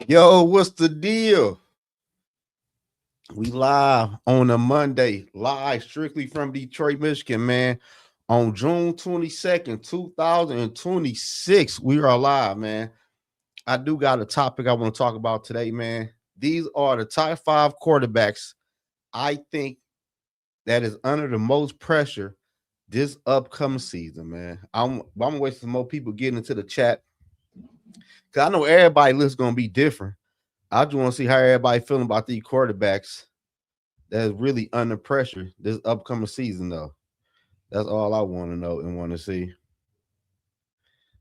Yo, what's the deal? We live on a Monday, live strictly from Detroit, Michigan, man. On June 22nd, 2026, we are live, man. I do got a topic I want to talk about today, man. These are the top five quarterbacks I think that is under the most pressure this upcoming season, man. I'm waiting for more people getting into the chat because I know everybody list gonna be different. I just want to see how everybody feeling about these quarterbacks that's really under pressure this upcoming season, though. That's all I want to know and want to see.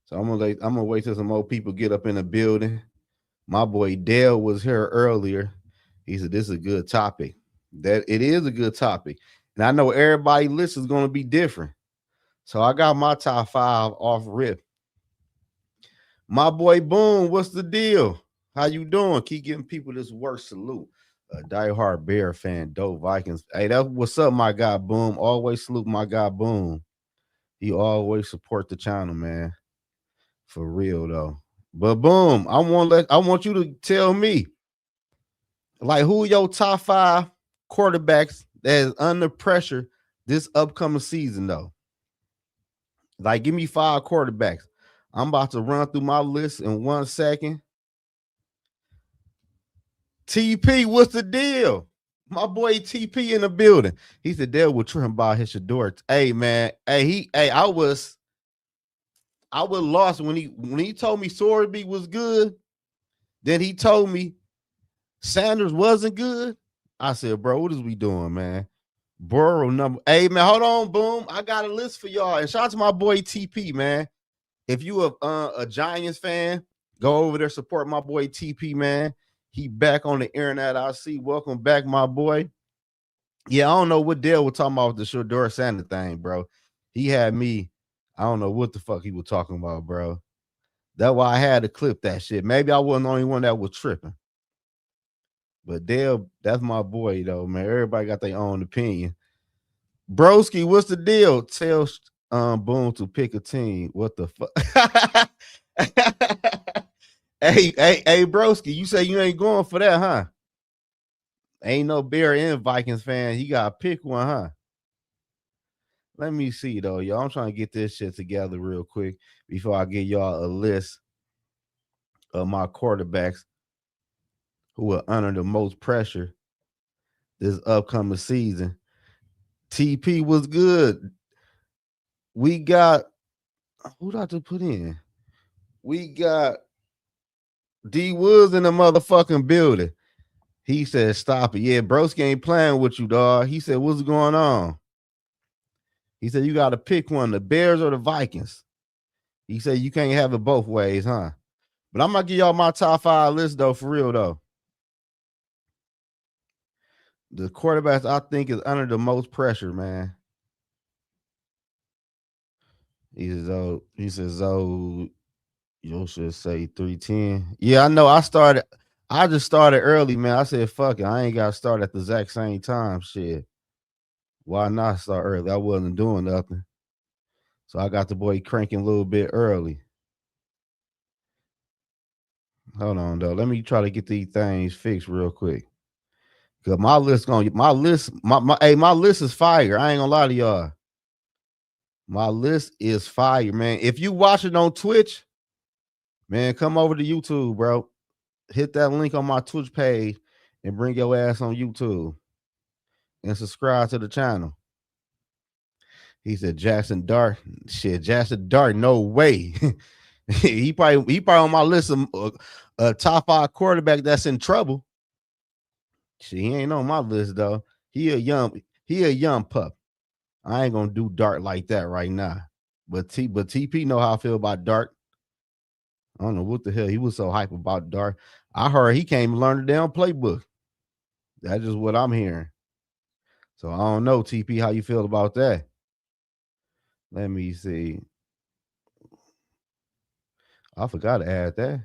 So I'm gonna wait till some more people get up in the building. My boy Dale was here earlier. He said this is a good topic. That it is a good topic, and I know everybody list is gonna be different. So I got my top five off rip. My boy Boom, what's the deal? How you doing? Keep giving people this work salute. A diehard Bear fan, dope Vikings. Hey, that's what's up, my guy Boom. Always salute my guy Boom. He always support the channel, man. For real though. But Boom, I want you to tell me, like, who your top five quarterbacks that is under pressure this upcoming season though. Like, give me five quarterbacks. I'm about to run through my list in 1 second. TP, what's the deal? My boy TP in the building. He said Dale was tripping about his Shador. Hey man, I was lost when he told me Sorby was good. Then he told me Sanders wasn't good. I said, bro, what is we doing, man? Burrow number. Hey man, hold on, boom. I got a list for y'all. And shout out to my boy TP, man. If you a Giants fan, go over there support my boy TP, man. He back on the internet. I see. Welcome back, my boy. Yeah, I don't know what Dale was talking about with the Shador Sanders thing, bro. He had me. I don't know what the fuck he was talking about, bro. That's why I had to clip that shit. Maybe I wasn't the only one that was tripping. But Dale, that's my boy, though, man. Everybody got their own opinion. Broski, what's the deal? Tell Boone to pick a team. What the fuck? hey, Broski, you say you ain't going for that, huh? Ain't no Bear and Vikings fan. You gotta pick one, huh? Let me see though, y'all. I'm trying to get this shit together real quick before I give y'all a list of my quarterbacks who are under the most pressure this upcoming season. TP was good. We got who did I just put in? We got D Woods in the motherfucking building. He said, "Stop it, yeah, broski ain't playing with you, dog." He said, "What's going on?" He said, "You got to pick one, the Bears or the Vikings." He said, "You can't have it both ways, huh?" But I'm gonna give y'all my top five list though, for real though. The quarterbacks I think is under the most pressure, man. He says, you should say 310. Yeah, I know. I just started early, man. I said, fuck it. I ain't gotta start at the exact same time. Shit. Why not start early? I wasn't doing nothing. So I got the boy cranking a little bit early. Hold on though. Let me try to get these things fixed real quick. Cause my list is fire. I ain't gonna lie to y'all. My list is fire, man. If you watch it on Twitch, man, come over to YouTube, bro. Hit that link on my Twitch page and bring your ass on YouTube and subscribe to the channel. He said Jackson Dart. Shit, Jackson Dart, no way. he probably on my list of top five quarterback that's in trouble. Shit, he ain't on my list though. He a young pup. I ain't gonna do Dart like that right now. But TP know how I feel about Dart. I don't know what the hell he was so hype about Dart. I heard he came and learned the damn playbook. That's just what I'm hearing. So I don't know, TP, how you feel about that? Let me see. I forgot to add that.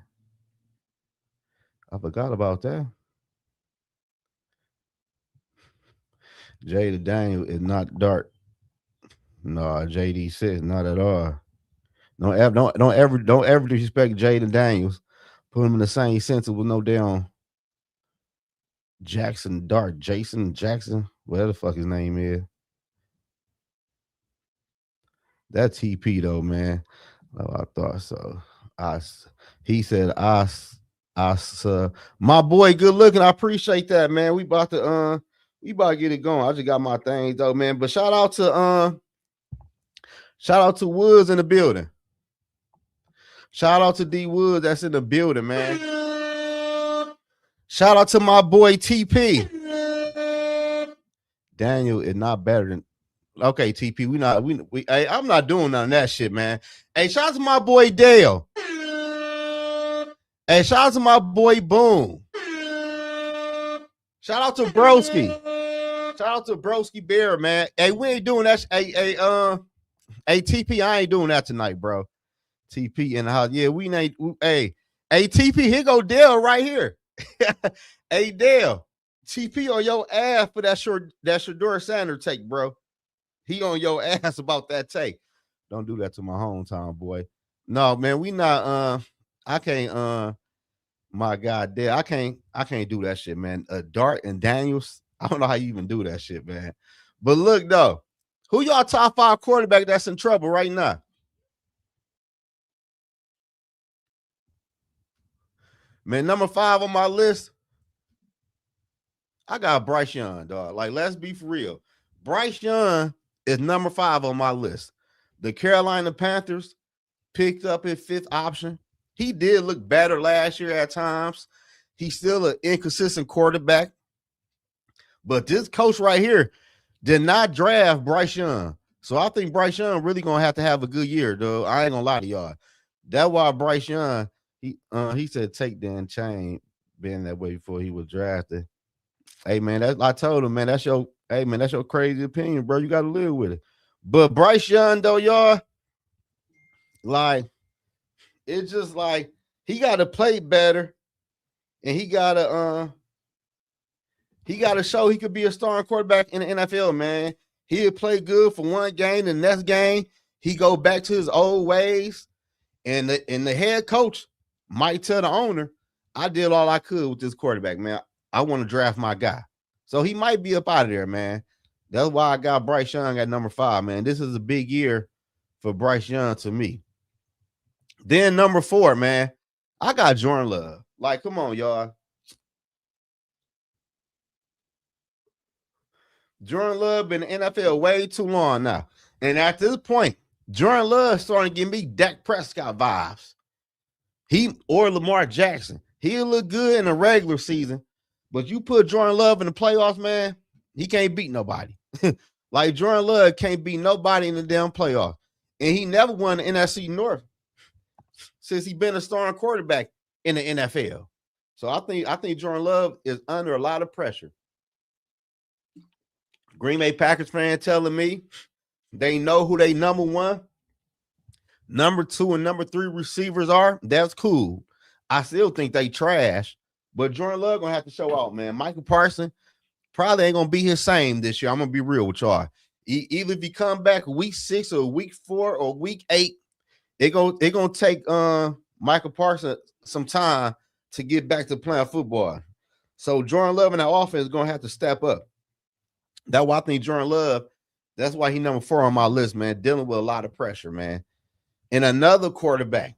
I forgot about that. Jada Daniel is not Dart. No, JD says not at all. Don't ever disrespect Jaden Daniels. Put him in the same sentence with no damn Jackson Dart, Jason Jackson, whatever the fuck his name is. That TP though, man. Oh, I thought so. He said, my boy, good looking. I appreciate that, man. We about to get it going. I just got my things though, man. But shout out to Woods in the building. Shout out to D Woods that's in the building, man. Shout out to my boy TP. Daniel is not better than. Okay, TP, I'm not doing none of that shit, man. Hey, shout out to my boy Dale. Hey, shout out to my boy Boom. Shout out to Broski. Shout out to Broski Bear, man. Hey, we ain't doing that. Hey, TP, I ain't doing that tonight, bro. TP in the house. Yeah, we ain't. Hey, TP, here go Dale right here. Hey, Dale, TP on your ass for that Shedeur Sanders take, bro. He on your ass about that take. Don't do that to my hometown, boy. No, man, we not. I can't. My God, Dale, I can't do that shit, man. Dart and Daniels. I don't know how you even do that shit, man. But look though, who y'all top 5 quarterback that's in trouble right now? Man, number 5 on my list, I got Bryce Young, dog. Like, let's be for real. Bryce Young is number 5 on my list. The Carolina Panthers picked up his 5th option. He did look better last year at times. He's still an inconsistent quarterback. But this coach right here did not draft Bryce Young. So I think Bryce Young really going to have a good year, though. I ain't going to lie to y'all. That's why Bryce Young, he said take Dan Chain being that way before he was drafted. Hey, man, I told him, man, that's your crazy opinion, bro. You got to live with it. But Bryce Young, though, y'all, like, it's just like he got to play better, and he got to show he could be a starting quarterback in the NFL, man. He'll play good for one game, the next game he go back to his old ways, and the head coach might tell the owner, I did all I could with this quarterback, man. I want to draft my guy. So he might be up out of there, man. That's why I got Bryce Young at number 5, man. This is a big year for Bryce Young to me. Then number 4, man, I got Jordan Love. Like, come on, y'all. Jordan Love been in the NFL way too long now. And at this point, Jordan Love starting to give me Dak Prescott vibes. He or Lamar Jackson. He'll look good in a regular season, but you put Jordan Love in the playoffs, man, he can't beat nobody. Like, Jordan Love can't beat nobody in the damn playoffs. And he never won the NFC North since he been a starting quarterback in the NFL. So I think Jordan Love is under a lot of pressure. Green Bay Packers fan telling me they know who they number 1, number 2, and number 3 receivers are. That's cool. I still think they trash, but Jordan Love gonna have to show out, man. Michael Parsons probably ain't gonna be his same this year. I'm gonna be real with y'all. Either if he come back week 6 or week 4 or week 8, it gonna take Michael Parsons some time to get back to playing football. So Jordan Love and that offense is gonna have to step up. That's why I think Jordan Love, that's why he number 4 on my list, man, dealing with a lot of pressure, man. And another quarterback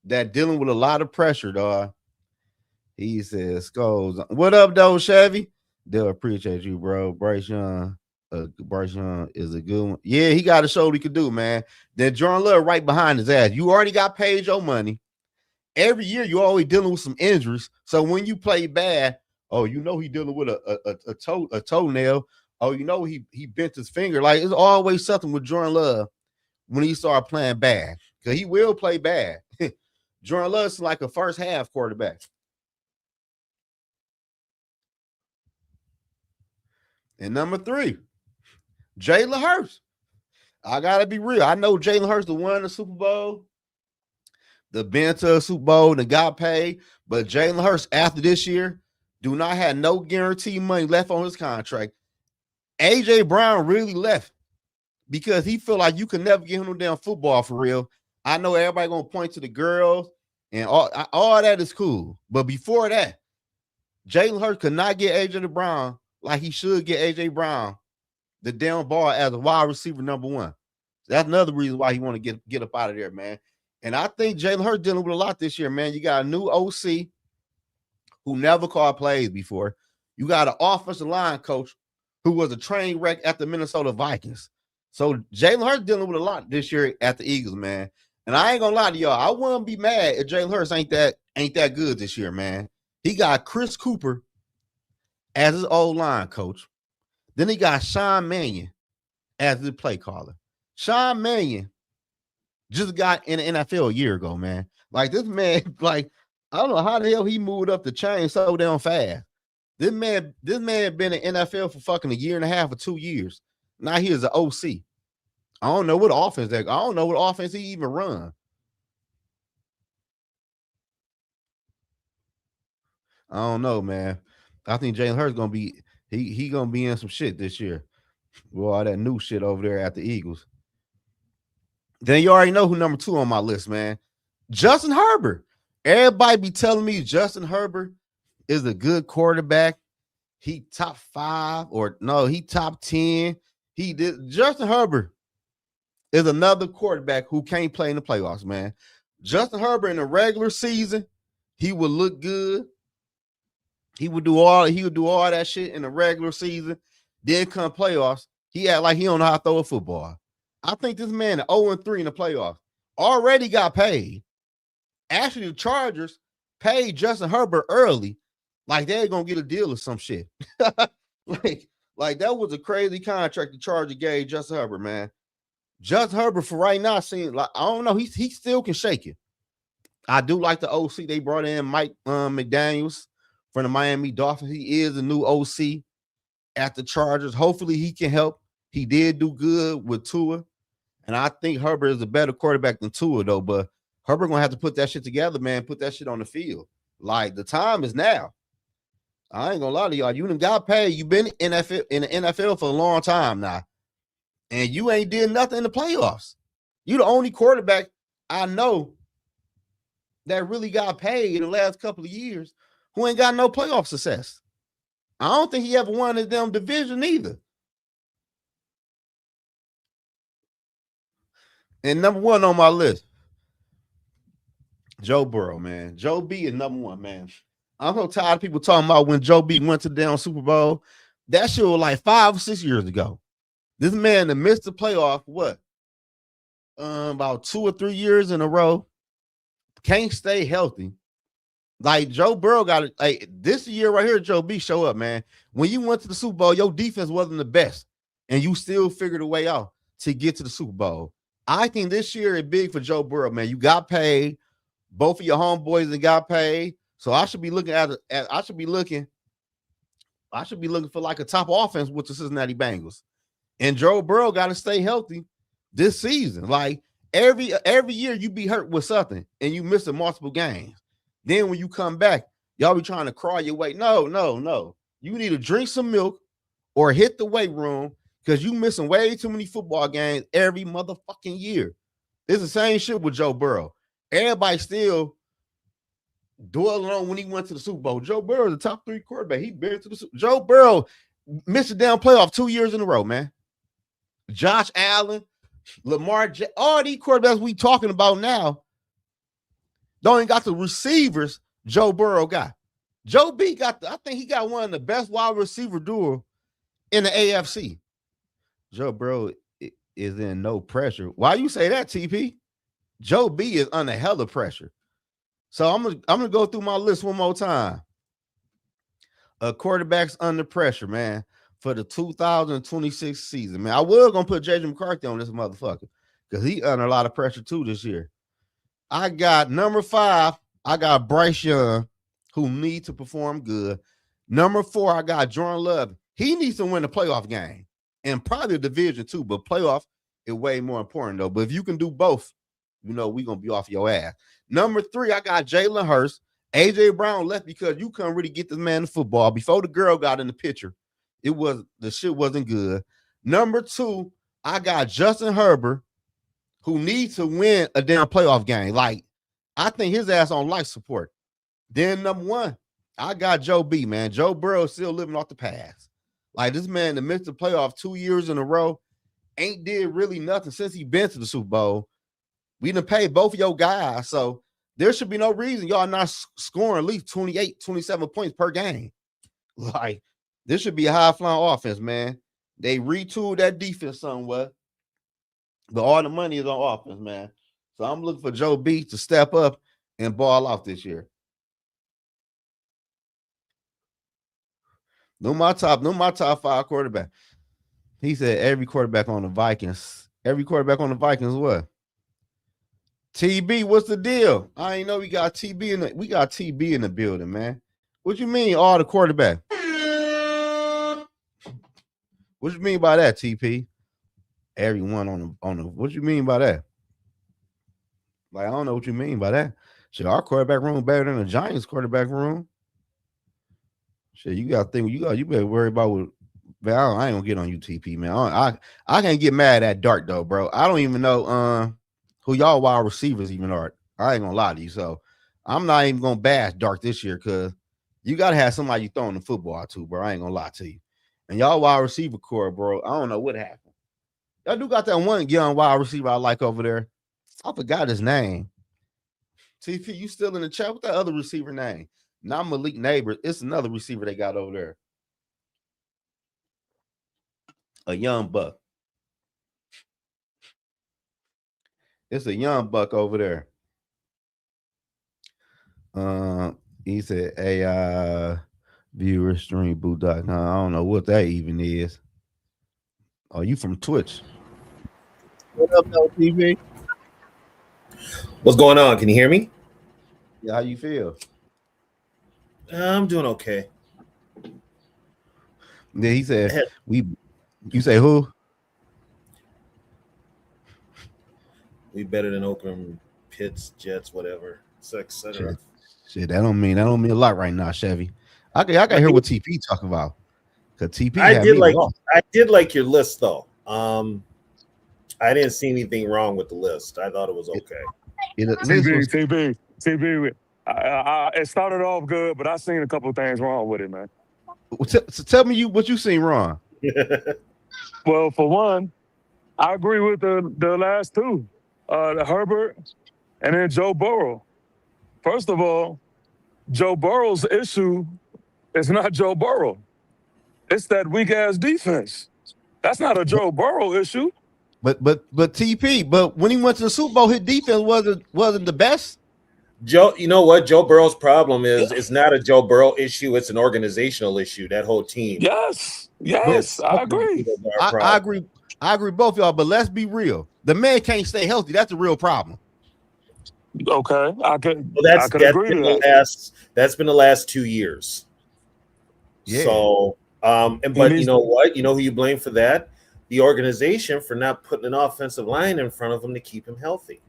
that dealing with a lot of pressure, dog. He says, Skulls. What up, though, Chevy? They'll appreciate you, bro. Bryce Young is a good one. Yeah, he got to show what he could do, man. Then Jordan Love right behind his ass. You already got paid your money. Every year, you're always dealing with some injuries. So when you play bad, oh, you know he dealing with a toenail. Oh, you know he bent his finger. Like, it's always something with Jordan Love when he started playing bad. Because he will play bad. Jordan Love is like a first half quarterback. And number 3, Jalen Hurts. I got to be real. I know Jalen Hurts won the Super Bowl, the been to a Super Bowl, and got paid. But Jalen Hurts, after this year, do not have no guarantee money left on his contract. A.J. Brown really left because he feel like you can never get him no damn football for real. I know everybody going to point to the girls And all that is cool. But before that, Jalen Hurts could not get AJ Brown like he should get AJ Brown the damn ball as a wide receiver #1. That's another reason why he want to get up out of there, man. And I think Jalen Hurts dealing with a lot this year, man. You got a new OC who never called plays before. You got an offensive line coach who was a train wreck at the Minnesota Vikings. So Jalen Hurts dealing with a lot this year at the Eagles, man. And I ain't gonna lie to y'all, I wouldn't be mad if Jalen Hurts ain't that good this year, man. He got Chris Cooper as his old line coach. Then he got Sean Mannion as his play caller. Sean Mannion just got in the NFL a year ago, man. Like this man, like I don't know how the hell he moved up the chain so damn fast. This man been in NFL for fucking a year and a half or 2 years. Now he is an OC. I don't know what offense I don't know what offense he even run. I don't know, man. I think Jalen Hurts gonna be he gonna be in some shit this year. With all that new shit over there at the Eagles. Then you already know who number 2 on my list, man. Justin Herbert. Everybody be telling me Justin Herbert is a good quarterback. He top 5 or no, he top 10. Justin Herbert is another quarterback who can't play in the playoffs, man. Justin Herbert in the regular season, he would look good. He would do all that shit in the regular season. Then come playoffs, he act like he don't know how to throw a football. I think this man is 0-3 in the playoffs. Already got paid. Actually, the Chargers paid Justin Herbert early, like they're gonna get a deal or some shit. like that was a crazy contract the Chargers gave Justin Herbert, man. Justin Herbert for right now seems like I don't know. He still can shake it. I do like the OC. They brought in Mike McDaniels from the Miami Dolphins. He is a new OC at the Chargers. Hopefully he can help. He did do good with Tua. And I think Herbert is a better quarterback than Tua, though. But Herbert gonna have to put that shit together, man. Put that shit on the field. Like the time is now. I ain't gonna lie to y'all. You done got paid. You've been in the NFL for a long time now. And you ain't did nothing in the playoffs. You the only quarterback I know that really got paid in the last couple of years who ain't got no playoff success. I don't think he ever won his damn division either. And number 1 on my list, Joe Burrow, man. Joe B is number 1, man. I'm so tired of people talking about when Joe B went to the damn Super Bowl. That shit was like 5 or 6 years ago. This man that missed the playoff, what? About 2 or 3 years in a row. Can't stay healthy. Like Joe Burrow got it. Like this year right here, Joe B show up, man. When you went to the Super Bowl, your defense wasn't the best, and you still figured a way out to get to the Super Bowl. I think this year is big for Joe Burrow, man. You got paid. Both of your homeboys that got paid. So I should be looking I should be looking for like a top offense with the Cincinnati Bengals. And Joe Burrow got to stay healthy this season. Like every year you be hurt with something and you missing multiple games. Then when you come back, y'all be trying to crawl your way. No. You need to drink some milk or hit the weight room because you missing way too many football games every motherfucking year. It's the same shit with Joe Burrow. Everybody still dwelling on when he went to the Super Bowl. Joe Burrow is the top 3 quarterback. He been to the Super Bowl. Joe Burrow missed a damn playoff 2 years in a row, man. Josh Allen, Lamar, all these quarterbacks we talking about now don't even got the receivers Joe Burrow got. Joe B I think he got one of the best wide receiver duo in the AFC. Joe Burrow is in no pressure. Why you say that, TP? Joe B is under hella pressure. So I'm gonna go through my list one more time. Quarterbacks under pressure, man, for the 2026 season, man. I was gonna put JJ McCarthy on this motherfucker because he under a lot of pressure too this year. I got number 5. I got Bryce Young, who needs to perform good. Number 4, I got Jordan Love. He needs to win the playoff game and probably the division too, but playoff is way more important though. But if you can do both, you know we're gonna be off your ass. Number 3, I got Jalen Hurts. AJ Brown left because you couldn't really get this man the football. Before the girl got in the picture, the shit wasn't good. Number 2, I got Justin Herbert, who needs to win a damn playoff game. Like, I think his ass on life support. Then number one, I got Joe B, man. Joe Burrow is still living off the past. Like this man, the missed the playoff 2 years in a row, ain't did really nothing since he been to the Super Bowl. We done paid both of your guys, so there should be no reason y'all not scoring at least 28, 27 points per game. Like, this should be a high-flying offense, man. They retooled that defense somewhat, but all the money is on offense, man. So I'm looking for Joe B to step up and ball out this year. No my top 5 quarterback. He said every quarterback on the Vikings. Every quarterback on the Vikings what? TB, what's the deal? I ain't know we got TB in the building, man. What you mean all the quarterback? What you mean by that, TP? Everyone on the what you mean by that? Like, I don't know what you mean by that. Shit, our quarterback room better than the Giants quarterback room. Shit, you gotta think you better worry about what. Man, I ain't gonna get on you, TP, man. I can't get mad at Dart though, bro. I don't even know who y'all wide receivers even are. I ain't gonna lie to you. So I'm not even gonna bash Dart this year because you gotta have somebody you throwing the football to, bro. I ain't gonna lie to you. And y'all wide receiver core, bro. I don't know what happened. Y'all do got that one young wide receiver I like over there. I forgot his name. TP, you still in the chat? What's that other receiver name? Not Malik Neighbors. It's another receiver they got over there. A young buck. It's a young buck over there. He said AI viewer stream boot.com. I don't know what that even is. Oh, you from Twitch? What up, LTV? What's going on? Can you hear me? Yeah, how you feel? I'm doing okay. Yeah, he said you say who? We better than Oakland, Pitts, Jets, whatever, etc. Shit, that don't mean a lot right now, Chevy. I can hear what TP talking about. Cause TP I did like your list though. I didn't see anything wrong with the list. I thought it was okay. TB. It started off good, but I seen a couple of things wrong with it, man. So tell me what you seen wrong. Well, for one, I agree with the last two, the Herbert and then Joe Burrow. First of all, Joe Burrow's issue is not Joe Burrow. It's that weak ass defense. That's not a Joe Burrow issue. But TP, but when he went to the Super Bowl, his defense wasn't the best. Joe, you know what? Joe Burrow's problem is it's not a Joe Burrow issue, it's an organizational issue, that whole team. Yes, I agree. I agree both y'all, but let's be real. The man can't stay healthy. That's a real problem. Okay, I could agree to that. That's been the last 2 years. Yeah. So, but you know what? You know who you blame for that? The organization for not putting an offensive line in front of him to keep him healthy.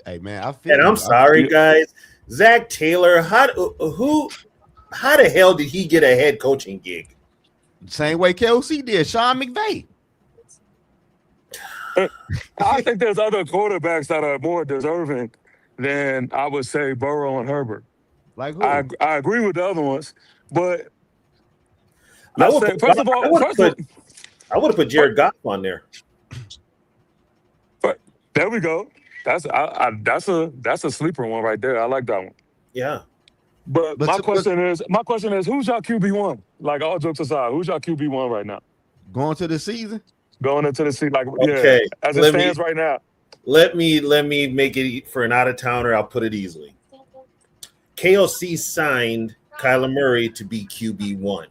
Hey man, I'm sorry, guys. Zach Taylor, how the hell did he get a head coaching gig? Same way KOC did, Sean McVay. I think there's other quarterbacks that are more deserving than I would say Burrow and Herbert. Like who? I agree with the other ones, but I would have put Jared Goff on there. But there we go. That's a sleeper one right there. I like that one. Yeah. But my question is, who's your QB1? Like, all jokes aside, who's your QB1 right now? Going to the season? Going into the season, like, okay. Yeah, as it stands right now. Let me make it for an out-of-towner. I'll put it easily. KOC signed Kyler Murray to be QB1.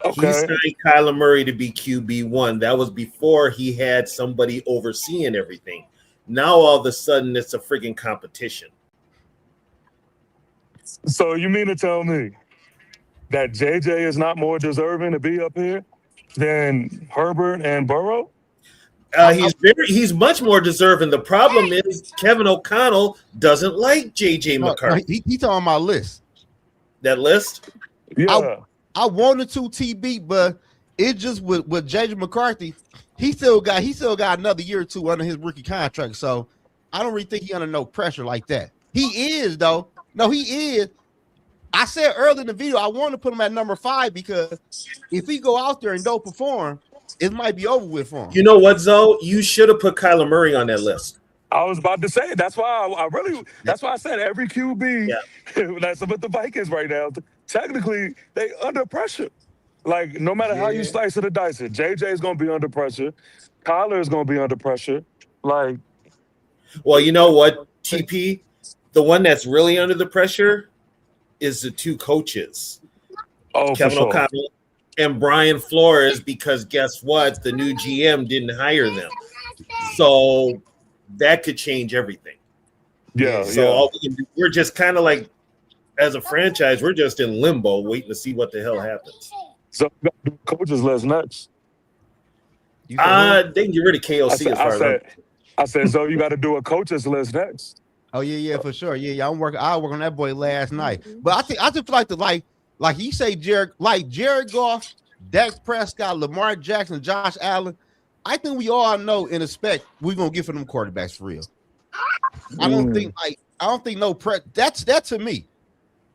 Okay. He signed Kyler Murray to be QB1. That was before he had somebody overseeing everything. Now all of a sudden it's a freaking competition. So you mean to tell me that JJ is not more deserving to be up here than Herbert and Burrow? He's much more deserving. The problem is Kevin O'Connell doesn't like JJ McCarthy. He talking my list. That list? Yeah. I wanted to TB, but it just with JJ McCarthy, he still got another year or two under his rookie contract. So I don't really think he under no pressure like that. He is though. No, he is. I said earlier in the video, I want to put him at number 5 because if he go out there and don't perform, it might be over with for him. You know what, Zoe? You should have put Kyler Murray on that list. I was about to say that's why that's why I said every QB that's with the Vikings right now. Technically, they under pressure. Like no matter how you slice it or dice it, JJ is gonna be under pressure. Kyler is gonna be under pressure. Like, well, you know what, TP, the one that's really under the pressure is the 2 coaches, Kevin O'Connell and Brian Flores, because guess what? The new GM didn't hire them, so that could change everything. Yeah. So all we're just kind of like, as a franchise, we're just in limbo, waiting to see what the hell happens. So coaches list next. They can get rid of KOC. I said, so you got to do a coaches list next. Oh yeah, for sure. Yeah. I work on that boy last night. But I just feel like you say Jared Goff, Dak Prescott, Lamar Jackson, Josh Allen. I think we all know and expect we're gonna get for them quarterbacks for real. I don't think no press. That's to me.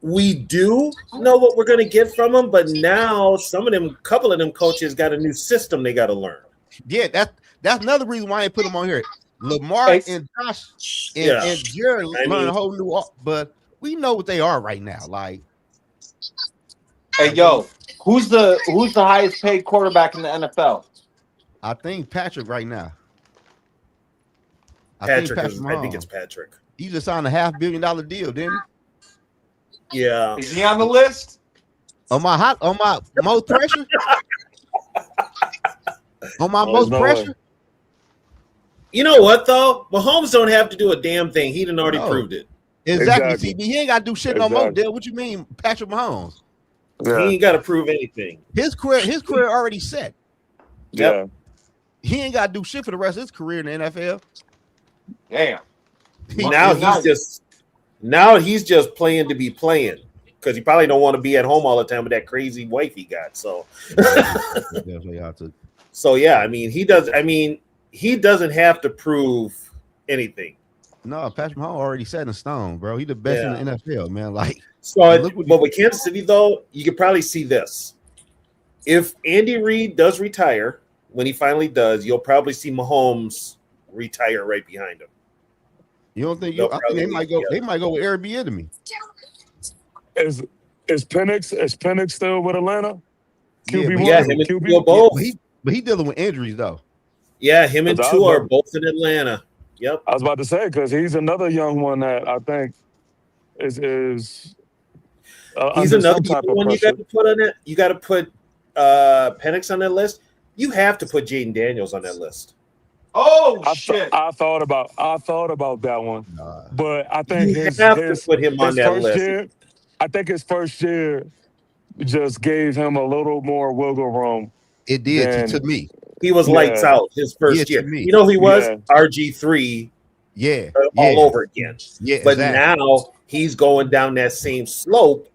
We do know what we're gonna get from them, but now couple of them coaches got a new system they got to learn. Yeah, that's another reason why I put them on here. Lamar and Josh and Jared learn a whole new, but we know what they are right now. Like, hey, yo, who's the highest paid quarterback in the NFL? I think Patrick right now. I think it's Patrick. He just signed a $500 million deal, didn't he? Yeah. Is he on the list? On my most pressure? On my most pressure? You know what though? Mahomes don't have to do a damn thing. He done already proved it. Exactly. He ain't got to do shit no more. Dale. What you mean, Patrick Mahomes? Yeah. He ain't got to prove anything. His career already set. Yeah. He ain't got to do shit for the rest of his career in the NFL. Damn. Now he's just playing to be playing because he probably don't want to be at home all the time with that crazy wife he got. So, so yeah, I mean, he doesn't have to prove anything. No, Patrick Mahomes already set in stone, bro. He the best in the NFL, man. Like, but with Kansas City though, you could probably see this. If Andy Reid does retire, when he finally does, you'll probably see Mahomes retire right behind him. You don't think I think they might go? They might go with Airbnb. Is Penix still with Atlanta? QB1? Yeah, him and QB both. But he dealing with injuries though. Yeah, him and Tua are both in Atlanta. Yep. I was about to say because he's another young one that I think is he's another one you got to put on it. You got to put Penix on that list. You have to put Jaden Daniels on that list. Shit! I thought about that one, but I think you have to put him on that list. I think his first year just gave him a little more wiggle room. It did to me. He was lights out his first year. You know who he was? RG3. Yeah. All over again. Yeah. But now he's going down that same slope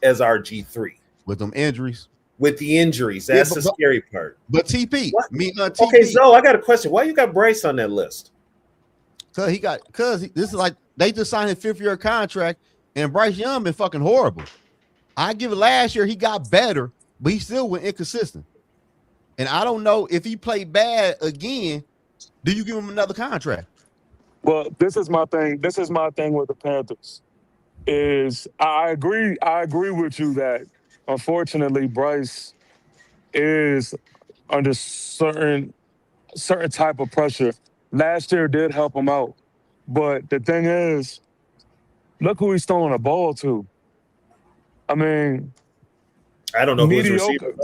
as RG3 with them injuries. With the injuries, that's the scary part. But TP, TP. Okay, Zoe, I got a question. Why you got Bryce on that list? Because this is like they just signed his 5th-year contract, and Bryce Young been fucking horrible. I give it last year he got better, but he still went inconsistent. And I don't know if he played bad again. Do you give him another contract? Well, this is my thing. This is my thing with the Panthers. Is I agree with you that unfortunately Bryce is under certain type of pressure. Last year did help him out. But the thing is, look who he's throwing the ball to. I mean, I don't know who's receiving.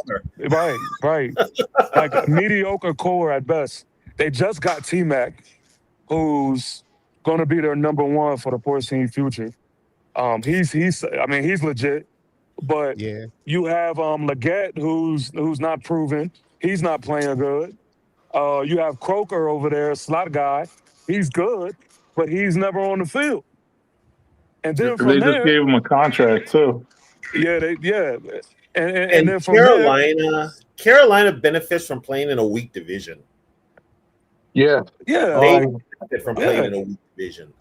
Right. Like a mediocre core at best. They just got T-Mac, who's going to be their number 1 for the foreseeable future. He's legit. But you have Leggett, who's not proven. He's not playing good. You have Croker over there, slot guy. He's good, but he's never on the field. And then they just gave him a contract too. Yeah, And then Carolina benefits from playing in a weak division. Yeah. Yeah. They benefit from playing in a weak division.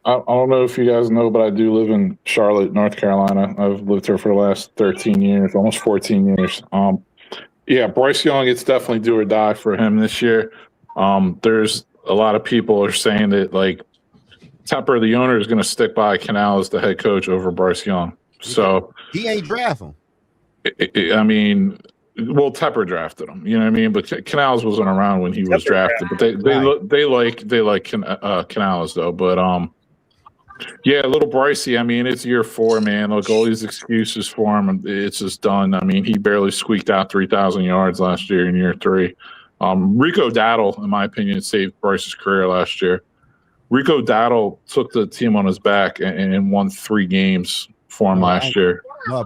I don't know if you guys know, but I do live in Charlotte, North Carolina. I've lived here for the last 13 years, almost 14 years. Yeah, Bryce Young, it's definitely do or die for him this year. There's a lot of people are saying that like Tepper, the owner, is going to stick by Canal as the head coach over Bryce Young. So he ain't draft him. I mean, well, Tepper drafted him. You know what I mean? But Canales wasn't around when he was drafted. But they like Canales though. But yeah, a little Brycey. I mean, it's year 4, man. Look, all these excuses for him, it's just done. I mean, he barely squeaked out 3,000 yards last year in year 3. Rico Dowdle, in my opinion, saved Bryce's career last year. Rico Dowdle took the team on his back and won 3 games for him last year. No,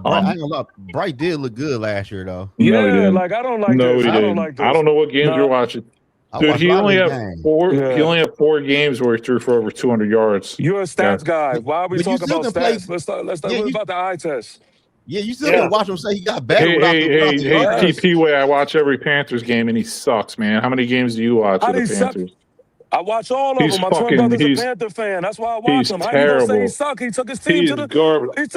Bryce did look good last year, though. Yeah, like I don't like this. I don't like this. I don't know what games you're watching. Dude, he only had 4. Yeah. He only had 4 games where he threw for over 200 yards. You're a stats guy. Why are we talking about stats? Let's talk about the eye test. Yeah, you still gotta watch him say he got better. Hey, TP way. I watch every Panthers game and he sucks, man. How many games do you watch of the Panthers? I watch all of them. My twin brother's a Panther fan. That's why I watch him. How you gonna say he suck? He took his team to the garbage.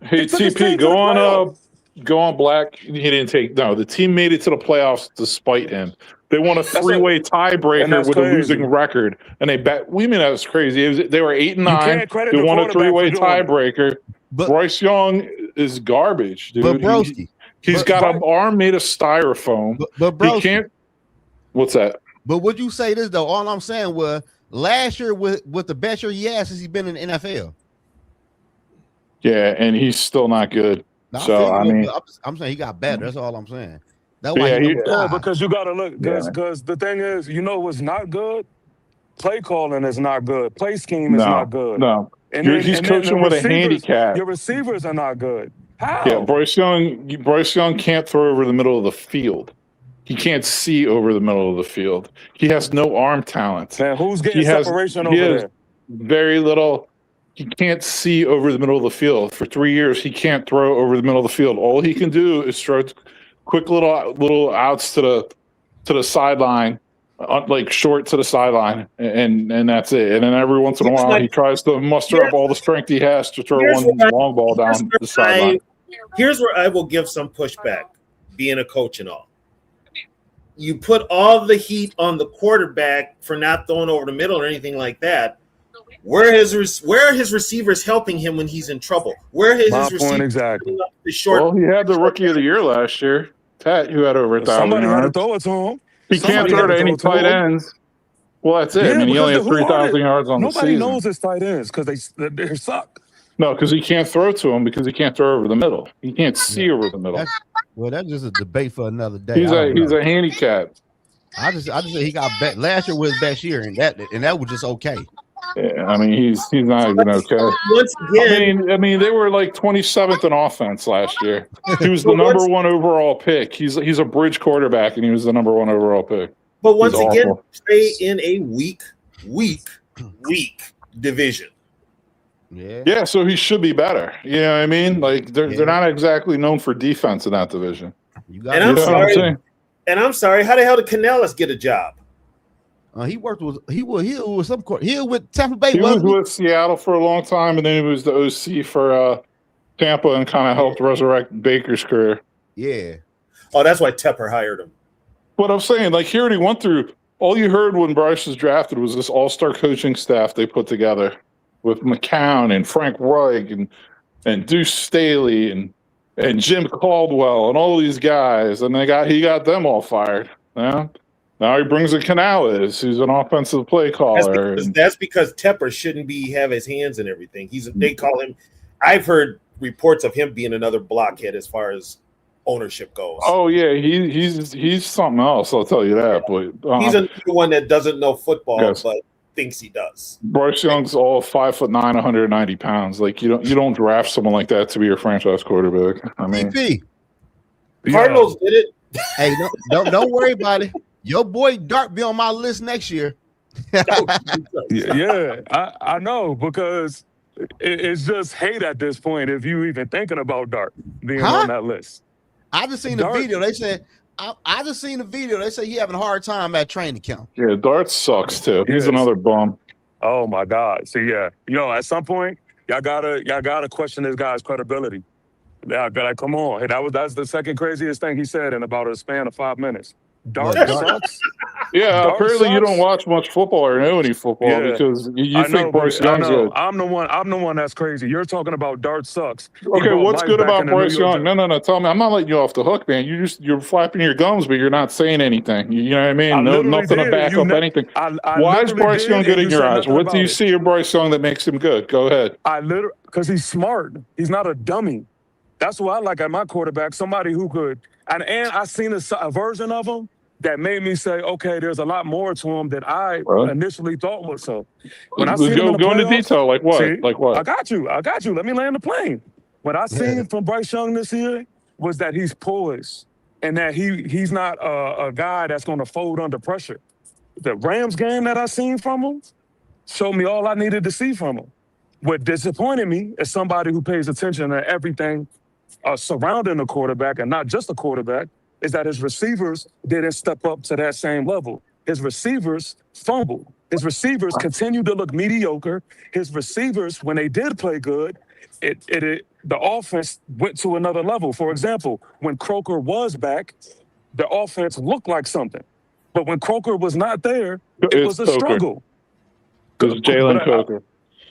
Hey, TP, go on Black. He didn't take the team made it to the playoffs despite him. They won a 3-way tiebreaker with a losing record, and they bet. We mean that's crazy. They were 8-9. They won a 3-way tiebreaker. But Bryce Young is garbage, dude. But Broski, he's got an arm made of styrofoam. But Broski, he can't. What's that? But would you say this though? All I'm saying was last year with the best year he had since he's been in the NFL. Yeah, and he's still not good. No, so I'm saying he got better. That's all I'm saying. That's why because you got to look. Because the thing is, you know what's not good? Play calling is not good. Play scheme is not good. No, he's coaching with a handicap. Your receivers are not good. How? Yeah, Bryce Young can't throw over the middle of the field. He can't see over the middle of the field. He has no arm talent. Man, who's getting separation over there? Very little. He can't see over the middle of the field. For 3 years, he can't throw over the middle of the field. All he can do is throw quick little outs to the sideline, like short to the sideline, and that's it. And then every once in a while, he tries to muster up all the strength he has to throw one long ball down the sideline. Here's where I will give some pushback, being a coach and all. You put all the heat on the quarterback for not throwing over the middle or anything like that. Where are his receivers helping him when he's in trouble? Where are his receivers exactly? The short. Well, he had the rookie of the year last year, Tat, who had over 1,000 yards. Somebody had to throw it to him. He can't throw to any tight ends. Well, that's it. Yeah, I mean, he only had 3,000 yards on the season. Nobody knows his tight ends because they suck. No, because he can't throw to him because he can't throw over the middle. He can't see over the middle. That's just a debate for another day. He's a handicap. I just say he got bet last year was his best year, and that was just okay. Yeah, I mean he's not even okay. Once again, I mean they were like 27th in offense last year. He was the number 1 overall pick. He's a bridge quarterback, and he was the number 1 overall pick. But once again, stay in a weak division. Yeah. So he should be better. You know what I mean? Like they're not exactly known for defense in that division. I'm sorry. How the hell did Canales get a job? He worked with some court. He was with Tampa Bay. He was with Seattle for a long time, and then he was the OC for Tampa, and kind of helped resurrect Baker's career. Yeah. Oh, that's why Tepper hired him. What I'm saying, like he already went through. All you heard when Bryce was drafted was this all-star coaching staff they put together with McCown and Frank Reich and Deuce Staley and Jim Caldwell and all these guys, and he got them all fired. Yeah. Now he brings in Canales, who's an offensive play caller. That's because Tepper shouldn't have his hands in everything. They call him. I've heard reports of him being another blockhead as far as ownership goes. Oh yeah, he's something else. I'll tell you that. But he's another one that doesn't know football, but thinks he does. Bryce Young's all 5'9", 190 pounds. Like you don't draft someone like that to be your franchise quarterback. I mean, Cardinals did it. Hey, don't worry about it. Your boy Dart be on my list next year. Yeah, I know because it's just hate at this point if you even thinking about Dart being on that list. I just seen the video. They said I just seen the video. They say he having a hard time at training camp. Yeah, Dart sucks too. He's another bum. Oh my God. See, at some point, y'all gotta question this guy's credibility. Yeah, like, come on. Hey, that's the second craziest thing he said in about a span of 5 minutes. Dart sucks. Yeah, Dart apparently you don't sucks? watch much football or know any football because you think Bryce Young's good. I'm the one that's crazy. You're talking about Dart sucks. Okay, what's good about Bryce Young? No. Tell me, I'm not letting you off the hook, man. You're flapping your gums, but you're not saying anything. You know what I mean? Nothing to back up anything. Why is Bryce Young good in your eyes? What do you see in Bryce Young that makes him good? Go ahead. Because he's smart. He's not a dummy. That's what I like at my quarterback. Somebody who could, and I seen a version of him that made me say, okay, there's a lot more to him than I initially thought was so. When I seen him in the go playoffs, into detail, like what? See, like what? I got you. Let me land the plane. What I seen from Bryce Young this year was that he's poised and that he's not a guy that's going to fold under pressure. The Rams game that I seen from him showed me all I needed to see from him. What disappointed me is somebody who pays attention to everything surrounding the quarterback and not just the quarterback, is that his receivers didn't step up to that same level. His receivers fumbled. His receivers continue to look mediocre. His receivers, when they did play good, the offense went to another level. For example, when Croker was back, the offense looked like something. But when Croker was not there, it was a struggle. Because Jalen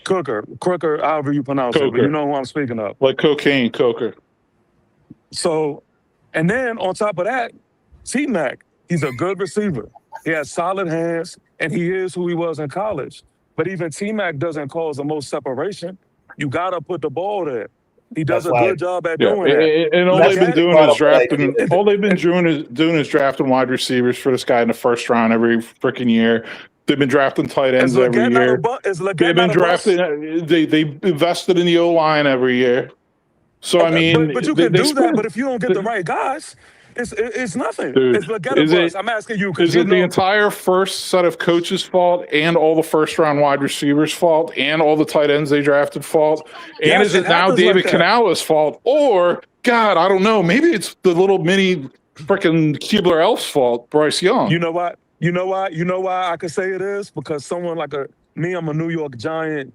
Coker, however you pronounce it, but you know who I'm speaking of. Like cocaine, Coker. So, and then on top of that, T-Mac, he's a good receiver. He has solid hands, and he is who he was in college. But even T-Mac doesn't cause the most separation. You got to put the ball there. He does a good job at doing that. And all they've been doing is drafting. All they've been doing is drafting wide receivers for this guy in the first round every freaking year. They've been drafting tight ends every year. They've been drafting. They invested in the O-line every year. So I mean, but you can do that. But if you don't get the right guys, it's nothing. Dude, it's Leggett. I'm asking you. Is it the entire first set of coaches' fault and all the first-round wide receivers' fault and all the tight ends they drafted fault? And is it now David Canales' fault? Or, God, I don't know. Maybe it's the little mini freaking Keebler Elf's fault, Bryce Young. You know what? You know why I could say it is? Because someone like me, I'm a New York Giant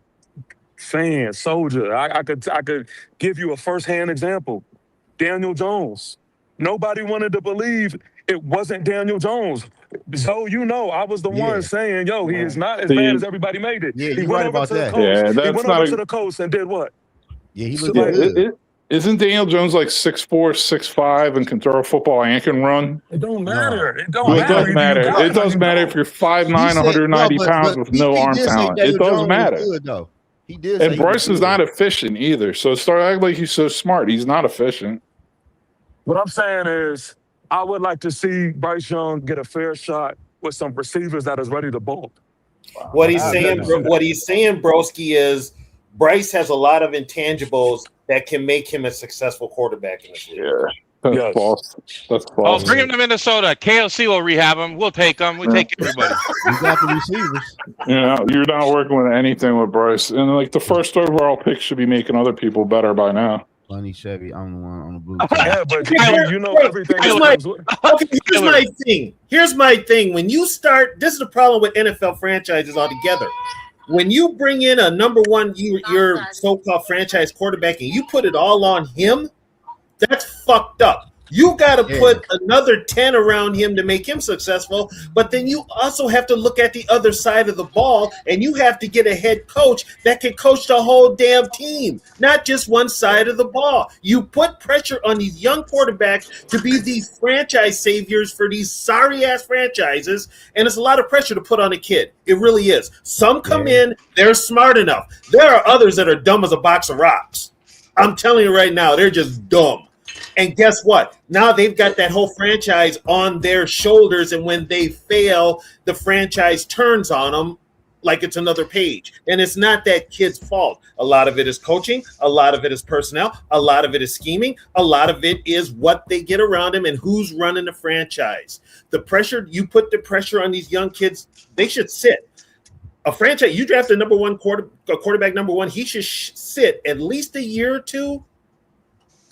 fan, soldier. I could give you a first-hand example. Daniel Jones. Nobody wanted to believe it wasn't Daniel Jones. So I was the one saying, "Yo, he is not as bad as everybody made it." Yeah, he went over to the coast. Yeah, he went over to the coast and did what? Yeah, he looked good. Isn't Daniel Jones like 6'4", 6'5", and can throw a football and can run? It don't matter. It does matter. It does matter if you're 5'9", 190 pounds with no arm talent. It does matter. He did. And Bryce is not efficient either. So start acting like he's so smart. He's not efficient. What I'm saying is, I would like to see Bryce Young get a fair shot with some receivers that is ready to bulk. What he's saying, broski, is Bryce has a lot of intangibles that can make him a successful quarterback in this league. That's false. That's false. Oh, bring him to Minnesota. KLC will rehab him. We'll take him. We take everybody. We got the receivers. You're not working with anything with Bryce. And like the first overall pick should be making other people better by now. Funny Chevy, I'm the one on the blue. Yeah, but you know everything. Here's my thing. When you start, this is the problem with NFL franchises altogether. When you bring in a number one, your so-called franchise quarterback, and you put it all on him, that's fucked up. You got to put another 10 around him to make him successful, but then you also have to look at the other side of the ball, and you have to get a head coach that can coach the whole damn team, not just one side of the ball. You put pressure on these young quarterbacks to be these franchise saviors for these sorry-ass franchises, and it's a lot of pressure to put on a kid. It really is. Some come in, they're smart enough. There are others that are dumb as a box of rocks. I'm telling you right now, they're just dumb. And guess what? Now they've got that whole franchise on their shoulders, and when they fail, the franchise turns on them like it's another page. And it's not that kid's fault. A lot of it is coaching. A lot of it is personnel. A lot of it is scheming. A lot of it is what they get around him and who's running the franchise. The pressure, you put the pressure on these young kids, they should sit. A franchise, you draft a number one quarterback number one, he should sit at least a year or two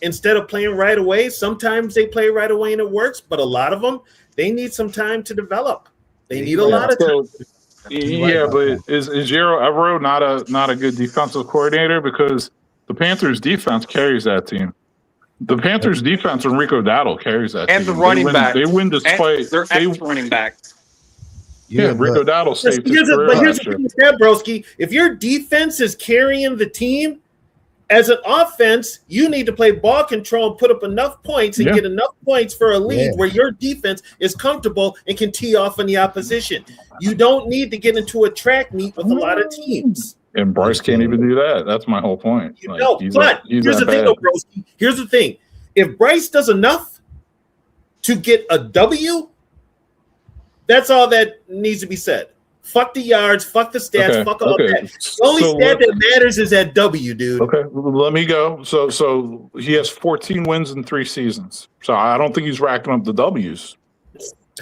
instead of playing right away. Sometimes they play right away and it works, but a lot of them, they need some time to develop. They need a lot of time. Yeah, but is Jiro Evero not a good defensive coordinator? Because the Panthers defense carries that team. The Panthers defense and Rico Dowdle carries that And team. the running back. They win despite their ex-running back. Yeah, Rico Dowdle saved his career But here's last the year. thing with that, broski. If your defense is carrying the team, as an offense, you need to play ball control and put up enough points and get enough points for a lead where your defense is comfortable and can tee off on the opposition. You don't need to get into a track meet with a lot of teams. And Bryce can't even do that. That's my whole point. Here's the thing, though, broski. Here's the thing. If Bryce does enough to get a W, that's all that needs to be said. Fuck the yards, fuck the stats, fuck all that. The only stat that matters is that W, dude. Okay, let me go. So he has 14 wins in 3 seasons. So I don't think he's racking up the W's.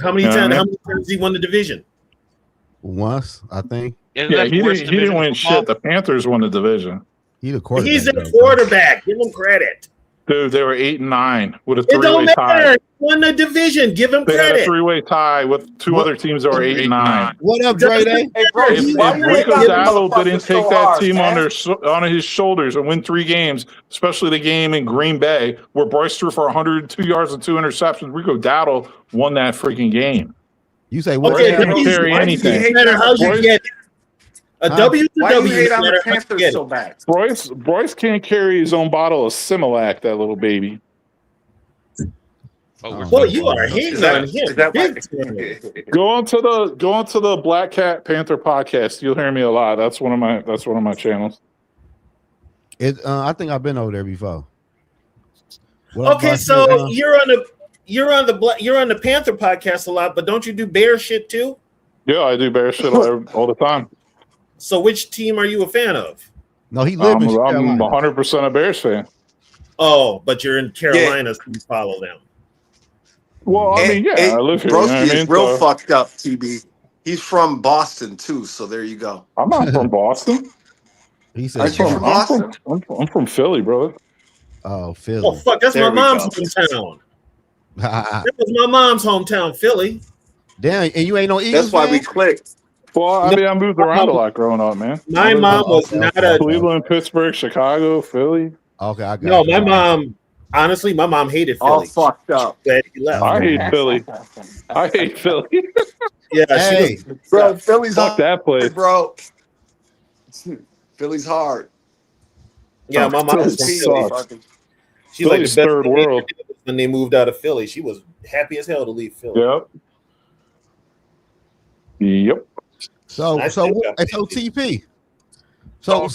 How many times has he won the division? Once, I think. He didn't win shit. The Panthers won the division. He's a quarterback. He's a quarterback. Give him credit. Dude, they were 8-9 with a 3-way tie. It don't matter. He won the division. Give him credit. They had a 3-way tie with 2 other teams that were 8-9. What up, Dre? If Rico Dowdle didn't take that team on his shoulders and win 3 games, especially the game in Green Bay where Bryce threw for 102 yards and 2 interceptions, Rico Dowdle won that freaking game. You say what? Bryce didn't carry anything. No matter how you get it. A W to Why W. you hate on the Panthers so bad? Bryce can't carry his own bottle of Similac, that little baby. Well, you are hating on him. Go onto the Black Cat Panther podcast. You'll hear me a lot. That's one of my channels. I think I've been over there before. Okay, so you're on the Panther podcast a lot, but don't you do Bear shit too? Yeah, I do Bear shit all the time. So which team are you a fan of? No, he lives in I'm 100% a Bears fan. Oh, but you're in Carolina, so you follow them. Well, I mean, I live here. Broski is real fucked up, TB. He's from Boston, too, so there you go. I'm not from Boston. He said, from Boston? I'm from Philly, brother. Oh, Philly. Oh, fuck, that's my mom's hometown. That was my mom's hometown, Philly. Damn, and you ain't no Eagles That's why fan? we clicked. Well, I mean, I moved around a lot growing up, man. My mom was not a Cleveland, Pittsburgh, Chicago, Philly. Okay, I got No, my mom, honestly, my mom hated Philly. All fucked up. Glad he left. I hate Philly. I hate Philly. Yeah, Hey, Bro, Philly's Fuck that place. bro. Philly's hard. yeah, my mom was from Philly. sucks. She's like the Philly's best third thing world. they did when they moved out of Philly. She was happy as hell to leave Philly. Yep. So I still got TP. So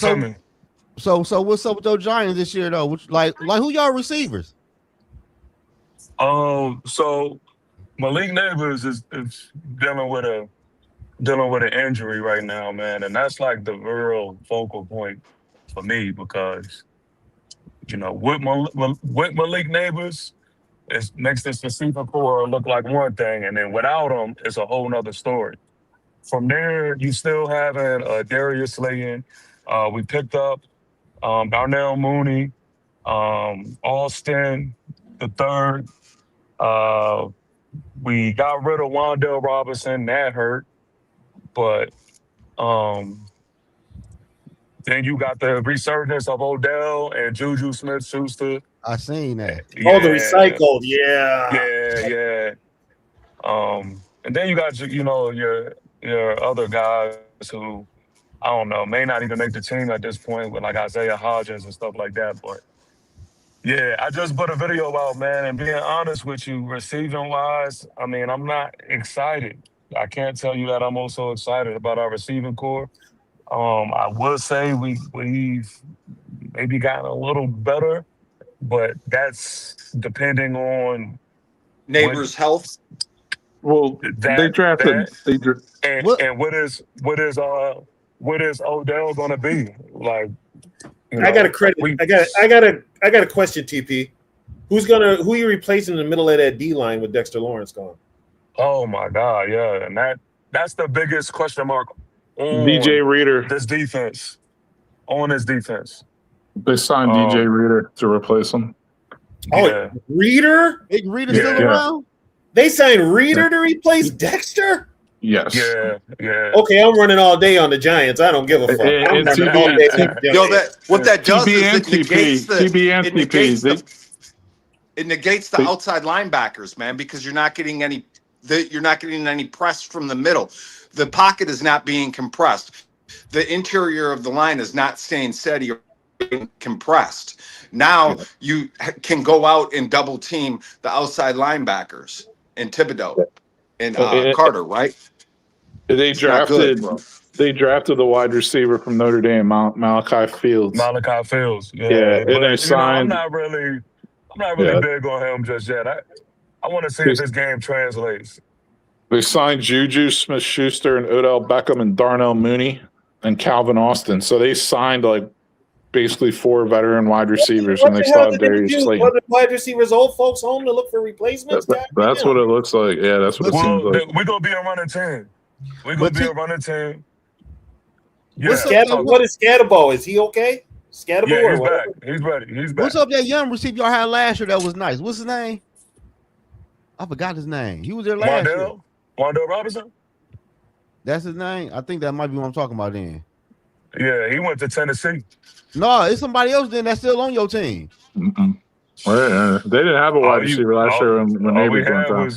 So what's up with those Giants this year though? Like who y'all receivers? So Malik Neighbors is dealing with an injury right now, man, and that's like the real focal point for me because with Malik Neighbors, it makes this receiver core look like one thing, and then without him, it's a whole nother story. From there, you still having Darius Slayton. We picked up Darnell Mooney, Austin the third. We got rid of Wan'Dale Robinson. That hurt. But then you got the resurgence of Odell and Juju Smith-Schuster. I seen that. Oh, the recycled, yeah. Yeah. And then you got your other guys who I don't know may not even make the team at this point with like Isaiah Hodgins and stuff like that. But yeah, I just put a video out, man. And being honest with you, receiving wise, I mean, I'm not excited. I can't tell you that I'm also excited about our receiving core. I would say we've maybe gotten a little better, but that's depending on Neighbors' health. Well, they drafted. And what is Odell going to be like? I got a credit. I got a question, TP. Who are you replacing in the middle of that D line with Dexter Lawrence gone? Oh my God, yeah, and that's the biggest question mark on DJ Reader. This defense. They signed DJ Reader to replace him. Oh, Yeah. Reader? Big Reader still around? They signed Reader to replace Dexter? Yes. Yeah. Okay, I'm running all day on the Giants. I don't give a fuck. I'm And running all day on the Yo, Giants. what that does TB is and it negates the TP, TB and it negates TP. it negates the outside linebackers, man, because you're not getting any press from the middle. The pocket is not being compressed. The interior of the line is not staying steady or compressed. Now you can go out and double team the outside linebackers in Thibodeau and Carter, right? They It's not good, drafted bro. the wide receiver from Notre Dame, Malachi Fields. Malachi Fields. Yeah, and but they I'm signed. not really Yeah. big on him just yet. I want to see if his game translates. They signed Juju Smith-Schuster and Odell Beckham and Darnell Mooney and Calvin Austin. So they signed like basically 4 veteran wide receivers, What and they the hell still have did they Darius do? Slayton. What, the wide receivers, old folks home to look for replacements? That's what it looks like. Yeah, that's what it seems like. We're going to be a running team. We're going to be a running team. Yeah. What is Scatterbo? Is he okay? Scatterbo? Yeah, he's or back. He's ready. He's back. What's up that young receiver y'all had last year that was nice? What's his name? I forgot his name. He was there last year. Wandale Robinson? That's his name? I think that might be what I'm talking about then. Yeah, he went to Tennessee. No, it's somebody else then that's still on your team. Well, they didn't have a wide receiver last year when Navy went down.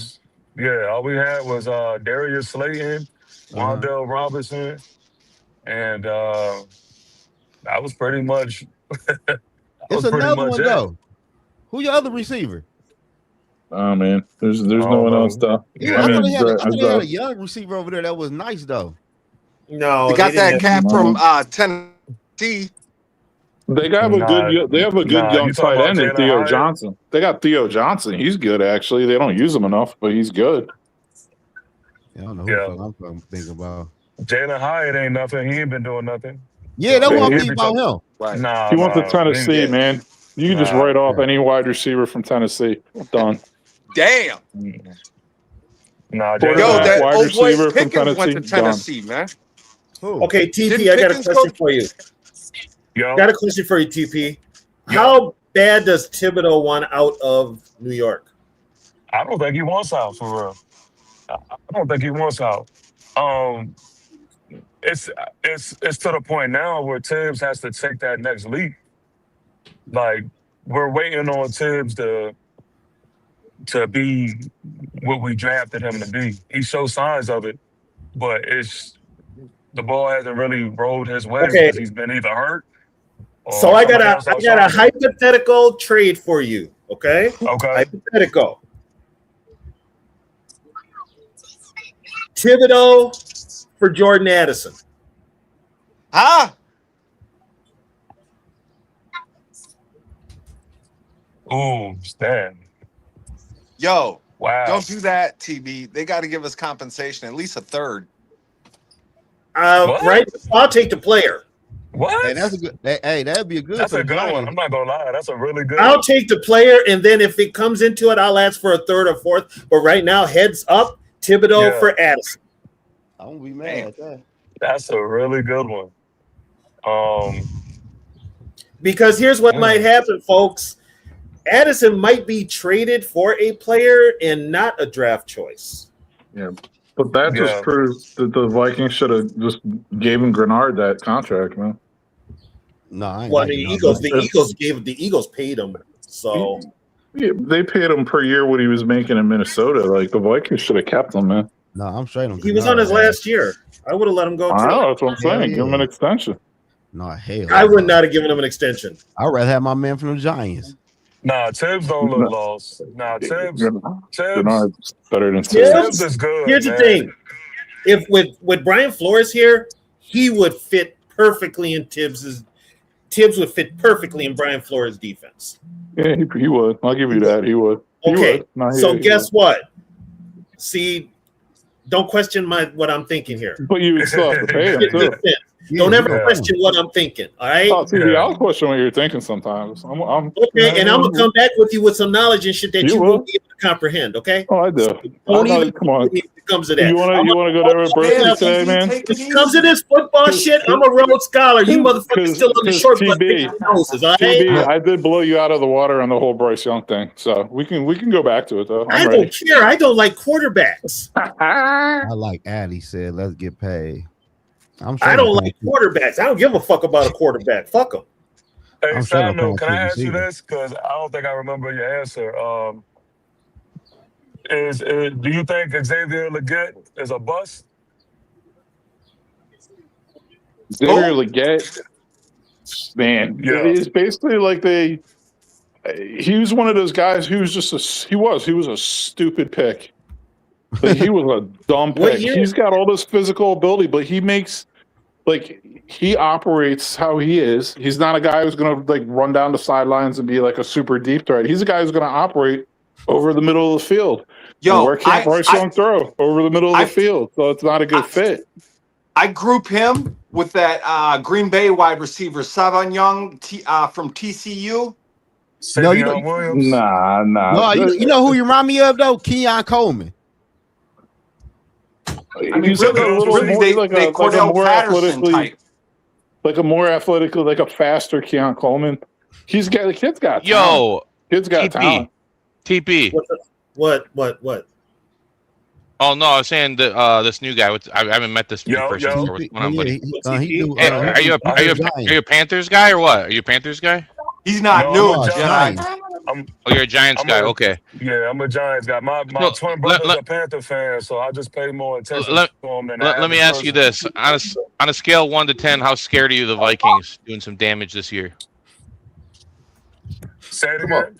All we had was Darius Slayton, Wandale Robinson, and that was pretty much. It's another one though. Who your other receiver? Oh man, there's no one else though. Yeah, I thought they had a young receiver over there that was nice though. No, they got that cat from Tennessee. They have a good young tight end in Theo Johnson. They got Theo Johnson. He's good actually. They don't use him enough, but he's good. Yeah, I don't know who I'm thinking about. Jalen Hyatt ain't nothing. He ain't been doing nothing. Yeah, that's what I'm thinking about him. Right. He went to Tennessee, man. You can just write off any wide receiver from Tennessee. Done. Damn. Nah, that wide old receiver boy Pickens went to Tennessee, done. man. Who? Okay, TP, I got a question for you. Got a question for you, TP. How bad does Thibodeau want out of New York? I don't think he wants out for real. I don't think he wants out. It's to the point now where Tibbs has to take that next leap. Like we're waiting on Tibbs to be what we drafted him to be. He shows signs of it, but the ball hasn't really rolled his way because he's been either hurt. So I got a hypothetical trade for you. Okay. Hypothetical. Thibodeau for Jordan Addison. Ooh, Stan. Yo, wow. Don't do that, TB. They got to give us compensation, at least a third. Right? I'll take the player. What? Hey, that's a good. Hey, that'd be a good. That's a good one. I'm not gonna lie. That's a really good. I'll take the player, and then if it comes into it, I'll ask for a third or fourth. But right now, heads up, Thibodeau for Addison. I won't be mad at that. That's a really good one. Because here's what might happen, folks. Addison might be traded for a player and not a draft choice. Yeah, but that just proves that the Vikings should have just gave him Grenard that contract, man. No, the Eagles paid him. So yeah, they paid him per year what he was making in Minnesota. Like the Vikings should have kept him, man. No, I'm straight on. He was on his last year. I would have let him go. I know, that's what I'm saying. Give him an extension. No, hell. I would not have given him an extension. I'd rather have my man from the Giants. Nah, Tibbs don't look lost. Nah, Tibbs better than Tibbs is good. Here's the thing: if with Brian Flores here, he would fit perfectly in Tibbs would fit perfectly in Brian Flores' defense. Yeah, he would. I'll give you that. He would. Okay, so guess what? See, don't question what I'm thinking here. But you would still have to pay him too. Don't ever question what I'm thinking. All right. Oh, TV, I'll question what you're thinking sometimes. I'm okay, and I'm gonna come back with you with some knowledge and shit that you won't be able to comprehend. Okay. Oh, I do. Don't even come on. When it comes to that. You want to go to her birthday today, man? When it comes to this football shit, I'm a Rhodes Scholar. You motherfuckers still on the short noses. All right. TB, I did blow you out of the water on the whole Bryce Young thing, so we can go back to it though. I don't care. I don't like quarterbacks. I like Addy said, let's get paid. I don't like quarterbacks. I don't give a fuck about a quarterback. Fuck them. Hey, side note, can I ask you this? Because I don't think I remember your answer. Do you think Xavier Legette is a bust? Xavier Legette, man, it's basically like he was one of those guys who was just he was a stupid pick. Like, he was a dumb pick. He's got all this physical ability, but he operates how he is. He's not a guy who's gonna like run down the sidelines and be like a super deep threat. He's a guy who's gonna operate over the middle of the field. Yo, where can't Bryce Young throw over the middle of the field? So it's not a good fit. I group him with that Green Bay wide receiver, Savon Young from TCU. No, Williams. Nah. No, you know who you remind me of though? Keon Coleman. I mean, they Cordell Patterson type. Like a more athletic, like a faster Keon Coleman. The kid's got talent. Kid's got talent. TP. What? Oh no, I was saying this new guy. I haven't met this person before. Are you a Panthers guy or what? Are you a Panthers guy? He's not new. You're a Giants guy. Okay. Yeah, I'm a Giants guy. My twin brother's a Panther fan, so I just pay more attention to him. Let me ask you this: on a scale of 1 to 10, how scared are you of the Vikings doing some damage this year? Say it again.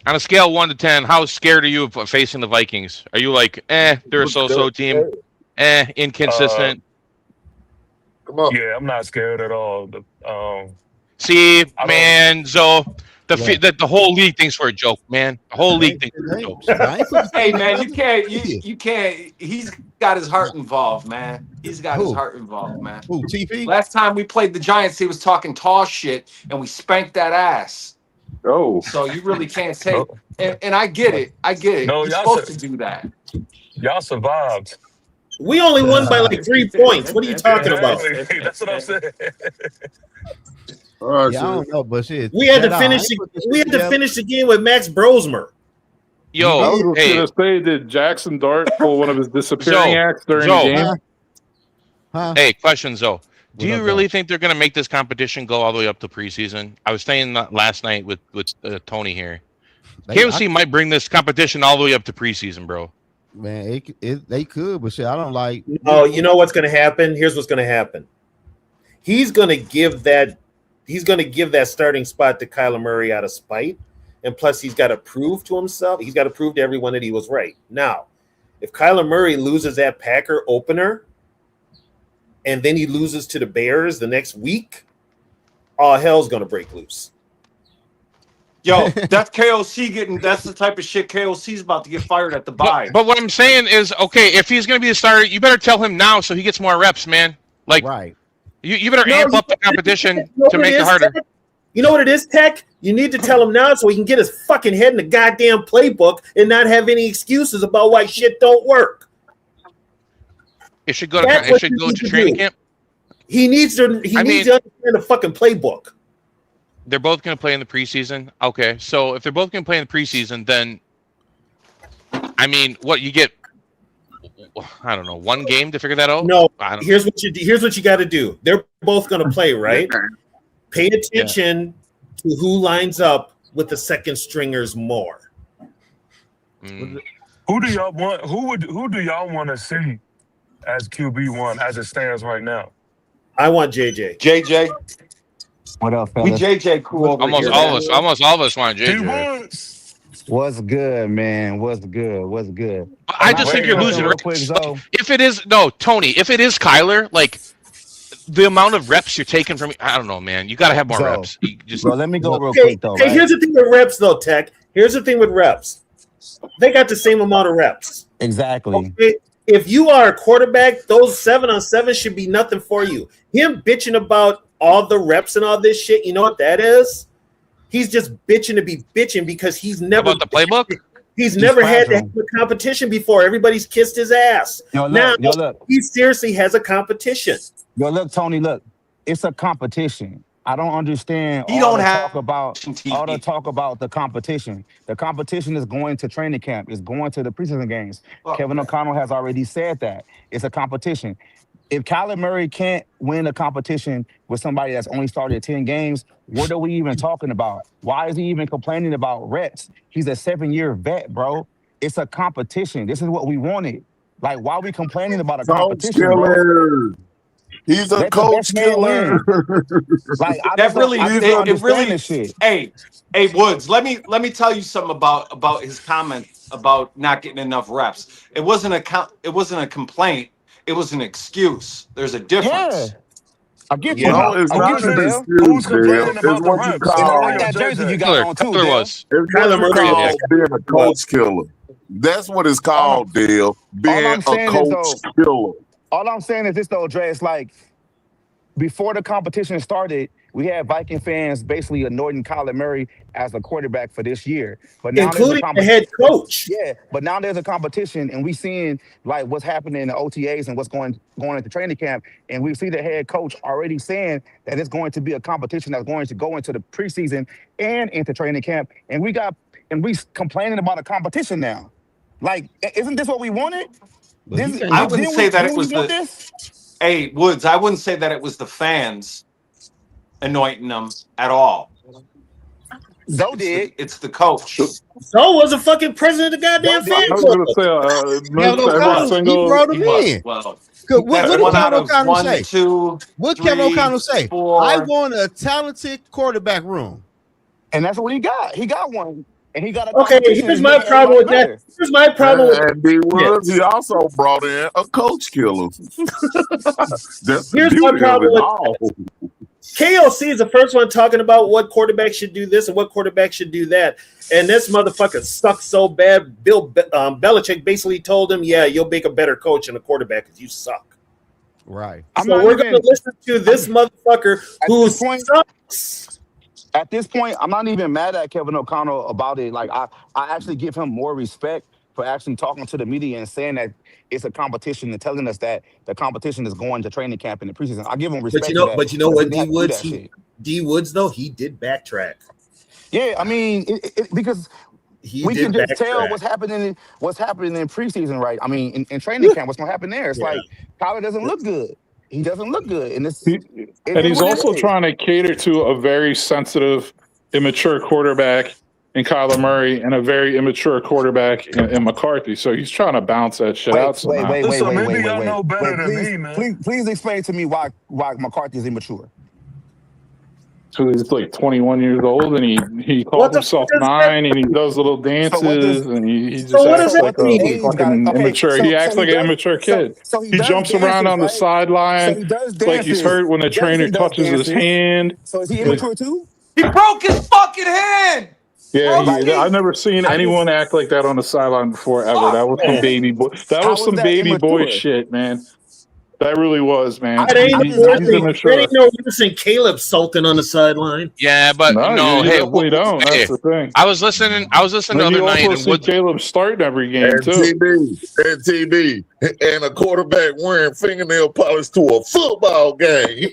On a scale of 1 to 10, how scared are you of facing the Vikings? Are you like, they're a so-so team, inconsistent? Come on. Yeah, I'm not scared at all. See, man, Zoe, the whole league thinks we're a joke, man. The whole league thinks we're a joke. Hey, man, you can't. He's got his heart involved, man. He's got his heart involved, man. Who, TP? Last time we played the Giants, he was talking tall shit, and we spanked that ass. Oh. So you really can't take and I get it. No, you're supposed to do that. Y'all survived. We only won by like 3 points. What are you talking about? That's what I'm saying. I don't know, but shit. We had to finish. We had to finish the game with Max Brosmer. Yo, did Jackson Dart pull one of his disappearing acts during the game? Hey, question, Zoe. Do you really think they're going to make this competition go all the way up to preseason? I was saying that last night with Tony here. KOC might bring this competition all the way up to preseason, bro. Man, they could, but shit, I don't like. Oh, you know what's going to happen? Here's what's going to happen. He's going to give that starting spot to Kyler Murray out of spite, and plus he's got to prove to himself. He's got to prove to everyone that he was right. Now, if Kyler Murray loses that Packer opener, and then he loses to the Bears the next week, all hell's going to break loose. Yo, that's KOC that's the type of shit KOC's about to get fired at the bye. But what I'm saying is, okay, if he's going to be the starter, you better tell him now so he gets more reps, man. Like, right. You better amp up the competition to make it harder. Tech? You know what it is, Tech? You need to tell him now so he can get his fucking head in the goddamn playbook and not have any excuses about why shit don't work. It should go to training camp. He needs to understand the fucking playbook. They're both going to play in the preseason. Okay, so if they're both going to play in the preseason, then I mean, what you get? I don't know, one game to figure that out. No, here's what you got to do. They're both going to play, right? Pay attention to who lines up with the second stringers more. Who do y'all want? Who do y'all want to see as QB1 as it stands right now? I want JJ. JJ. What up, fellas? We JJ cool over almost here. Almost all of us want JJ. What's good, man? What's good? I just think you're losing reps. If it is Tony, if it is Kyler, like the amount of reps you're taking from, I don't know, man. You got to have more reps. Bro, let me go real quick though. Hey, here's the thing with reps, though, Tech. Here's the thing with reps. They got the same amount of reps. Exactly. Okay? if you are a quarterback, those 7-on-7 should be nothing for you. Him bitching about all the reps and all this shit, you know what that is? He's just bitching to be bitching because he's never about the playbook. He's never had to have a competition before. Everybody's kissed his ass. Now he seriously has a competition. Yo, look, Tony, look, it's a competition. I don't understand all the talk about the competition. The competition is going to training camp, is going to the preseason games. Kevin O'Connell has already said that. It's a competition. If Kyler Murray can't win a competition with somebody that's only started 10 games, what are we even talking about? Why is he even complaining about reps? He's a 7-year vet, bro. It's a competition. This is what we wanted. Like, why are we complaining about a competition, bro? He's a coach killer. Like, it really. Hey, Woods. Let me tell you something about his comment about not getting enough reps. It wasn't a complaint. It was an excuse. There's a difference. Yeah. I get you. No, it's not an excuse. Who's complaining about the reps? Like that jersey you got on too, Dale. It's called being a coach killer. That's what it's called, Dale. Being a coach killer. All I'm saying is this, though, Dre. It's like before the competition started, we had Viking fans basically anointing Kyler Murray as a quarterback for this year. But now including the head coach. Yeah, but now there's a competition, and we seeing like what's happening in the OTAs and what's going into training camp, and we see the head coach already saying that it's going to be a competition that's going to go into the preseason and into training camp, and we complaining about a competition now. Like, isn't this what we wanted? I wouldn't say that it was the. Hey, Woods, I wouldn't say that it was the fans anointing them at all. Zoe did. It's the coach. Zoe was a fucking president of the goddamn fan club. I was going to say, he brought him in. Well, what did Kevin O'Connell say? 2, What did Kevin O'Connell say? 4. I want a talented quarterback room. And that's what he got. He got one. And he got a okay, here's my problem with that. Here's my problem with he also brought in a coach killer. Here's my problem with KLC is the first one talking about what quarterback should do this and what quarterback should do that. And this motherfucker sucks so bad. Bill Belichick basically told him, yeah, you'll make a better coach and a quarterback because you suck. Right. So we're going to listen to this motherfucker who sucks. At this point, I'm not even mad at Kevin O'Connell about it. Like, I actually give him more respect for actually talking to the media and saying that it's a competition and telling us that the competition is going to training camp in the preseason. I give him respect. But you know what, D Woods, though, he did backtrack. Yeah, I mean, because we can just tell what's happening in preseason, right? I mean, in training camp, what's going to happen there? It's like Kyler doesn't look good. He doesn't look good. And he's also trying to cater to a very sensitive, immature quarterback in Kyler Murray and a very immature quarterback in McCarthy. So he's trying to balance that shit out somehow. Wait. Please explain to me why McCarthy is immature. So he's like 21 years old and he calls himself 9 and he does little dances and he just acts like a fucking immature. He acts like an immature kid. He jumps around on the sideline like he's hurt when the trainer touches his hand. So is he immature too? He broke his fucking hand. Yeah, I've never seen anyone act like that on the sideline before ever. That was some baby boy. That was some baby boy shit, man. That really was, man. That ain't no worse than Caleb sulking on the sideline. Yeah, but no, hey, we don't. That's the thing. I was listening the other night, and see Caleb starting every game and too. TB, and a quarterback wearing fingernail polish to a football game.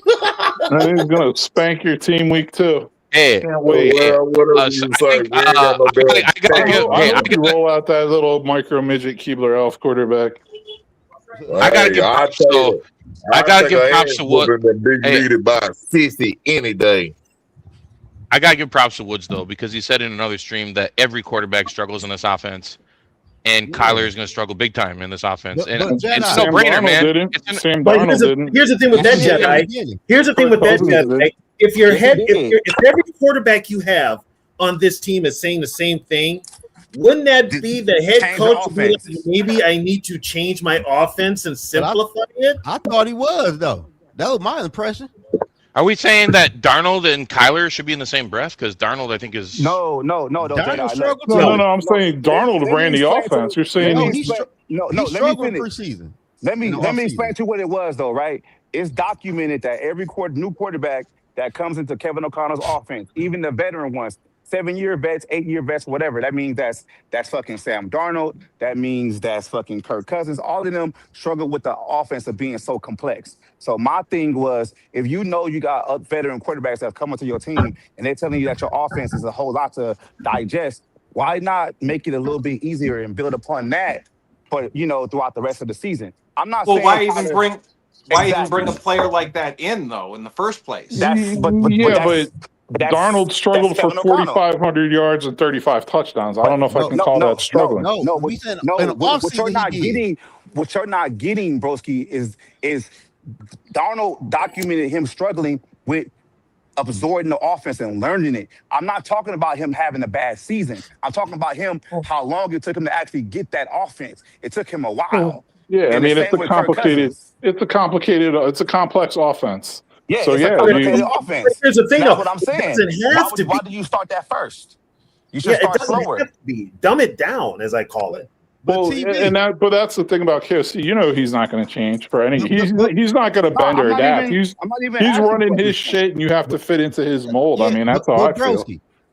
And he's gonna spank your team week 2. Hey, can't wait. I gotta roll out that little micro midget Keebler Elf quarterback. I gotta give props to Woods. By sissy any day. I gotta give props to Woods though, because he said in another stream that every quarterback struggles in this offense, and Kyler is going to struggle big time in this offense. And it's no brainer, man. Here's the thing with that Jedi. Here's the thing with that Jedi. If every quarterback you have on this team is saying the same thing, wouldn't that be the head coach? Maybe I need to change my offense and simplify it. I thought he was though. That was my impression. Are we saying that Darnold and Kyler should be in the same breath? Because Darnold, I think, is no. I'm saying Darnold ran the offense. You're saying No, He let me struggled finish. preseason. Let me explain to you what it was though, right? It's documented that every new quarterback that comes into Kevin O'Connell's offense, even the veteran ones, 7-year vets, 8-year vets, whatever. That means that's fucking Sam Darnold. That means that's fucking Kirk Cousins. All of them struggle with the offense of being so complex. So my thing was, if you know you got veteran quarterbacks that have come into your team and they're telling you that your offense is a whole lot to digest, why not make it a little bit easier and build upon that for throughout the rest of the season? I'm not saying why even bring exactly. a player like that in though in the first place? That's but Darnold struggled for Kevin O'Connell. 4,500 yards and 35 touchdowns. I don't know if I can call that struggling. What you're not getting, broski, is Darnold documented him struggling with absorbing the offense and learning it. I'm not talking about him having a bad season. I'm talking about him, how long it took him to actually get that offense. It took him a while. Yeah, I mean, it's a complex offense. Yeah, so it's a complicated offense. Here's the thing, that's what I'm saying. Why do you start that first? You should start slower. Dumb it down, as I call it. But that's the thing about KOC. He's not going to change for any. He's not going to bend or adapt. He's running his shit, and you have to fit into his mold. I mean, that's how I feel.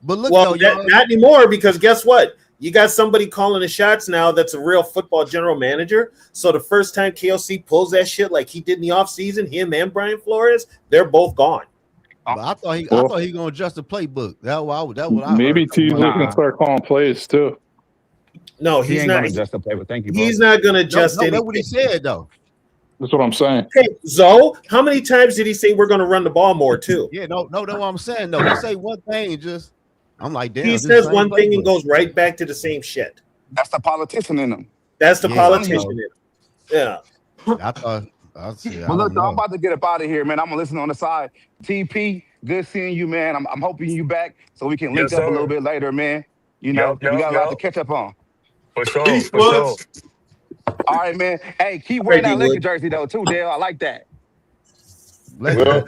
But look, not anymore, because guess what? You got somebody calling the shots now that's a real football general manager. So the first time KOC pulls that shit like he did in the offseason, him and Brian Flores, they're both gone. But I thought he going to adjust the playbook. That's what I maybe T's looking to start calling plays too. No, he's not going to adjust the playbook. Thank you, bro. He's not going to adjust anything. That's what he said, though. That's what I'm saying. Hey, Zoe, how many times did he say we're going to run the ball more too? Yeah, no, that's what I'm saying. No, he say one thing and just. I'm like, damn. He says one thing and goes right back to the same shit. That's the politician in him. That's the politician in him. Yeah. I thought. Well, look, I'm about to get up out of here, man. I'm gonna listen on the side. TP, good seeing you, man. I'm hoping you back so we can link up a little bit later, man. We got a lot to catch up on. For sure. All right, man. Hey, keep wearing that Lakers jersey though, too, Dale. I like that. Lakers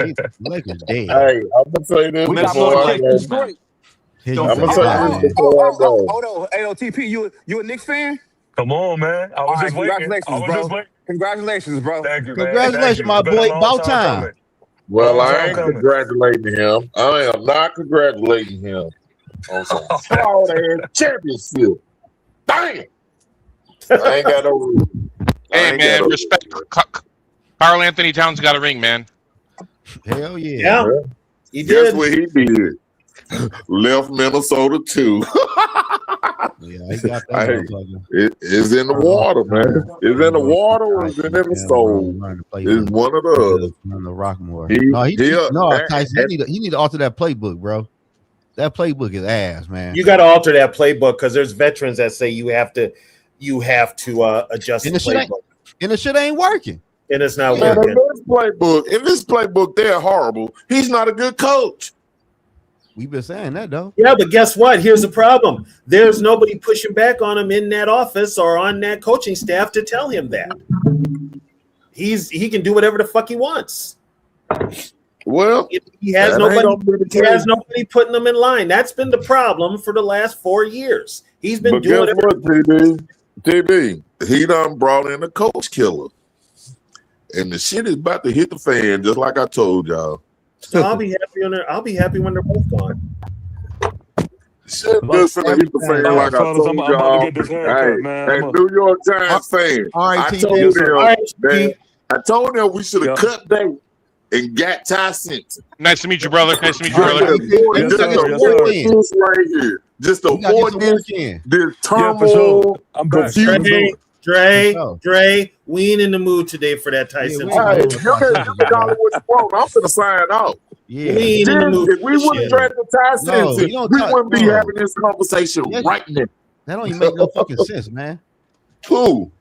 dead. Hey, I'm gonna say this before I go. I'm gonna say this before I go. Hold on. Hey, TP, you a Knicks fan? Come on, man. I was just waiting. Congratulations, bro. Congratulations, bro. Thank you, man. Congratulations, my boy. About time. Well, I ain't congratulating him. I am not congratulating him on some flawed-ass championship. Damn. I ain't got no. Hey, man, respect. Karl Anthony Towns got a ring, man. Hell yeah. Yeah. He did. Guess what he did? Left Minnesota too. Yeah, he got that. It's in the water, man. It's in the water or it's in the stove. It's one of those. On the Rockmore. Tyson, he need to alter that playbook, bro. That playbook is ass, man. You got to alter that playbook because there's veterans that say you have to adjust the playbook. And the shit ain't working. And it's not working. In this playbook, they're horrible. He's not a good coach. We've been saying that, though. Yeah, but guess what? Here's the problem. There's nobody pushing back on him in that office or on that coaching staff to tell him that. He can do whatever the fuck he wants. Well, he has nobody putting him in line. That's been the problem for the last 4 years. He's been doing it. TB, he done brought in a coach killer. And the shit is about to hit the fan, just like I told y'all. So I'll be happy when they're both gone. Shit just finna hit the fan like I told y'all. Hey, New York Giants fan. I told them we should have cut bait and got Ty Simpson. Nice to meet you, brother. Nice to meet you, brother. Just avoid this turmoil. I'm back. Dre, we ain't in the mood today for that Tyson. I'm gonna sign off. Yeah. If we would have drafted Tyson, we wouldn't be having this conversation right now. That don't even make no fucking sense, man. Who?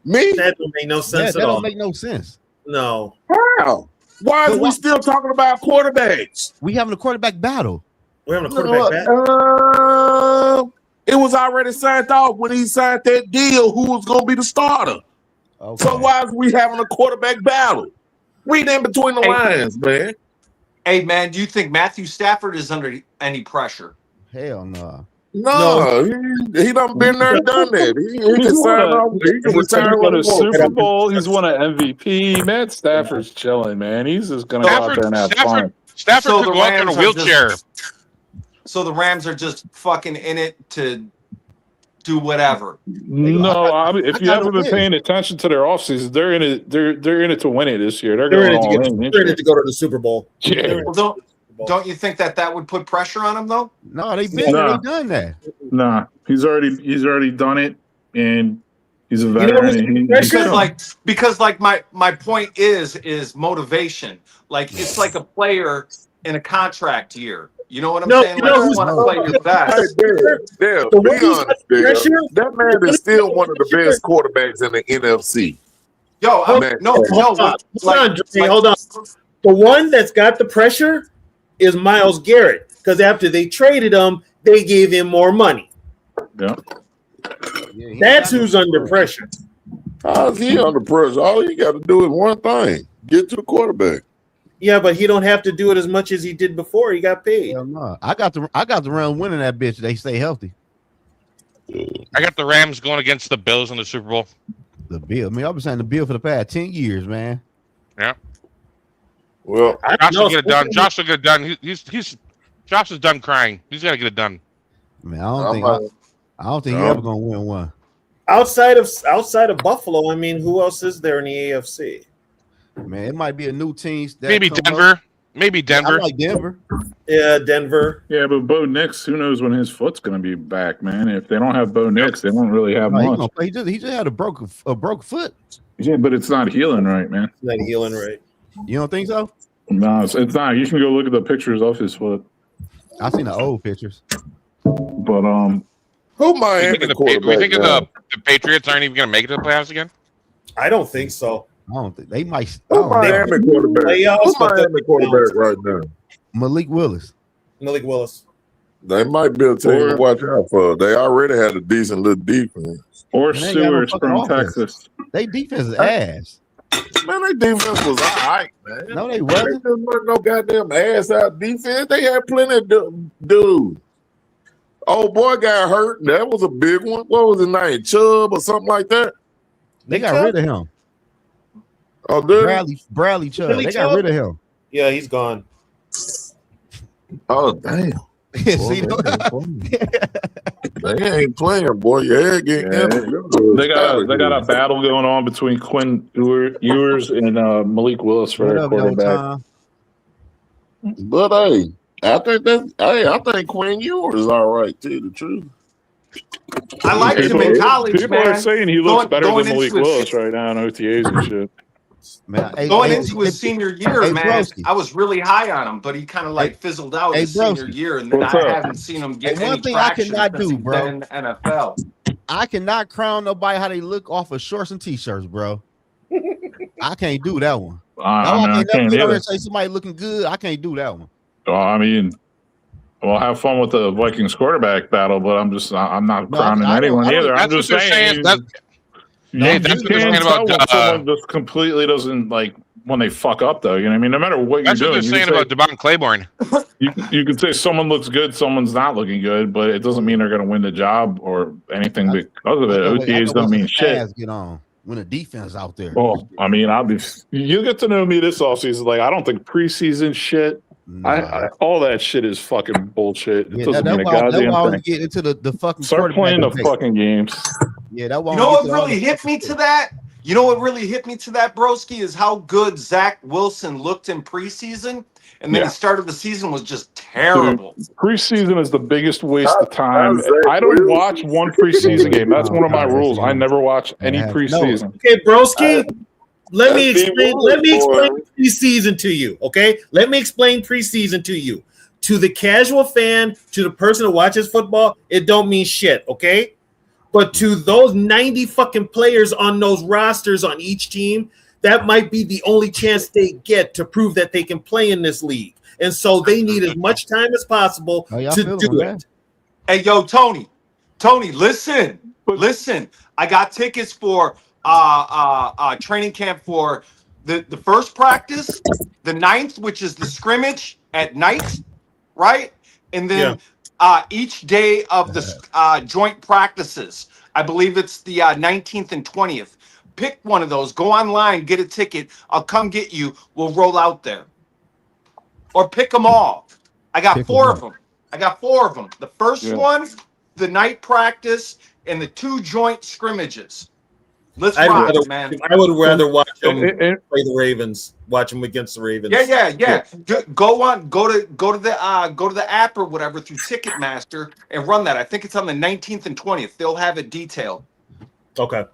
Me? That don't make no sense at all. That don't make no sense. No. How? Why are we still talking about quarterbacks? We having a quarterback battle. We're having a quarterback battle. It was already signed off when he signed that deal who was going to be the starter. Okay. So why is we having a quarterback battle? Read in between the lines, man. Hey, man, do you think Matthew Stafford is under any pressure? Hell no. No, he done been there, done that. He can sign off. He can retire. Won a Super Bowl. He's won an MVP. Matt Stafford's chilling, man. He's just gonna go out there and have fun. Stafford could go out there in a wheelchair. So the Rams are just fucking in it to do whatever. No, I mean, if you haven't been paying attention to their offseason, they're in it. They're in it to win it this year. They're going all in. They're in it to go to the Super Bowl. Yeah. Well, don't you think that would put pressure on him though? No, they've done that. Nah, he's already done it, and he's a veteran. Because my point is motivation. Like it's like a player in a contract year. You know what I'm saying? Like you want to play your best. That man is still one of the best quarterbacks in the NFC. Yo, hold on. The one that's got the pressure is Myles Garrett, because after they traded him, they gave him more money. Yeah. That's who's under pressure. How's he under pressure? All you got to do is one thing: get to the quarterback. Yeah, but he don't have to do it as much as he did before. He got paid. Hell no. I got the Rams winning that bitch. They stay healthy. I got the Rams going against the Bills in the Super Bowl. The Bill. I mean, I've been saying the Bill for the past 10 years, man. Yeah. Well, Josh will get it done. Josh will get it done. Josh is done crying. He's got to get it done. Man, I don't think he's ever gonna win one. Outside of Buffalo, I mean, who else is there in the AFC? Man, it might be a new team. Maybe Denver. Maybe Denver. I like Denver. Yeah, Denver. Yeah, but Bo Nix, who knows when his foot's going to be back, man? If they don't have Bo Nix, they won't really have much. He just had a broke foot. Yeah, but it's not healing right, man. It's not healing right. You don't think so? No, it's not. You can go look at the pictures of his foot. I've seen the old pictures. But who Miami quarterback? We think the Patriots aren't even going to make it to the playoffs again? I don't think so. I don't think they might. Who Miami quarterback? Who's Miami quarterback right now? Malik Willis. They might be a team to watch out for. They already had a decent little defense. Or Sewers from Texas. They defense is ass. Man, their defense was all right, man. No, they wasn't. There wasn't no goddamn ass out defense. They had plenty of dudes. Old boy got hurt. That was a big one. What was his name? Chubb or something like that? They got rid of him. Oh, did Bradley Chubb. They got rid of him. Yeah, he's gone. Oh, damn. See, they ain't playing, boy. They got a battle going on between Quinn Ewers and Malik Willis for their quarterback. But hey, I think Quinn Ewers is all right too. The truth. I liked him in college. People are saying he looks better than Malik Willis right now in OTAs and shit. Man, going into his senior year, man, Broski. I was really high on him, but he kind of like fizzled out his senior year, and then I haven't seen him get any traction since he's been in the NFL. I cannot crown nobody how they look off of shorts and t-shirts, bro. I can't do that one. I can't either. Say somebody looking good. I can't do that one. I mean, we'll have fun with the Vikings quarterback battle, but I'm not crowning anyone either. I'm just saying. That's what they're saying about someone just completely doesn't like when they fuck up, though. You know what I mean? No matter what you're doing. That's what they're saying about Devon Claiborne. You can say someone looks good, someone's not looking good, but it doesn't mean they're going to win the job or anything because of it. OTAs don't mean shit. Get on when the defense out there. Well, I mean, you get to know me this offseason. Like, I don't think preseason shit. Nah. All that shit is fucking bullshit. It doesn't mean a goddamn thing. Get into the fucking start playing the fucking games. Yeah, that you know what really hit me to that? You know what really hit me to that, broski, is how good Zach Wilson looked in preseason, and then the start of the season was just terrible. Dude, preseason is the biggest waste of time. I don't watch one preseason game. That's one of my rules. I never watch any preseason. Okay, broski. Let me explain preseason to you, okay? Let me explain preseason to you. To the casual fan, to the person who watches football, it don't mean shit, okay? But to those 90 fucking players on those rosters on each team, that might be the only chance they get to prove that they can play in this league. And so they need as much time as possible to do it. Hey, yo, Tony, listen. I got tickets for training camp for the first practice, the 9th, which is the scrimmage at night, right? And then each day of the joint practices. I believe it's the 19th and 20th. Pick one of those. Go online, get a ticket. I'll come get you. We'll roll out there. Or pick them all. I got four of them. The first one, the night practice, and the 2 joint scrimmages. Let's rock, man. I would rather watch them play the Ravens. Watch them against the Ravens. Yeah. Go to the app or whatever through Ticketmaster and run that. I think it's on the 19th and 20th. They'll have it detailed. Okay.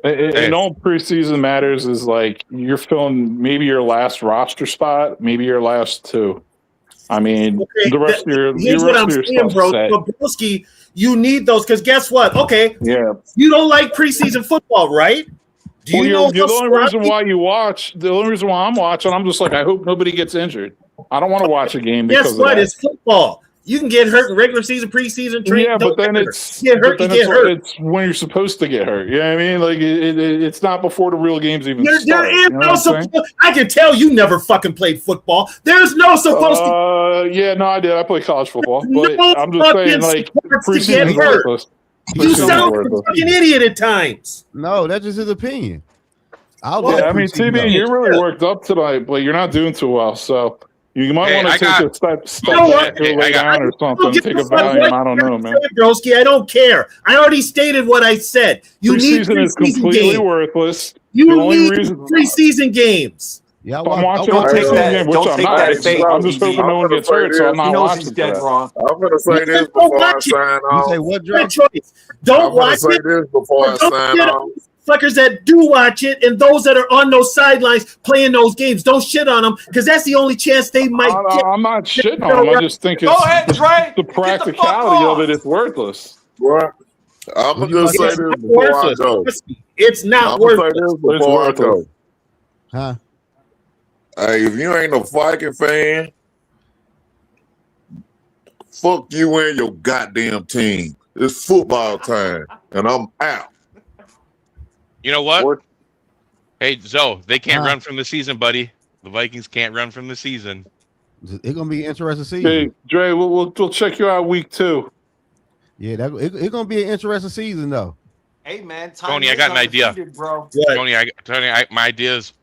And all preseason matters is like you're filling maybe your last roster spot, maybe your last 2. I mean, the rest of your saying, bro. Broski, you need those because guess what? Okay, you don't like preseason football, right? The only reason why I'm watching, I'm just like, I hope nobody gets injured. I don't want to watch a game because guess what? It's football. You can get hurt in regular season, preseason training. Yeah, but then it's hurt. It's when you're supposed to get hurt. You know what I mean? Like it's not before the real games even start. I can tell you never fucking played football. There's no supposed to. Yeah, no, I did. I played college football, but I'm just saying, like preseason is worthless. You sound like a fucking idiot at times. No, that's just his opinion. I mean, TB, you're really worked up tonight, but you're not doing too well. So. You might want to take a step back, go lay down or something. Take a Valium. I don't know, man. Broski, I don't care. I already stated what I said. You need preseason is completely worthless. You need preseason games. Yeah, I'm watching a preseason game, which I'm not. I'm just hoping no one gets hurt, so I'm not watching that. I'm going to say this before I sign off. You say what, Drake? Don't watch it. This before I sign off. Fuckers that do watch it and those that are on those sidelines playing those games, don't shit on them because that's the only chance they might get. I'm not shitting on them. I just think it's the practicality of it is worthless. Well, I'm going to say this before I go. It's not worthless. Before I go. Huh? Hey, if you ain't a Viking fan, fuck you and your goddamn team. It's football time, and I'm out. You know what? Hey, Zoe, they can't run from the season, buddy. The Vikings can't run from the season. It's gonna be an interesting season. Hey, Dre, we'll check you out week 2. Yeah, it's gonna be an interesting season, though. Hey, man, Tony, I got an idea, bro. Tony, my idea is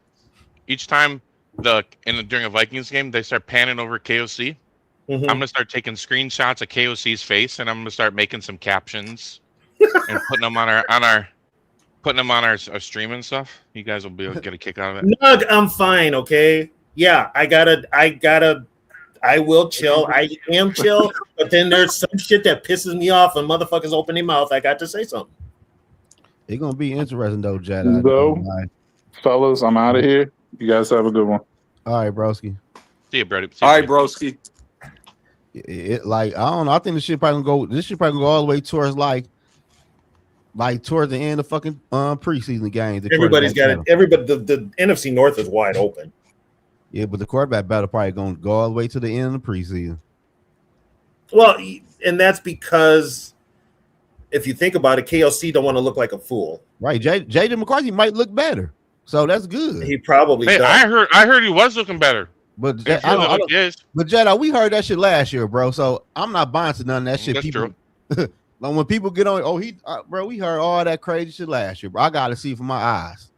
each time during a Vikings game they start panning over KOC. I'm gonna start taking screenshots of KOC's face, and I'm gonna start making some captions and putting them on our stream and stuff. You guys will be able to get a kick out of it. Nug, I'm fine, okay? Yeah, I will chill. I am chill, but then there's some shit that pisses me off and motherfuckers open their mouth. I got to say something. It's gonna be interesting though, Jed. Fellas, I'm out of here. You guys have a good one. All right, broski. See you, Brody. All right, broski. Like I don't know. I think this shit probably gonna go all the way towards like towards the end of fucking preseason games. Everybody's got it. Everybody, the NFC North is wide open. Yeah, but the quarterback battle probably gonna go all the way to the end of the preseason. Well, and that's because if you think about it, KLC don't want to look like a fool. Right. J.J. McCarthy might look better. So that's good. He probably does. I heard he was looking better. But Jedi, we heard that shit last year, bro. So I'm not buying to none of that shit. That's people, like when people get on, bro, we heard all that crazy shit last year, bro. I gotta see for my eyes.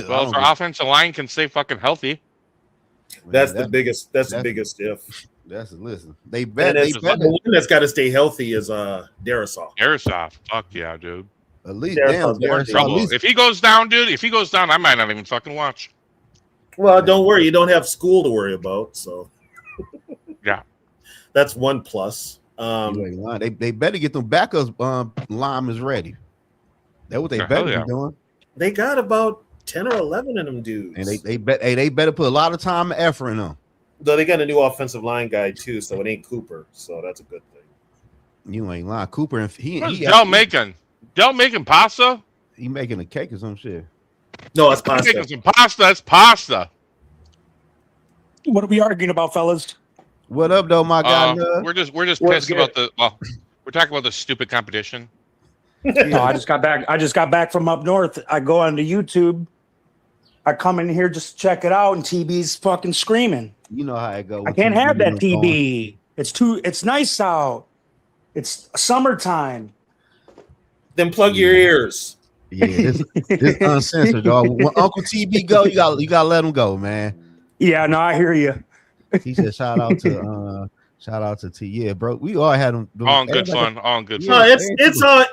Well, if our offensive line can stay fucking healthy, that's the biggest. That's the biggest if. Listen. The one that's got to stay healthy is Darisaw. Darisaw, fuck yeah, dude. At least Darisaw. If he goes down, dude. If he goes down, I might not even fucking watch. Well, don't worry. You don't have school to worry about. So, yeah, that's one plus. They better get them backups linemen ready. That's what they better be doing. They got about 10 or 11 of them dudes, and they better put a lot of time and effort in them. Though they got a new offensive line guy too, so it ain't Cooper, so that's a good thing. You ain't lying, Cooper. And What's Dell making? Dell making pasta? He making a cake or some shit. No, it's pasta. Making some pasta. It's pasta. What are we arguing about, fellas? What up, though, my guy? We're just pissed about we're talking about the stupid competition. No, I just got back from up north. I go onto YouTube. I come in here just to check it out, and TB's fucking screaming. You know how it goes. I can't have that TB. It's nice out. It's summertime. Then plug your ears. Yeah, this uncensored, dog. When Uncle TB go, you gotta let him go, man. Yeah, no, I hear you. He said, shout out to T. Yeah, bro. We all had him. All in good fun. All in good No, fun. it's on.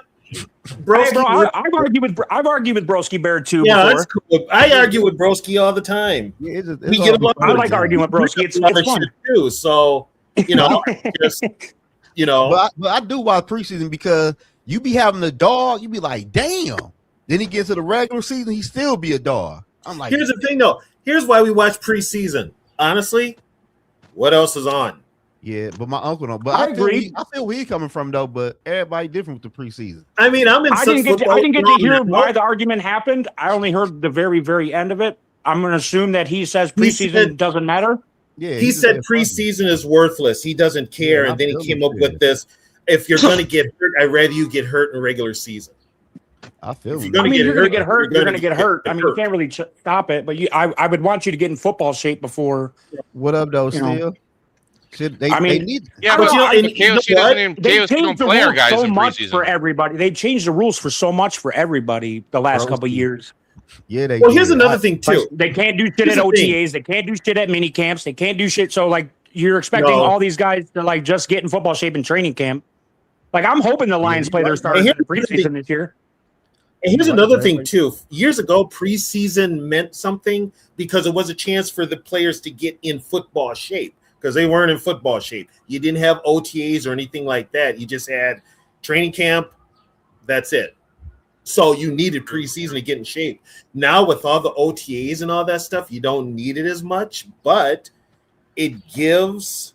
Broski, I've argued with Broski Bear too. Yeah, before. that's cool. I argue with Broski all the time. Yeah, it's we get along. I like arguing with Broski. It's fun too. So but I do watch preseason because you be having a dog. You be like, damn. Then he gets to the regular season, he still be a dog. I'm like, here's the thing though. Here's why we watch preseason. Honestly, what else is on? Yeah, but my uncle don't. But I feel where he coming from though. But everybody different with the preseason. I mean, I didn't get to hear why the argument happened. I only heard the very, very end of it. I'm going to assume that he says preseason doesn't matter. Yeah, he said preseason is worthless. He doesn't care, and then he came up with this. If you're going to get hurt, I'd rather you get hurt in regular season. I feel. You're going to get hurt. You're going to get hurt. I mean, you can't really stop it, but I would want you to get in football shape before. What up, though? Still. They need. Yeah, but KOC doesn't even. KOC don't play our guys so in much preseason for everybody. They changed the rules for so much for everybody the last couple of years. Yeah, they. Well, here's another thing too. They can't do shit at OTAs. They can't do shit at mini camps. They can't do shit. So like, you're expecting all these guys to like just get in football shape in training camp. Like, I'm hoping the Lions play their starters in the preseason this year. And here's another thing too. Years ago, preseason meant something because it was a chance for the players to get in football shape because they weren't in football shape. You didn't have OTAs or anything like that. You just had training camp. That's it. So you needed preseason to get in shape. Now with all the OTAs and all that stuff, you don't need it as much, but it gives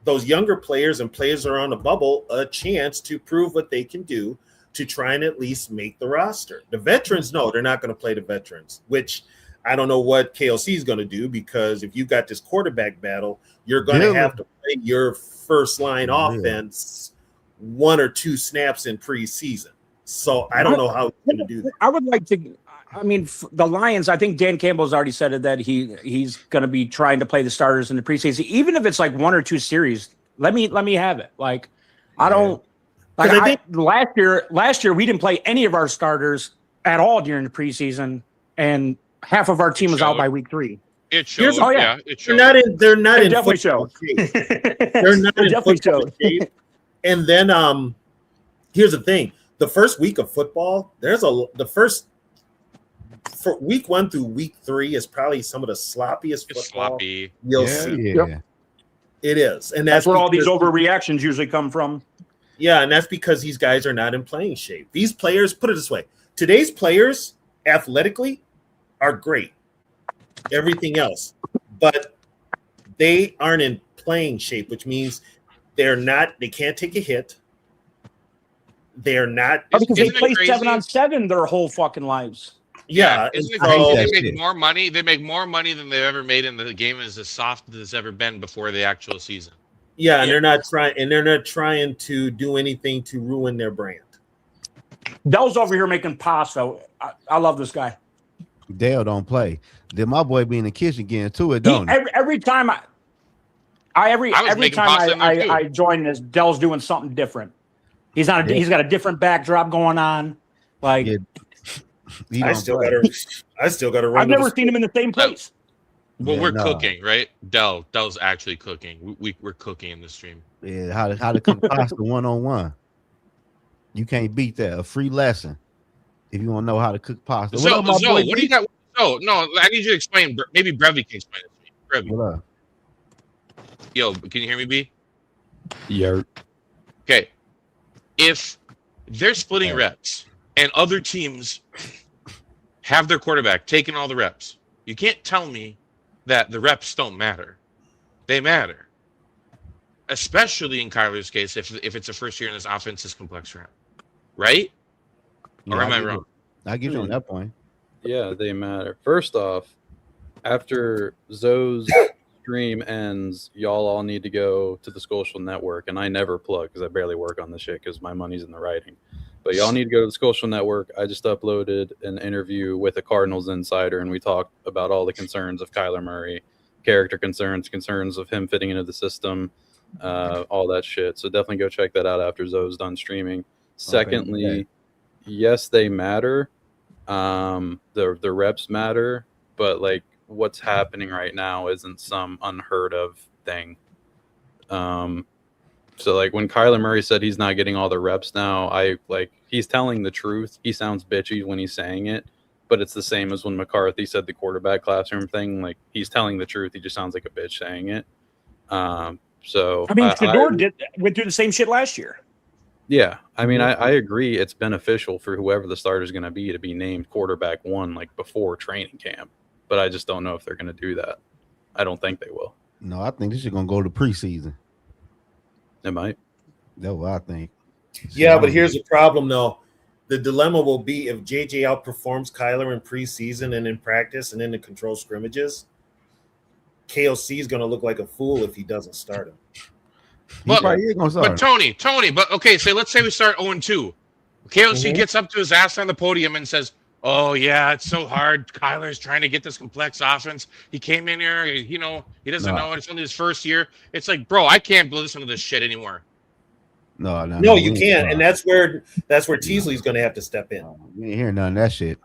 those younger players and players that are on the bubble a chance to prove what they can do to try and at least make the roster. The veterans, no, they're not going to play the veterans, which I don't know what KLC is going to do because if you got this quarterback battle, you're going to have to play your first line offense 1 or 2 snaps in preseason. So I don't know how he's going to do that. I would like to. I mean, the Lions. I think Dan Campbell's already said it that he's going to be trying to play the starters in the preseason, even if it's like 1 or 2 series. Let me have it. Like, I don't. Like last year we didn't play any of our starters at all during the preseason, and half of our team was out by week 3. It shows. It shows. They're not in definitely football shape. They're not in football shape. And then here's the thing: the first week of football, for week 1 through week 3 is probably some of the sloppiest football you'll see. Yeah. It is, and that's where all these overreactions usually come from. Yeah, and that's because these guys are not in playing shape. These players, put it this way, today's players athletically are great. Everything else. But they aren't in playing shape, which means they can't take a hit. They're not because they play 7-on-7 their whole fucking lives. Yeah. Isn't it crazy? They make more money. They make more money than they've ever made, and the game is as soft as it's ever been before the actual season. Yeah, and they're not trying to do anything to ruin their brand. Dell's over here making pasta. I love this guy. Dale don't play. Then my boy be in the kitchen getting to it, don't he? Every time I join this, Dell's doing something different. He's got a different backdrop going on. Like I still gotta run. I've never seen him in the same place. Well, we're cooking, right? Dell's actually cooking. We're cooking in the stream. Yeah, how to cook pasta 1-on-1. You can't beat that. A free lesson if you want to know how to cook pasta. So, what do you got? Oh no, I need you to explain. Maybe Brevy can explain it to me. Brevy. What up? Yo, can you hear me, B? Yeah. Okay. If they're splitting reps and other teams have their quarterback taking all the reps, you can't tell me that the reps don't matter. They matter. Especially in Kyler's case, if it's a first year in this offense is complex ramp. Right? Yeah, or am I wrong? I get you on that point. Yeah, they matter. First off, after Zoe's stream ends, y'all all need to go to the social network, and I never plug because I barely work on this shit because my money's in the writing. But y'all need to go to the social network. I just uploaded an interview with a Cardinals insider, and we talked about all the concerns of Kyler Murray, character concerns of him fitting into the system, all that shit. So definitely go check that out after Zoe's done streaming. Secondly, yes, they matter. The reps matter, but like what's happening right now isn't some unheard of thing. So like when Kyler Murray said he's not getting all the reps now, he's telling the truth. He sounds bitchy when he's saying it, but it's the same as when McCarthy said the quarterback classroom thing. Like he's telling the truth. He just sounds like a bitch saying it. So I mean, Shador went through the same shit last year. Yeah, I mean, I agree. It's beneficial for whoever the starter is going to be named quarterback one like before training camp, but I just don't know if they're going to do that. I don't think they will. No, I think this is going to go to preseason. It might. That's what I think. Yeah, but here's the problem, though. The dilemma will be if JJ outperforms Kyler in preseason and in practice and in the control scrimmages, KOC is going to look like a fool if he doesn't start him. But Tony, but okay, so let's say we start 0-2. KOC gets up to his ass on the podium and says, "Oh yeah, it's so hard. Kyler's trying to get this complex offense. He came in here, he doesn't know it. It's only his first year." It's like, bro, I can't listen to this shit anymore. No, you can't, and that's where Teasley's going to have to step in. We ain't hearing none of that shit.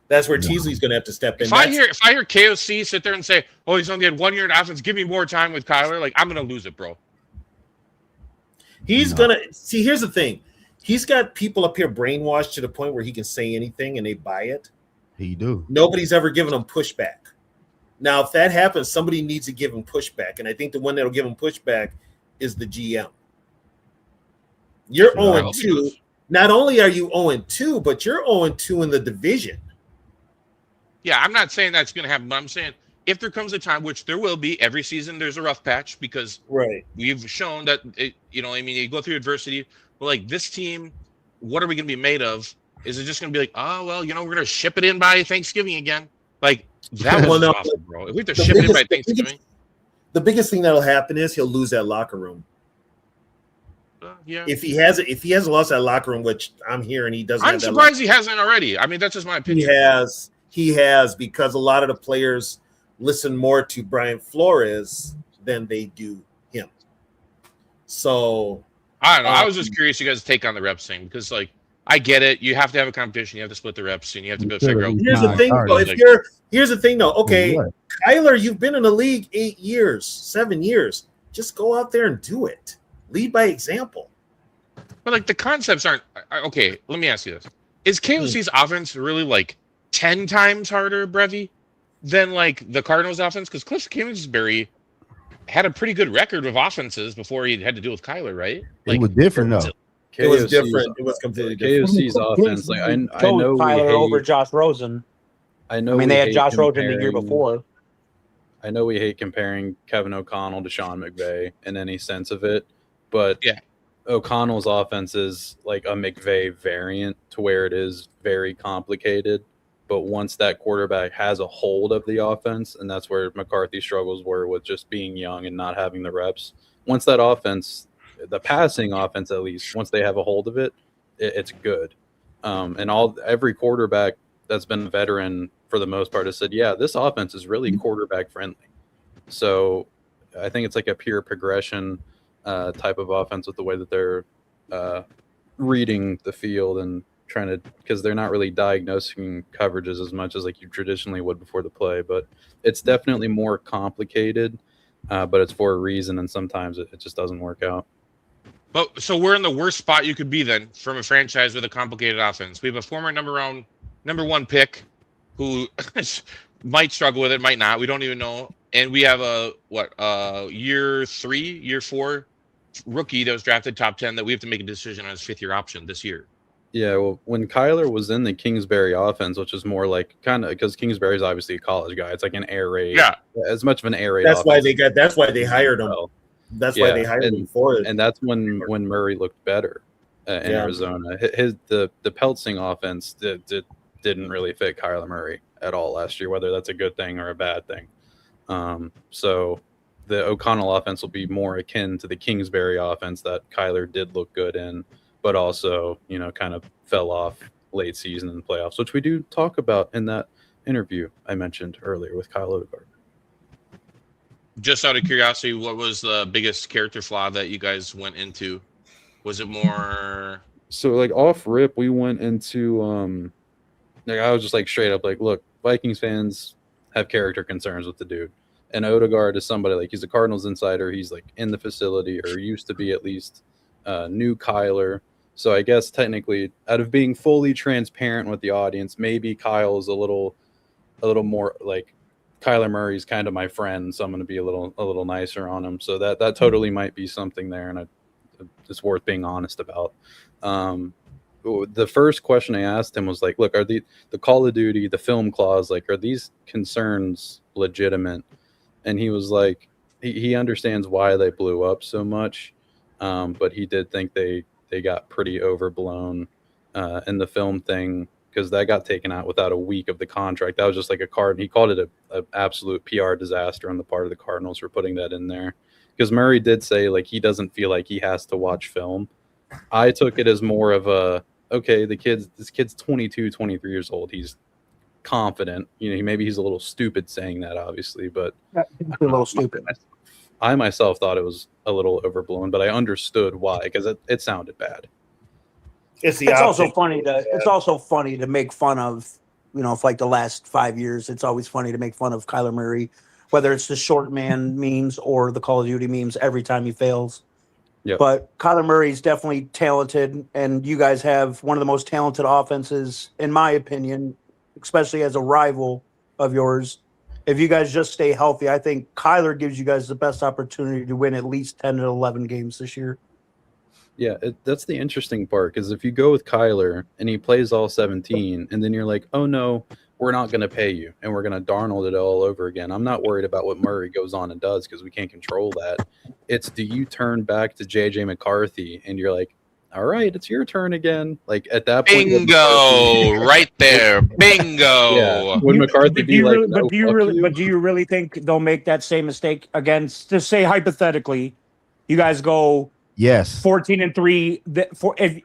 That's where Teasley's going to have to step in. If I hear KOC sit there and say, "Oh, he's only had 1 year in offense. Give me more time with Kyler," like I'm going to lose it, bro. He's going to see. Here's the thing. He's got people up here brainwashed to the point where he can say anything and they buy it. He do. Nobody's ever given him pushback. Now, if that happens, somebody needs to give him pushback, and I think the one that'll give him pushback is the GM. You're 0-2. Not only are you 0-2, but you're 0-2 in the division. Yeah, I'm not saying that's going to happen, but I'm saying if there comes a time, which there will be, every season there's a rough patch because we've shown that, you go through adversity. But like this team, what are we going to be made of? Is it just going to be like, oh, well, we're going to ship it in by Thanksgiving again? Like that was awful, bro. If we have to ship it in by Thanksgiving. The biggest thing that'll happen is he'll lose that locker room. Yeah. If he hasn't lost that locker room, which I'm hearing he doesn't. I'm surprised he hasn't already. I mean, that's just my opinion. He has because a lot of the players listen more to Brian Flores than they do him. So I don't know. I was just curious you guys take on the reps thing because, like, I get it. You have to have a competition. You have to split the reps, and you have to be able to figure out. Here's the thing, though. Okay, Kyler, you've been in the league 8 years, 7 years. Just go out there and do it. Lead by example. But like the concepts aren't okay. Let me ask you this: is KOC's offense really like 10 times harder, Brevy, than like the Cardinals' offense? Because Cliff Kingsbury had a pretty good record of offenses before he had to deal with Kyler, right? Like, it was different, though. It was different. It was completely different. KOC's offense, like I know Kyler over Josh Rosen. I know. I mean, they had Josh Rosen the year before. I know we hate comparing Kevin O'Connell to Sean McVay in any sense of it, but yeah, O'Connell's offense is like a McVay variant to where it is very complicated. But once that quarterback has a hold of the offense, and that's where McCarthy's struggles were with just being young and not having the reps. Once that offense, the passing offense at least, once they have a hold of it, it's good. And every quarterback that's been a veteran for the most part has said, yeah, this offense is really quarterback friendly. So I think it's like a pure progression type of offense with the way that they're reading the field and trying to, because they're not really diagnosing coverages as much as like you traditionally would before the play, but it's definitely more complicated, but it's for a reason, and sometimes it just doesn't work out. But so we're in the worst spot you could be then from a franchise with a complicated offense. We have a former number one pick who might struggle with it, might not. We don't even know. And we have a year 4 rookie that was drafted top 10 that we have to make a decision on his 5th-year option this year. Yeah, well, when Kyler was in the Kingsbury offense, which is more like kind of because Kingsbury's obviously a college guy, it's like an air raid. Yeah, as much of an air raid. That's why they hired him. That's why they hired him for it. And that's when Murray looked better in Arizona. The Peltzing offense didn't really fit Kyler Murray at all last year, whether that's a good thing or a bad thing. So the O'Connell offense will be more akin to the Kingsbury offense that Kyler did look good in, but also, kind of fell off late season in the playoffs, which we do talk about in that interview I mentioned earlier with Kyle Odegaard. Just out of curiosity, what was the biggest character flaw that you guys went into? Was it more? So like off rip, we went into like I was just like straight up like, look, Vikings fans have character concerns with the dude. And Odegaard is somebody like he's a Cardinals insider. He's like in the facility or used to be at least. New Kyler. So I guess technically, out of being fully transparent with the audience, maybe Kyle is a little more like Kyler Murray's kind of my friend, so I'm going to be a little nicer on him. So that totally might be something there, and it's worth being honest about. The first question I asked him was like, "Look, are the Call of Duty, the film clause, like, are these concerns legitimate?" And he was like, he understands why they blew up so much. But he did think they got pretty overblown in the film thing because that got taken out without a week of the contract. That was just like a card. He called it an absolute PR disaster on the part of the Cardinals for putting that in there. Because Murray did say like he doesn't feel like he has to watch film. I took it as more of a, okay, this kid's 22, 23 years old. He's confident. You know, maybe he's a little stupid saying that, obviously, but a little stupid. I myself thought it was a little overblown, but I understood why because it sounded bad. It's also funny to make fun of, you know, for like the last 5 years. It's always funny to make fun of Kyler Murray, whether it's the short man memes or the Call of Duty memes every time he fails. Yep. But Kyler Murray is definitely talented, and you guys have one of the most talented offenses, in my opinion, especially as a rival of yours. If you guys just stay healthy, I think Kyler gives you guys the best opportunity to win at least 10 to 11 games this year. Yeah, that's the interesting part, because if you go with Kyler and he plays all 17, and then you're like, oh no, we're not going to pay you, and we're going to Darnold it all over again. I'm not worried about what Murray goes on and does because we can't control that. It's, do you turn back to J.J. McCarthy and you're like, all right, it's your turn again. Like at that point, bingo, right there, bingo. Yeah. Would McCarthy be like? But do you really think they'll make that same mistake again? Just say hypothetically, you guys go 14-3.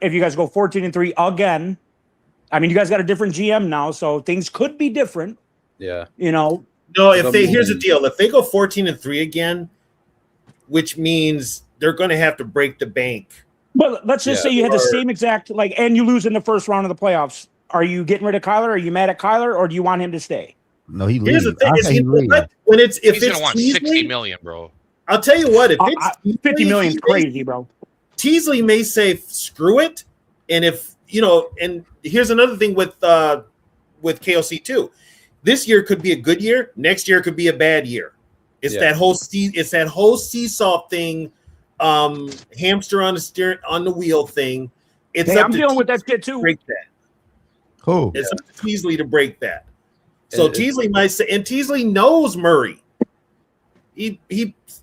If you guys go 14-3 again, I mean, you guys got a different GM now, so things could be different. Yeah, you know. No, here's the deal: if they go 14-3 again, which means they're going to have to break the bank. But let's just say you had the same exact and you lose in the first round of the playoffs. Are you getting rid of Kyler? Are you mad at Kyler, or do you want him to stay? No, he leaves. Here's the thing: if he's gonna want $60 million, bro. I'll tell you what: if it's $50 million is crazy, bro. Teasley may say screw it, and if you know, and here's another thing with KOC too. This year could be a good year. Next year could be a bad year. It's that whole seesaw thing. Hamster on the wheel thing. I'm dealing with that kid too. Break that. Who? It's up to Teasley to break that. So Teasley might say, and Teasley knows Murray. He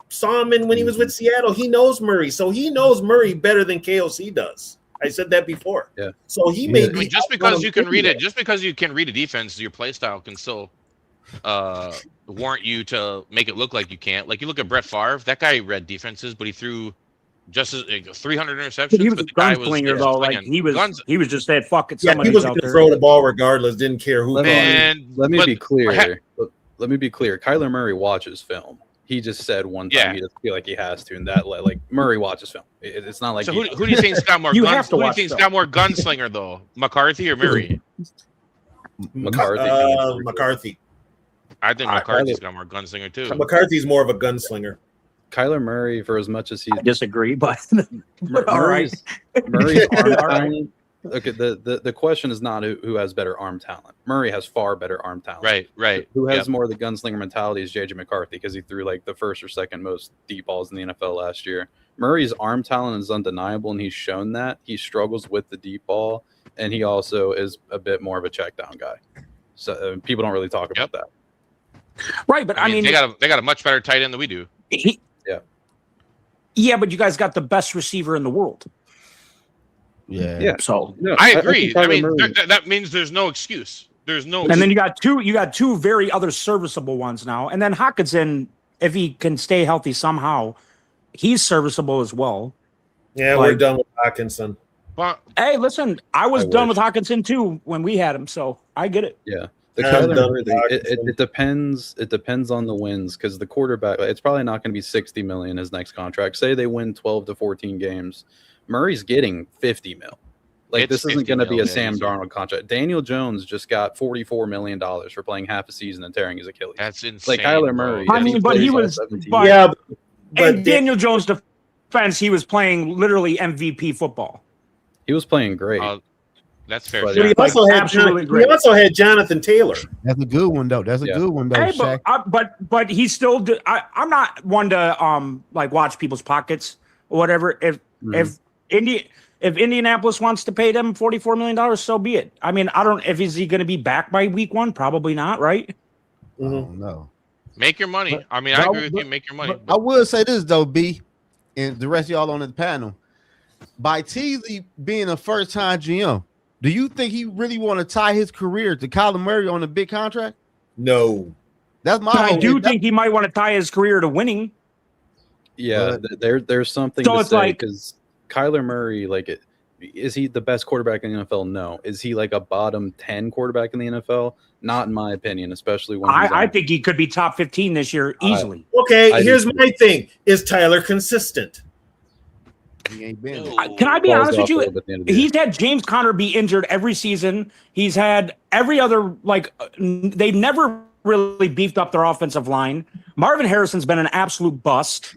saw him when he was with Seattle. He knows Murray, so he knows Murray better than KOC does. I said that before. Yeah. So he may be just because you can read it, just because you can read a defense, your play style can still warrant you to make it look like you can't. Like you look at Brett Favre, that guy read defenses, but he threw just 300 interceptions. He was a gunslinger though. Like he was just said, "Fuck it." Yeah, he was going to throw the ball regardless. Didn't care who. Let me be clear. Let me be clear. Kyler Murray watches film. He just said one time he doesn't feel like he has to, and that like Murray watches film. It's not like. So who do you think's got more? Who do you think's got more gunslinger though? McCarthy or Murray? McCarthy. McCarthy. I think McCarthy's got more gunslinger too. McCarthy's more of a gunslinger. Kyler Murray, for as much as he disagree, but all right. Murray's arm talent. Okay, the question is not who has better arm talent. Murray has far better arm talent. Right. Who has more of the gunslinger mentality is J.J. McCarthy because he threw like the first or second most deep balls in the NFL last year. Murray's arm talent is undeniable, and he's shown that. He struggles with the deep ball, and he also is a bit more of a check down guy. So people don't really talk about that. Right, but I mean they got a much better tight end than we do. Yeah, but you guys got the best receiver in the world. Yeah. So I agree. I mean, that means there's no excuse. There's no. And then you got two very other serviceable ones now, and then Hockenson, if he can stay healthy somehow, he's serviceable as well. Yeah, we're done with Hockenson. But hey, listen, I was done with Hockenson too when we had him, so I get it. Yeah. The Kyler Murray thing, it depends. It depends on the wins because the quarterback. It's probably not going to be $60 million his next contract. Say they win 12 to 14 games, Murray's getting $50 million. Like this isn't going to be a Sam Darnold contract. Daniel Jones just got $44 million for playing half a season and tearing his Achilles. That's insane. Like Kyler Murray. I mean, but he was. But in Daniel Jones' defense, he was playing literally MVP football. He was playing great. That's fair. But he also had Jonathan Taylor. That's a good one though. That's a good one though. Hey, but he still. I'm not one to like watch people's pockets or whatever. If Indianapolis wants to pay them $44 million, so be it. I mean, I don't. If is he going to be back by week 1? Probably not, right? I don't know. Make your money. I mean, I agree with you. Make your money. I will say this though, B, and the rest of y'all on the panel. By Teasy being a first-time GM, do you think he really want to tie his career to Kyler Murray on a big contract? No. That's my. I do think he might want to tie his career to winning. Yeah, there's something to say because Kyler Murray, like, is he the best quarterback in the NFL? No. Is he like a bottom 10 quarterback in the NFL? Not in my opinion, especially when I think he could be top 15 this year easily. Here's my thing: is Tyler consistent? He ain't been. Can I be honest with you? He's had James Conner be injured every season. He's had every other they've never really beefed up their offensive line. Marvin Harrison's been an absolute bust.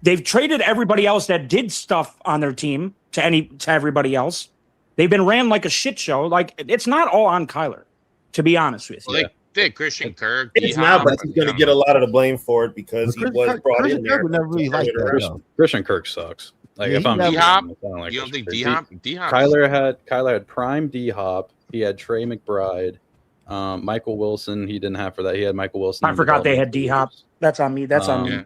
They've traded everybody else that did stuff on their team to everybody else. They've been ran like a shit show. Like it's not all on Kyler, to be honest with you. Well, they did Christian Kirk. It's not, but he's going to get a lot of the blame for it because he was brought in there. Never really liked that. Christian Kirk sucks. Like if I'm D-Hop, you don't think D-Hop? Kyler had prime D-Hop. He had Trey McBride, Michael Wilson. He didn't have for that. He had Michael Wilson. I forgot they had D-Hop. That's on me. That's on me.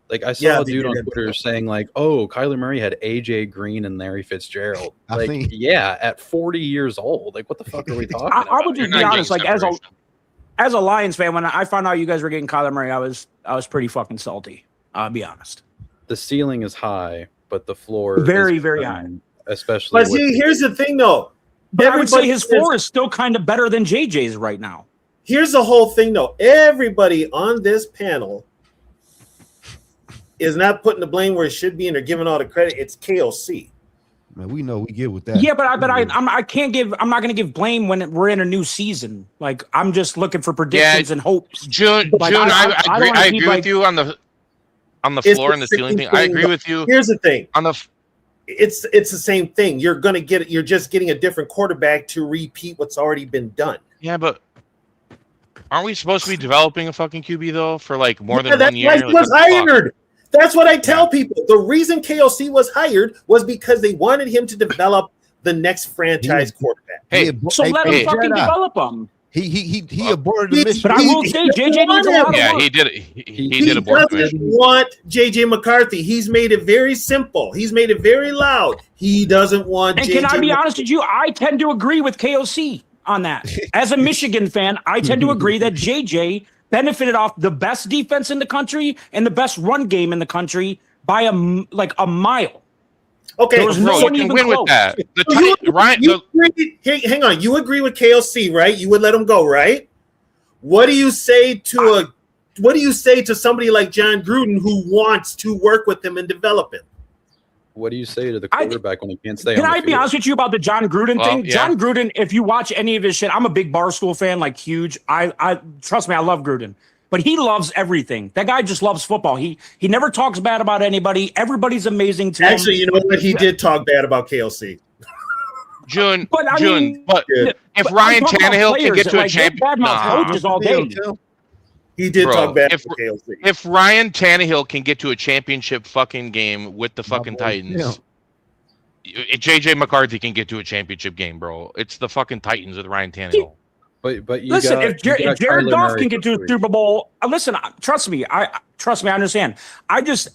Like I saw a dude on Twitter saying like, "Oh, Kyler Murray had AJ Green and Larry Fitzgerald." Like, at 40 years old, like what the fuck are we talking about? I would just be honest. Like as a Lions fan, when I found out you guys were getting Kyler Murray, I was pretty fucking salty. I'll be honest. The ceiling is high, but the floor very, very high. Especially. But see, here's the thing, though. But I would say his floor is still kind of better than JJ's right now. Here's the whole thing, though. Everybody on this panel is not putting the blame where it should be, and they're giving all the credit. It's KOC. Man, we know we get with that. Yeah, but I can't give. I'm not going to give blame when we're in a new season. Like I'm just looking for predictions and hopes. June, I agree with you on the floor and the ceiling thing. I agree with you. Here's the thing. It's the same thing. You're just getting a different quarterback to repeat what's already been done. Yeah, but aren't we supposed to be developing a fucking QB though for like more than 1 year? That's why he was hired. That's what I tell people. The reason KOC was hired was because they wanted him to develop the next franchise quarterback. So let him fucking develop them. He aborted the mission. But I will say JJ needs a lot of work. He did it. He did abort the mission. He doesn't want JJ McCarthy. He's made it very simple. He's made it very loud. He doesn't want JJ. And can I be honest with you? I tend to agree with KOC on that. As a Michigan fan, I tend to agree that JJ benefited off the best defense in the country and the best run game in the country by a mile. Okay, there was no one even win close. with that. Hang on. You agree with KOC, right? You would let him go, right? What do you say to somebody like John Gruden who wants to work with him and develop him? What do you say to the quarterback when he can't stay? Can I be honest with you about the John Gruden thing? Yeah. John Gruden, if you watch any of his shit, I'm a big Barstool fan, like huge. I trust me, I love Gruden, but he loves everything. That guy just loves football. He never talks bad about anybody. Everybody's amazing to him. Actually, you know what? He did talk bad about KLC. June, but if Ryan Tannehill can get to a championship, all day. He did talk bad for KLC. If Ryan Tannehill can get to a championship fucking game with the fucking Titans, JJ McCarthy can get to a championship game, bro. It's the fucking Titans with Ryan Tannehill. But listen, if Jared Goff can get to a Super Bowl, listen, trust me, I understand. I just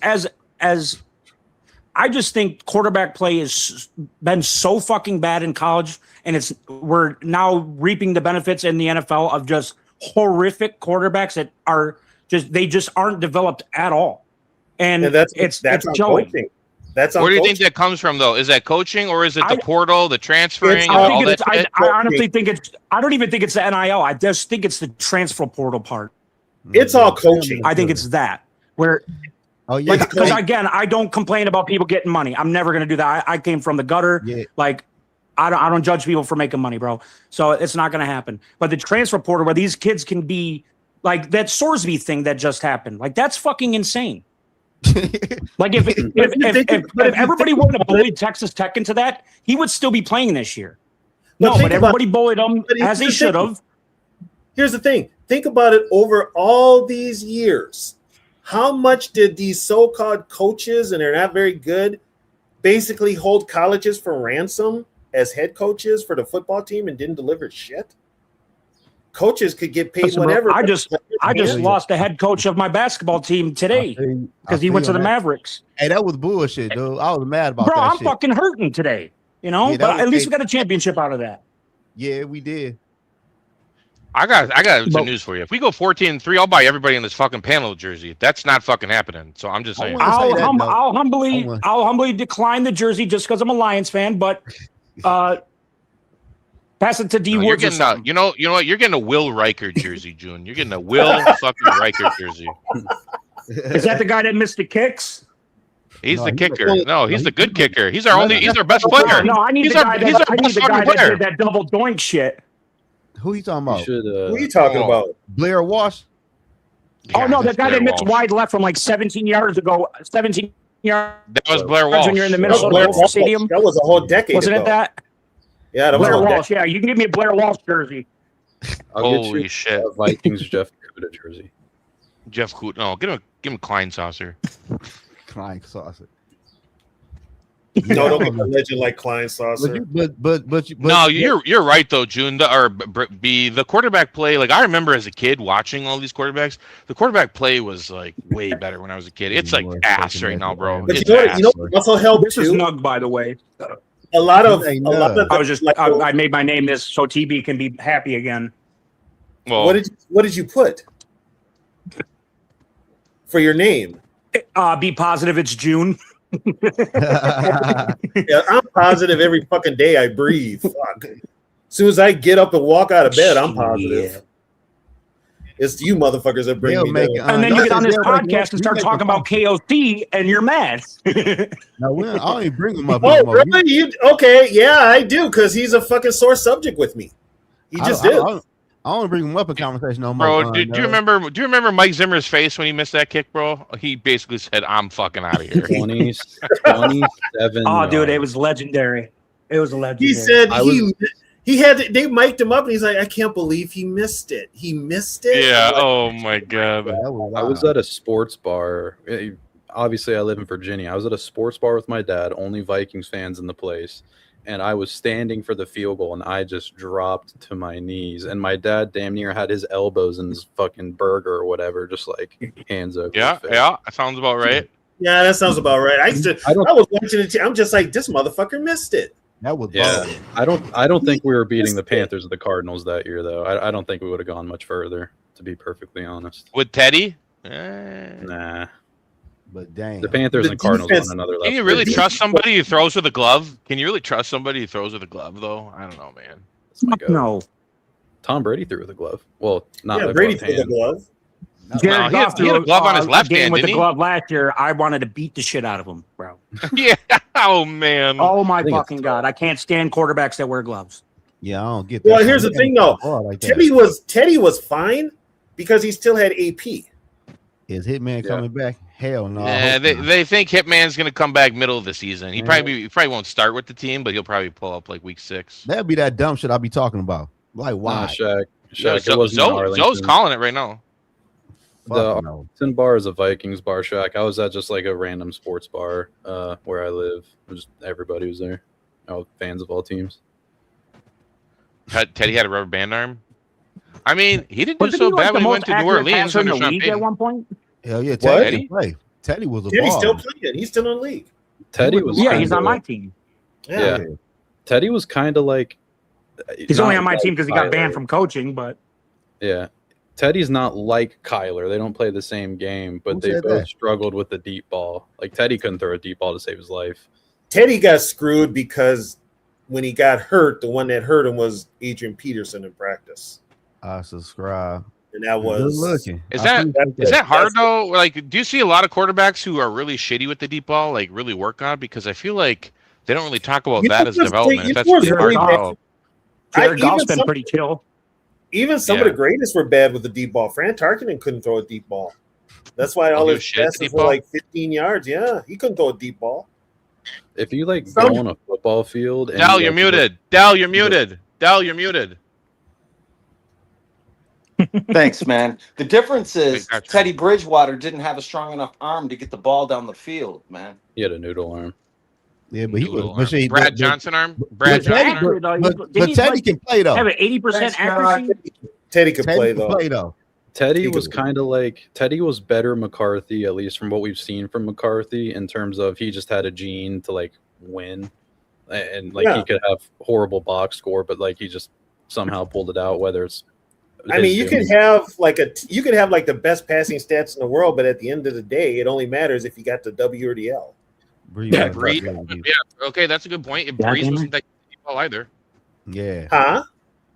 think quarterback play has been so fucking bad in college, and we're now reaping the benefits in the NFL of just horrific quarterbacks that are just aren't developed at all, and that's on showing. coaching. That's on Where do you coaching. think that comes from, though? Is that coaching or is it the portal, the transferring, I all that? I honestly think it's. I don't even think it's the NIL. I just think it's the transfer portal part. It's all coaching. I think it's that where. Oh yeah, because again, I don't complain about people getting money. I'm never going to do that. I came from the gutter. Yeah. Like, I don't judge people for making money, bro. So it's not going to happen. But the transfer portal where these kids can be like that Sorsby thing that just happened, like that's fucking insane. Like if everybody wouldn't have bullied Texas Tech into that, he would still be playing this year. But everybody bullied him as they should have. Here's the thing. Think about it over all these years. How much did these so-called coaches, and they're not very good, basically hold colleges for ransom as head coaches for the football team and didn't deliver shit? Coaches could get paid whenever. I just lost the head coach of my basketball team today because he went to the Mavericks. Hey, that was bullshit, dude. I was mad about that. Bro, I'm shit. fucking hurting today. You know, but at least we got a championship out of that. Yeah, we did. I got some news for you. If we go 14-3, I'll buy everybody in this fucking panel jersey. That's not fucking happening. So I'm just saying. I'll humbly decline the jersey just because I'm a Lions fan, but pass it to D No, Woods. you're getting you know what? You're getting a Will Riker jersey, June. You're getting a Will fucking Riker jersey. Is that the guy that missed the kicks? He's the kicker. No, he's the good kicker. He's our best player. No, I need the guy that did that double doink shit. Who you talking about? Who are you talking about? Blair Walsh? Oh, no, the guy that missed wide left from like 17 yards ago. 17 yards. That was Blair Walsh. When you're in the Minnesota Stadium. That was a whole decade Wasn't ago. it that? Yeah, that was Blair Walsh. Yeah, you can give me a Blair Walsh jersey. Holy shit. Vikings Jeff Kuda jersey. Jeff Kuda. No, give him Klein Saucer. Klein Saucer. No, don't be a legend like Klein Saucer. But no, you're right though, June. The quarterback play. Like I remember as a kid watching all these quarterbacks. The quarterback play was like way better when I was a kid. It's like ass right now, bro. But it's you know what also helped This too? is Nug, by the way. A lot of I was just I made my name this so TB can be happy again. Well, what did you put for your name? Be positive. It's June. Yeah, I'm positive every fucking day I breathe. Fuck. As soon as I get up and walk out of bed, I'm positive. It's you motherfuckers that bring me down. And then you get on this podcast and start talking about KOC, and you're mad. No, I don't even bring him up. Oh, really? Okay, yeah, I do, because he's a fucking sore subject with me. He just did. I don't bring him up in conversation no more. Bro, do you remember Mike Zimmer's face when he missed that kick, bro? He basically said, "I'm fucking out of here." 27. Oh, dude, it was legendary. It was legendary. He said they mic'd him up, and he's like, "I can't believe he missed it. He missed it." Yeah. Oh my god. I was at a sports bar. Obviously, I live in Virginia. I was at a sports bar with my dad. Only Vikings fans in the place. And I was standing for the field goal, and I just dropped to my knees. And my dad damn near had his elbows in his fucking burger or whatever, just like hands over. Yeah, that sounds about right. Yeah, that sounds about right. I was watching it. I'm just like, this motherfucker missed it. That was I don't think we were beating the Panthers or the Cardinals that year, though. I don't think we would have gone much further, to be perfectly honest. With Teddy? Nah. But dang, the Panthers and Cardinals on another level. Can you really trust somebody who throws with a glove? Can you really trust somebody who throws with a glove, though? I don't know, man. No. Tom Brady threw with a glove. Well, not Brady threw with a glove. Jared Goff he had a glove on his left hand, with didn't the he? glove last year. I wanted to beat the shit out of him, bro. Yeah. Oh man. Oh my fucking god! I can't stand quarterbacks that wear gloves. Yeah, I don't get that. Well, here's the thing, though. Teddy was fine because he still had AP. Is Hitman coming back? Hell no. Yeah, they think Hitman's gonna come back middle of the season. He probably won't start with the team, but he'll probably pull up like week 6. That'd be that dumb shit I be talking about. Like why? Shaq. Zoe's calling it right now. The Arlington bar is a Vikings bar, Shaq. I was at just like a random sports bar where I live. Just everybody was there. All fans of all teams. Teddy had a rubber band arm. I mean, he didn't do so bad when he went to New Orleans in the league at one point. Hell yeah, Teddy can play. Teddy was a Teddy's ball. still playing. He's still in the league. Teddy was. Yeah, he's on my team. Yeah. Teddy was kind of like. He's only on my team because he got banned from coaching, but. Yeah. Teddy's not like Kyler. They don't play the same game, but they both struggled with the deep ball. Like Teddy couldn't throw a deep ball to save his life. Teddy got screwed because when he got hurt, the one that hurt him was Adrian Peterson in practice. I subscribe. And that was good looking. Is that hard though? Like, do you see a lot of quarterbacks who are really shitty with the deep ball, like really work on it? Because I feel like they don't really talk about that as development. That's really hard. Jared Goff's been pretty chill. Even some of the greatest were bad with the deep ball. Fran Tarkenton couldn't throw a deep ball. That's why all his passes were like 15 yards. Yeah, he couldn't throw a deep ball. If you like go on a football field, and Dal, you're muted. Dal, you're muted. Dal, you're muted. Thanks, man. The difference is Teddy Bridgewater didn't have a strong enough arm to get the ball down the field, man. He had a noodle arm. Yeah, but he was. Brad Johnson arm. Brad Johnson arm. But Teddy can play though. Have an 80% accuracy. Teddy can play though. Teddy was kind of like Teddy was better McCarthy, at least from what we've seen from McCarthy, in terms of he just had a gene to like win, and like he could have horrible box score, but like he just somehow pulled it out. Whether it's I mean, you can have like the best passing stats in the world, but at the end of the day, it only matters if you got the W or the L. Yeah, okay, that's a good point. Breeze wasn't that good either. Yeah. Huh?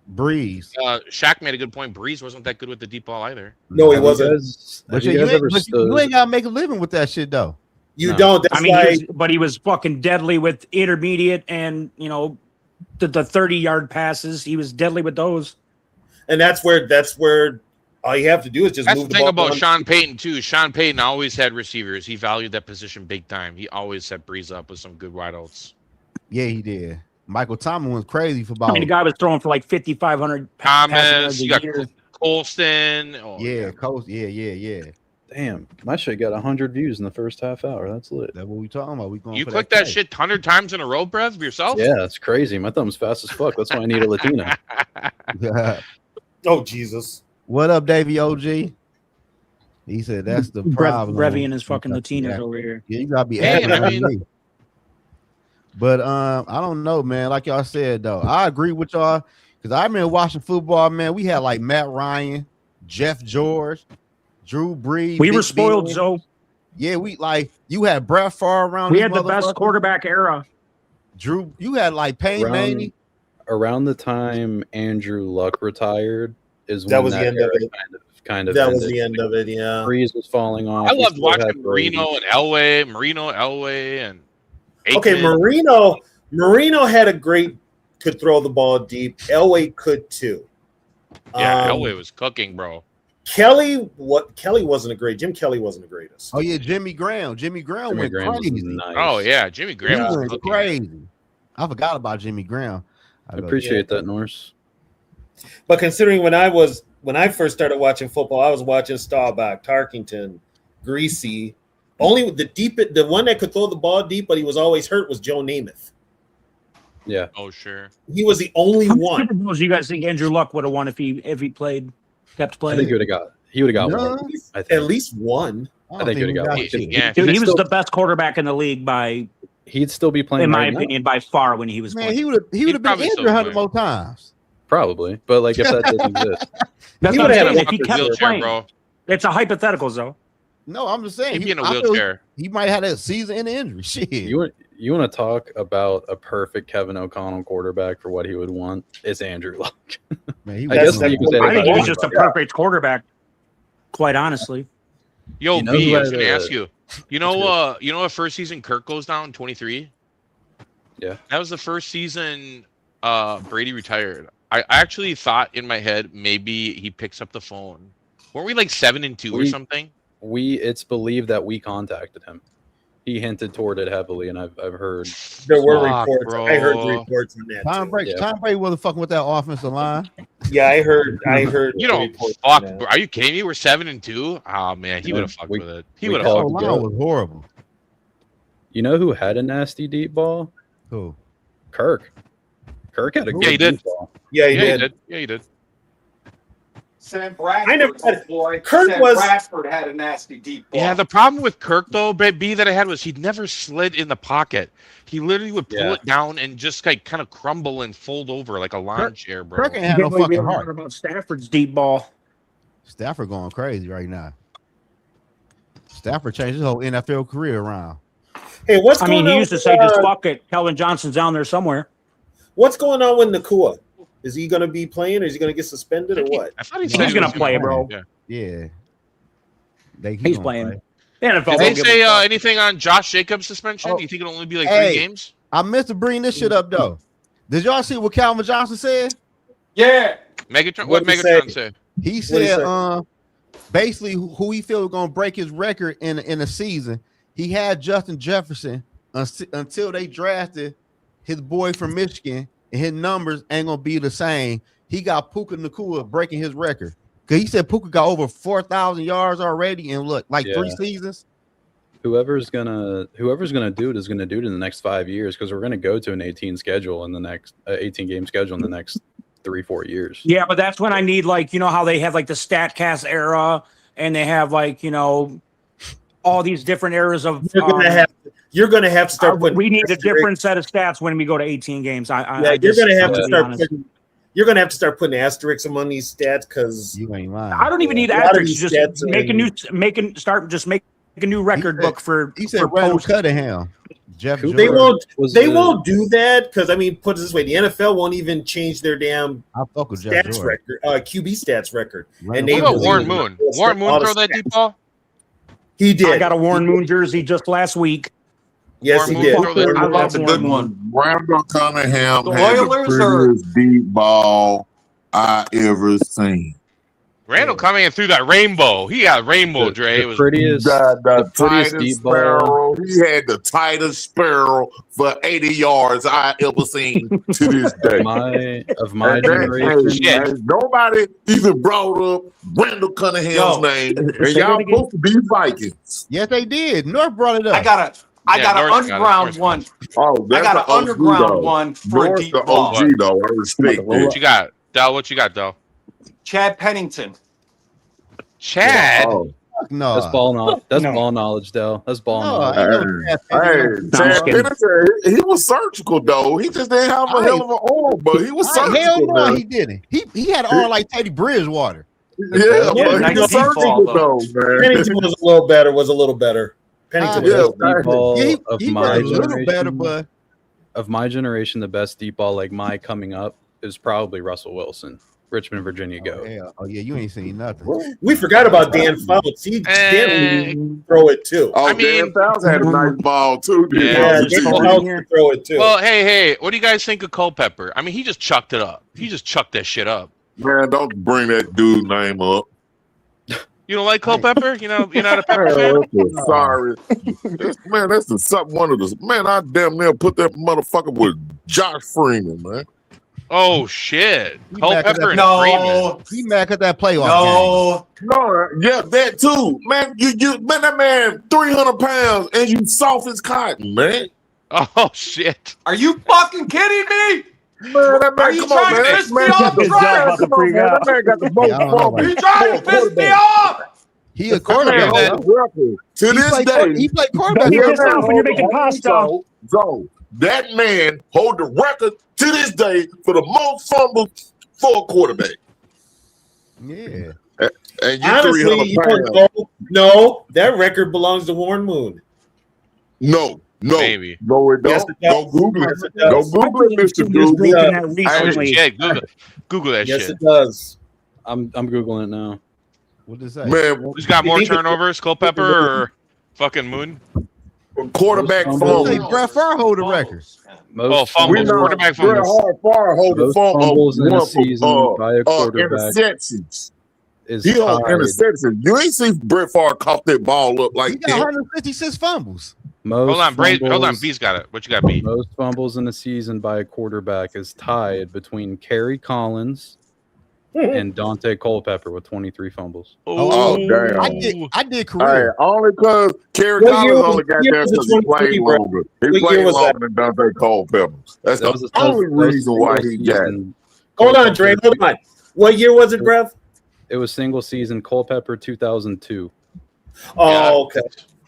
Breeze. Shaq made a good point. Breeze wasn't that good with the deep ball either. No, he wasn't. But you ain't gotta make a living with that shit though. You don't. That's but he was fucking deadly with intermediate and the 30-yard passes. He was deadly with those. And that's where all you have to do is just move the thing about Sean Payton too. Sean Payton always had receivers. He valued that position big time. He always set Breeze up with some good wideouts. Yeah, he did. Michael Thomas was crazy for about. The guy was throwing for like 5,500. Thomas, you got Colston. Oh, yeah, Colston. Yeah. Damn, my shit got 100 views in the first half hour. That's lit. That's what we talking about. We going. You clicked that shit 100 times in a row, Brev, yourself? Yeah, it's crazy. My thumb's fast as fuck. That's why I need a Latina. Oh Jesus! What up, Davey OG? He said that's the problem. Revy and his fucking Latinas over here. Yeah, you gotta be me. But I don't know, man. Like y'all said though, I agree with y'all because I remember watching football, man. We had like Matt Ryan, Jeff George, Drew Brees. We were spoiled, Zoe. Yeah, you had Brett Favre around. We had the best quarterback era. Drew, you had like Payne Manning. Around the time Andrew Luck retired is when that was the end of it. Kind of that was the end of it. Yeah, Breeze was falling off. I loved watching Marino and Elway, and Aikman. Okay, Marino could throw the ball deep. Elway could too. Yeah, Elway was cooking, bro. Kelly wasn't a great. Jim Kelly wasn't the greatest. Oh yeah, Jimmy Graham. Jimmy Graham went crazy. Nice. Oh yeah, Jimmy Graham was crazy. I forgot about Jimmy Graham. I appreciate that, Norse. But considering when I first started watching football, I was watching Staubach, Tarkington, Greasy. Only the one that could throw the ball deep, but he was always hurt, was Joe Namath. Yeah. Oh sure. He was the only one. Super Bowls you guys think Andrew Luck would have won if he kept playing? I think he would have got one. At least one. I think he would have got one. Dude, he was the best quarterback in the league by. He'd still be playing. In my opinion, by far when he was playing. He would have been injured 100 more times. Probably, but like if that doesn't exist, that's what I'm saying. If he kept playing, bro. It's a hypothetical, though. No, I'm just saying he'd be in a wheelchair. He might have a season in injury. Shit. You want to talk about a perfect Kevin O'Connell quarterback for what he would want? It's Andrew Luck. Man, I think he was just a perfect quarterback. Quite honestly. Yo, B, I was gonna ask you. You know what first season Kirk goes down 23? Yeah. That was the first season Brady retired. I actually thought in my head maybe he picks up the phone. Weren't we like 7-2 or something? It's believed that we contacted him. He hinted toward it heavily, and I've heard there were reports. Bro. I heard reports on that. Tom Brady wasn't fucking with that offensive line. Yeah, I heard. You don't fuck. Are you kidding me? We're 7-2. Oh man, he would have fucked with it. He would have. The line was horrible. You know who had a nasty deep ball? Who? Kirk. Kirk had a good deep ball. Yeah, he did. Yeah, he did. Sam Bradford. Bradford had a nasty deep ball. Yeah, the problem with Kirk though, B, that I had was he'd never slid in the pocket. He literally would pull it down and just like kind of crumble and fold over like a lawn chair, bro. Kirk ain't had no fucking heart. About Stafford's deep ball. Stafford going crazy right now. Stafford changed his whole NFL career around. Hey, what's I going mean, on? he used to say, just fuck it. Kelvin Johnson's down there somewhere. What's going on with Nakua? Is he going to be playing or is he going to get suspended or what? I thought he said He's going to play, bro. Yeah. He's playing. The NFL Did they don't give say a fuck. anything on Josh Jacobs' suspension? Oh. Do you think it'll only be like Hey. 3 games? I meant to bring this shit up though. Did y'all see what Calvin Johnson said? Yeah. Megatron, What'd what he Megatron say? say? He What'd he said, say? basically who he feels gonna break his record in a season. He had Justin Jefferson until they drafted his boy from Michigan, and his numbers ain't gonna be the same. He got Puka Nacua breaking his record because he said Puka got over 4,000 yards already in 3 seasons. Whoever's gonna do it is gonna do it in the next 5 years because we're gonna go to an 18 schedule in the next 18 game schedule in the next 3-4 years. Yeah, but that's when I need how they have the StatCast era, and they have all these different eras of. You're gonna have to start putting. We need a different set of stats when we go to 18 games. You're gonna have to start putting asterisks among these stats because you ain't lying. I don't even need asterisks. Just make a new record book for. He said Randall Cunningham. Jeff they won't do that because put it this way: the NFL won't even change their damn stats record, QB stats record. And What about Warren Moon? Warren Moon throw that deep ball? He did. I got a Warren Moon jersey just last week. Yes, he did. I love the good one. Randall Cunningham The had Oilers the prettiest deep ball I ever seen. Randall coming in through that rainbow. He got rainbow, Dre. The prettiest, the prettiest tightest deep ball. sparrow. He had the tightest sparrow for 80 yards I ever seen to this day. Of my generation. Nobody even brought up Randall Cunningham's name. And y'all supposed to be Vikings. Yes, they did. North brought it up. I got an underground one. Oh, I got an underground one for North a deep the ball. OG though. I respect that. What you got, Del? What you got, Del? Chad Pennington. Chad? Oh. No, that's ball knowledge. That's ball knowledge, Del. That's ball knowledge. Chad Pennington, he was surgical though. He just didn't have a hell of an arm, but he was surgical. Hell no, man. he didn't. He had an arm like Teddy Bridgewater. Yeah, but he was surgical though, man. Pennington was a little better. Pennington was deep ball of he my was a little generation. better, but Of my generation, the best deep ball like my coming up is probably Russell Wilson. Richmond, Virginia, go. Oh yeah, you ain't seen nothing. We forgot about Dan Fouts. He didn't throw it too. Oh, Dan Fouts had a nice ball too. Yeah, Dan Fouts could throw it too. Well, hey, what do you guys think of Culpepper? He just chucked it up. He just chucked that shit up. Man, don't bring that dude name up. You don't like Culpepper? You're not a Pepper fan? Sorry. That's one of the man. I damn near put that motherfucker with Josh Freeman, man. Oh shit! Culpepper and Freeman. He mad at that playoff game. No, yeah, that too, man. Man, that man 300 pounds and you soft as cotton, man. Oh shit! Are you fucking kidding me? Man, that man, Are you come on, trying to man. piss me off, Trey? That man got the most. You trying to piss me off? He a quarterback. To this day, he played quarterback. When you're making pasta. So that man hold the record to this day for the most fumbles for a quarterback. Yeah. And you Honestly, 300 pounds. no, that record belongs to Warren Moon. No, maybe. No, it don't. Yes, it does. Go Google it. Yes, it does. Go Google it, Mr. Google. Yeah, Google that Yes, shit. it does. I'm googling it now. What does that? Man, Who's got more turnovers, Culpepper or fucking Moon? quarterback fumbles. Hey, Brett Favre hold the record. Fumbles. Quarterback fumbles. Far hold the Most fumbles in a season by a quarterback interceptions. is He on tied. interceptions. You ain't see Brett Favre caught that ball up He like got that. 156 fumbles. Most Hold on. B's got it. What you got, B? Most fumbles in a season by a quarterback is tied between Kerry Collins and Dante Culpepper with 23 fumbles. Oh, damn. I did Hey, career. only because Kerry What year Collins was- only got what year there was because the he played 23, bro? longer. He What year played was longer than Dante Culpepper. That's That was the a- that was- only that was reason why he single got it. season. Hold on, Dre. Hold on. What year was it, Brev? It was single season Culpepper 2002. Oh, okay.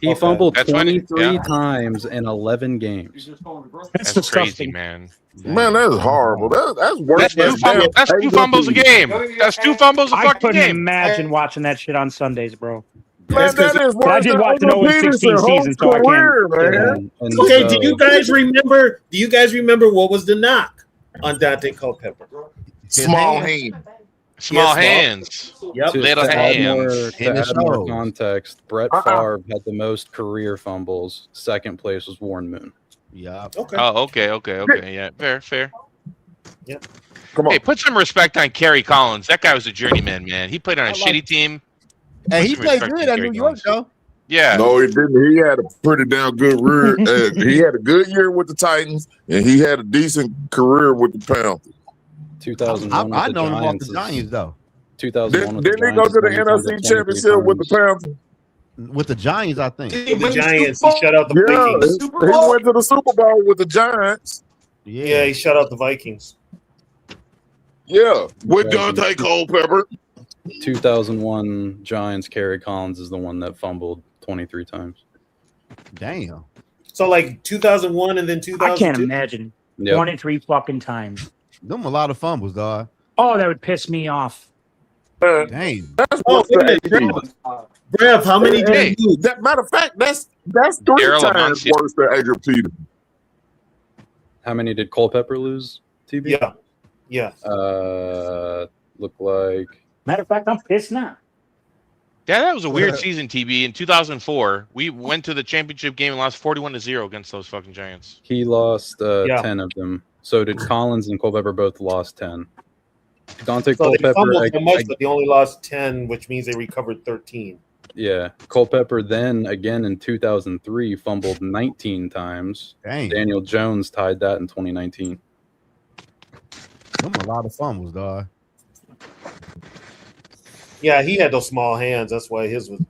He fumbled 23 times in 11 games. That's crazy, man. Man, that's horrible. That's worse That's two fumbles a game. That's 2 fumbles a I fucking couldn't game. imagine watching that shit on Sundays, bro. Man, that is But I worse did than watch an Adrian 0-16 Peterson's whole season, so I career, can't. man. Okay, do you guys remember? Do you guys remember what was the knock on Dante Culpepper? Small hand. Small hands. Yep. Little hands. To add more context, Brett Favre had the most career fumbles. Second place was Warren Moon. Yeah. Okay. Oh, okay. Yeah, fair. Yep. Come on. Hey, put some respect on Kerry Collins. That guy was a journeyman, man. He played on a shitty team. Hey, he played good at New York, though. Yeah. No, he didn't. He had a pretty damn good career. He had a good year with the Titans, and he had a decent career with the Panthers. 2001. I know him off the Giants, though. 2001. Didn't he go to the NFC Championship with the Panthers? With the Giants, I think. The Giants. He shut out the Vikings. He went to the Super Bowl with the Giants. Yeah, he shut out the Vikings. Yeah, with Dante Culpepper. 2001 Giants. Kerry Collins is the one that fumbled 23 times. Damn. So like 2001 and then 2002. I can't imagine 23 fucking times. Them a lot of fumbles, dog. Oh, that would piss me off. Dang. That's worse than AD. Brev, how many did you? That matter of fact, that's 3 times worse than Adrian Peterson. How many did Culpepper lose? TB? Yeah. Look like. Matter of fact, I'm pissed now. Yeah, that was a weird season, TB. In 2004, we went to the championship game and lost 41-0 against those fucking Giants. He lost 10 of them. So did Collins and Culpepper both lost 10. Dante So they Culpepper. fumbled so much, but they only lost 10, which means they recovered 13. Yeah. Culpepper then again in 2003 fumbled 19 times. Dang. Daniel Jones tied that in 2019. Them a lot of fumbles, dog. Yeah, he had those small hands. That's why his was.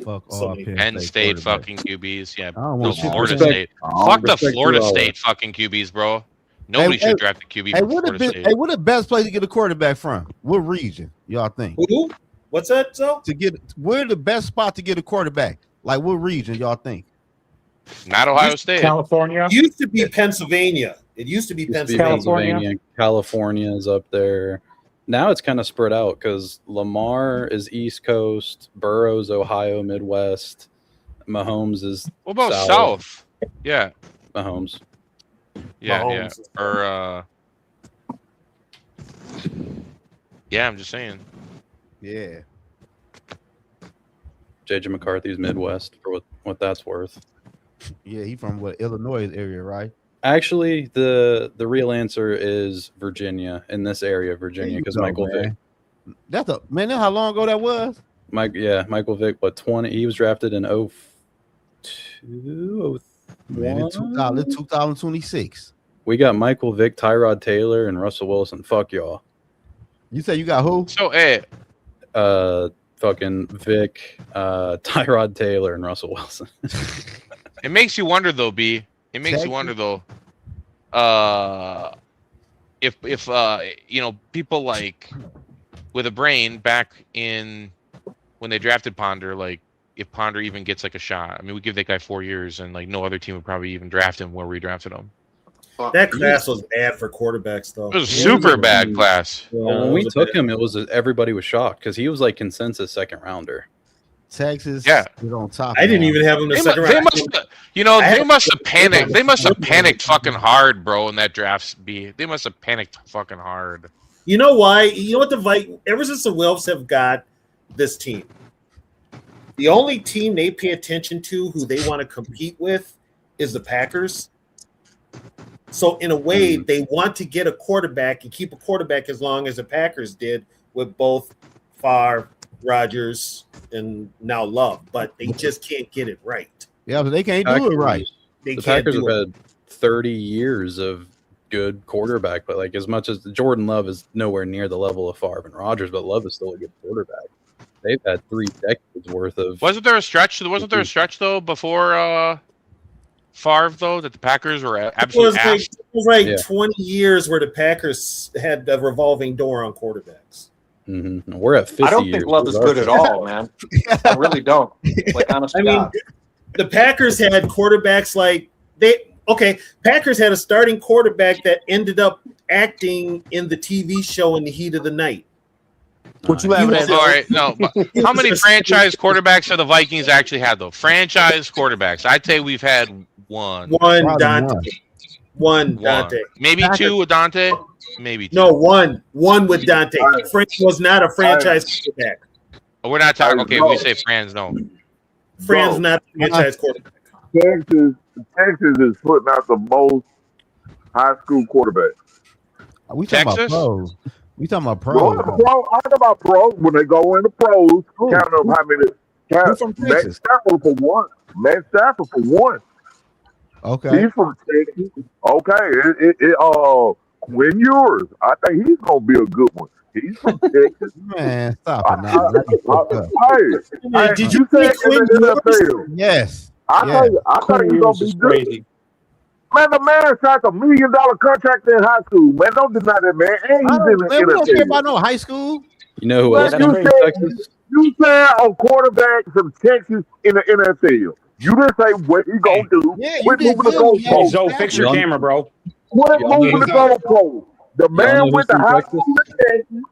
Fuck so all many. Penn State fucking QBs. Yeah. don't No, want shit to Florida say. State. Fuck the Florida State fucking QBs, bro. Nobody should draft a QB from Florida State. Hey, what the best place to get a quarterback from? What region, y'all think? Who? What's that, Zoe? Where the best spot to get a quarterback? Like what region y'all think? Not Ohio State. California. It used to be Pennsylvania. It used to be Pennsylvania. California is up there. Now it's kind of spread out because Lamar is East Coast, Burrow's Ohio, Midwest, Mahomes is. What about South? Yeah. Mahomes. Yeah, Mahomes. Or yeah, I'm just saying. Yeah. JJ McCarthy's Midwest for what that's worth. Yeah, he from what Illinois area, right? Actually, the real answer is Virginia, in this area of Virginia, because Michael Vick. That's a man. Know how long ago that was? Michael Vick. What 20? He was drafted in 02, 2026. We got Michael Vick, Tyrod Taylor, and Russell Wilson. Fuck y'all. You say you got who? So, fucking Vick, Tyrod Taylor, and Russell Wilson. It makes you wonder, though, B. It makes you wonder, though, if you know, people like with a brain back in when they drafted Ponder, like if Ponder even gets like a shot. I mean, we give that guy 4 years, and like no other team would probably even draft him where we drafted him. That class was bad for quarterbacks, though. It was a super bad class. When we took him, it was everybody was shocked because he was like consensus second rounder. Texas is on top. I didn't even have him in the second round. They must have panicked. They must have panicked fucking hard, bro, in that draft. B. They must have panicked fucking hard. You know why? You know what the Vikings? Ever since the Wilfs have got this team, the only team they pay attention to, who they want to compete with, is the Packers. So in a way, they want to get a quarterback and keep a quarterback as long as the Packers did with both Favre, Rodgers, and now Love, but they just can't get it right. Yeah, but they can't do it right. The Packers have had 30 years of good quarterback, but like as much as Jordan Love is nowhere near the level of Favre and Rodgers, but Love is still a good quarterback. They've had 3 decades worth of. Wasn't there a stretch though before Favre though that the Packers were absolutely it was like 20 years where the Packers had a revolving door on quarterbacks. Mm-hmm. We're at 50 I don't years. think Love is good at all, man. I really don't. Like honestly, the Packers had quarterbacks like Packers had a starting quarterback that ended up acting in the TV show In the Heat of the Night. All right, no. But how many franchise quarterbacks have the Vikings actually had, though? Franchise quarterbacks. I'd say we've had one. One Dante. One Dante. Maybe two with Dante. Maybe two. No, one with Dante. Frank was not a franchise quarterback. We're not talking. Okay, we say Fran's no. Fran's not a franchise quarterback. Texas is putting out the most high school quarterbacks. We talking about pros. We talking about pros. I'm talking about pros when they go into pros. Count up how many. Matt Stafford for one. Okay. He's from Texas. Okay. Quinn Ewers. I think he's gonna be a good one. He's from Texas. Man, stop it now. Hey, did you say Quinn Ewers? Yes. I thought he was gonna be good. Crazy. Man, the man signed $1 million contract in high school. Man, don't deny that, man. And he's in the NFL. We don't care about no high school. You know who else? You said a quarterback from Texas in the NFL. You didn't say what he gonna do. Yeah, you did good. Hey, Zoe, fix your camera, bro. We're moving the goalpost. The man went to high school in Texas.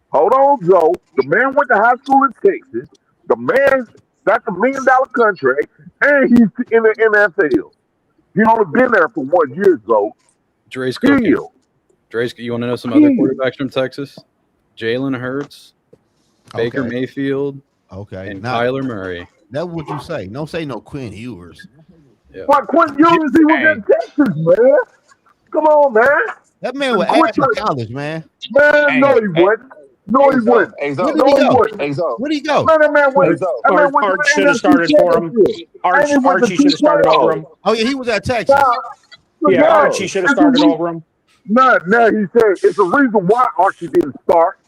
Hold on, Joe. The man went to high school in Texas. The man got $1 million contract, and he's in the NFL. He only been there for 1 year, though. Dre's cooking. You want to know some other quarterbacks from Texas? Jalen Hurts, Baker Mayfield, and Kyler Murray. That's what you say. Don't say no Quinn Ewers. Yeah. But Quinn Ewers, he was in Texas, man. Come on, man. That man was at college, man. Man, no, he wasn't. No, he wasn't. Where'd he go? Man, that man went. Art should have started for him. Archie should have started over him. Oh, yeah, he was at Texas. Yeah, Archie should have started over him. No, he said it's the reason why Archie didn't start.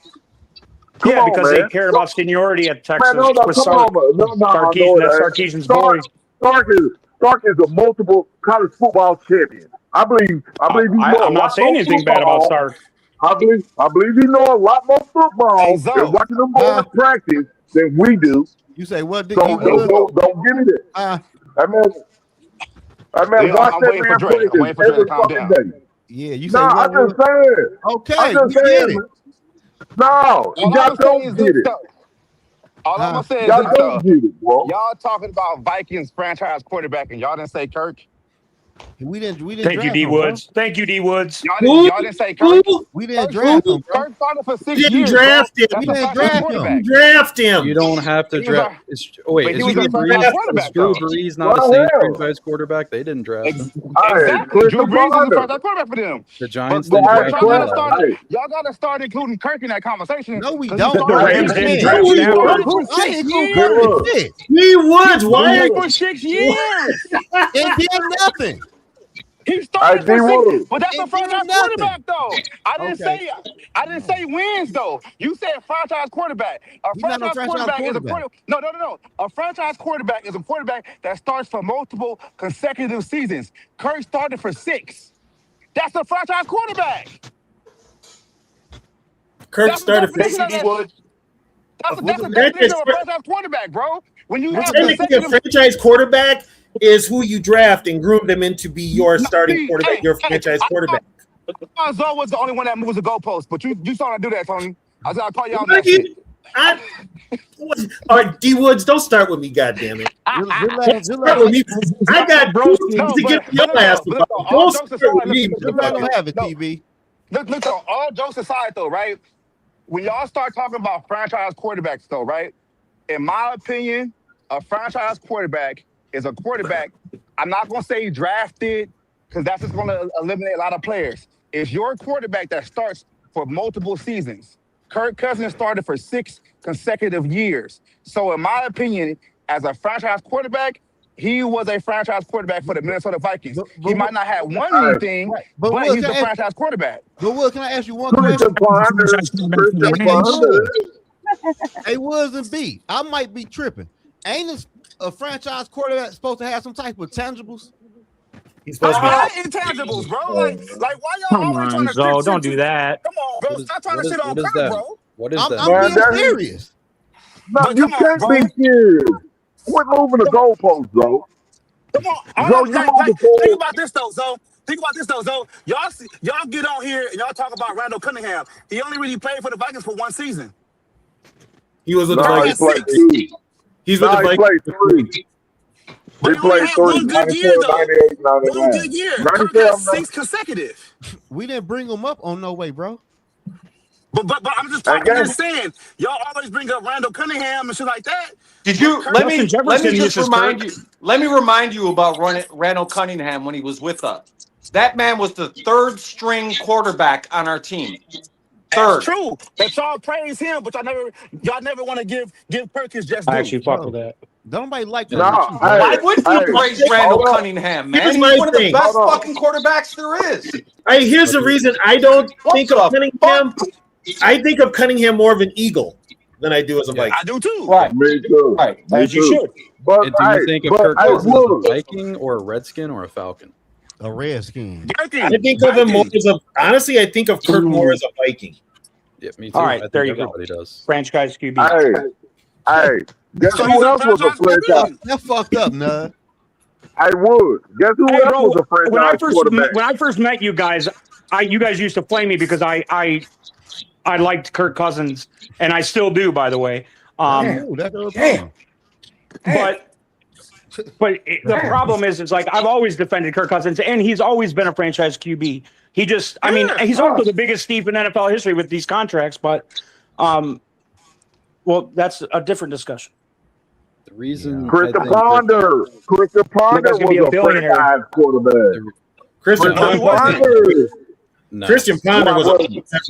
Come on, because they cared about seniority at Texas. Sarkisian's boy. Stark is a multiple college football champion. I believe. I'm not saying anything bad about Stark. I believe he knows a lot more football and watching them boys practice than we do. You say what? Don't give me that. That man watch that man practice every fucking day. Yeah, you say I just saying. Okay, I just saying. No, y'all don't get it. All I'm gonna say is y'all talking about Vikings franchise quarterback, and y'all didn't say Kirk. We didn't. Thank you, D Woods. Thank you, D Woods. Y'all didn't say Kirk. We didn't draft him. Kirk started for 6 years. We didn't draft him. You don't have to draft. Wait, is Drew Brees not a Saints franchise quarterback? They didn't draft him. Exactly. Drew Brees is a franchise quarterback for them. The Giants didn't draft him. Y'all gotta start including Kirk in that conversation. No, we don't. The Rams didn't draft him. He was. Why? For 6 years. It did nothing. He started for 6, but that's a franchise quarterback, though. I didn't say wins, though. You said franchise quarterback. A franchise quarterback is a quarterback. No. A franchise quarterback is a quarterback that starts for multiple consecutive seasons. Kirk started for 6. That's a franchise quarterback. Kirk started for 6. That's a definition of a franchise quarterback, bro. When you have a franchise quarterback is who you draft and groom them into be your starting quarterback, your franchise quarterback. Zoe was the only one that moves the goalpost, but you saw him do that, Tony. I said I'll call you on that shit. All right, D Woods, don't start with me, goddammit. Start with me. I got bros to get your ass. Don't start with me. Don't have it, TV. Look, all jokes aside, though, right? When y'all start talking about franchise quarterbacks, though, right? In my opinion, a franchise quarterback is a quarterback. I'm not going to say drafted because that's just going to eliminate a lot of players. It's your quarterback that starts for multiple seasons. Kirk Cousins started for 6 consecutive years. So in my opinion, as a franchise quarterback, he was a franchise quarterback for the Minnesota Vikings. He might not have won anything, but he's a franchise quarterback. But Will, can I ask you one question? Hey, Woods and B, I might be tripping. Ain't a franchise quarterback supposed to have some type of tangibles? He's supposed to have intangibles, bro. Like why y'all always trying to Zoe, don't do that. Come on, bro. Stop trying to shit on Kirk, bro. What is that? I'm being serious. No, you can't be serious. Quit moving the goalposts, though. Come on. Joe, you know before. Think about this though, Zoe. Think about this though, Zoe. Y'all get on here and y'all talk about Randall Cunningham. He only really played for the Vikings for one season. He was with the He Vikings. played two. He's with the He Vikings. played three. But He played three. one good year, 97, though. 98, One 99. good year. Kirk 97, had 6 consecutive. We didn't bring him up on no way, bro. But I'm just talking. I'm just saying. Y'all always bring up Randall Cunningham and shit like that. Did you let me just remind you? Let me remind you about Randall Cunningham when he was with us. That man was the 3rd string quarterback on our team. That's true. But y'all praise him, but y'all never want to give Kirk his just due. I actually fuck with that. Nobody like that. Why wouldn't you praise Randall Cunningham, man? He's one of the best fucking quarterbacks there is. Here's the reason I don't think of Cunningham. I think of Cunningham more of an Eagle than I do as a Viking. I do too. Right. Me too. Right. As you should. But And do you think of Kirk Cousins as a Viking or a Redskin or a Falcon? A Redskin. I think of him more as a. Honestly, I think of Kirk more as a Viking. Yeah, me too. All right, I think there you go. everybody does. Franchise QB. Hey, guess who else was a franchise? That fucked up, nah. I would. Guess who else was a franchise quarterback? When I first met you guys, you guys used to flame me because I liked Kirk Cousins, and I still do, by the way. But the problem is like I've always defended Kirk Cousins, and he's always been a franchise QB. He just, I mean, he's also the biggest thief in NFL history with these contracts. But, well, that's a different discussion. The reason Christian Ponder was a franchise quarterback. Christian Ponder. No. Christian Ponder was a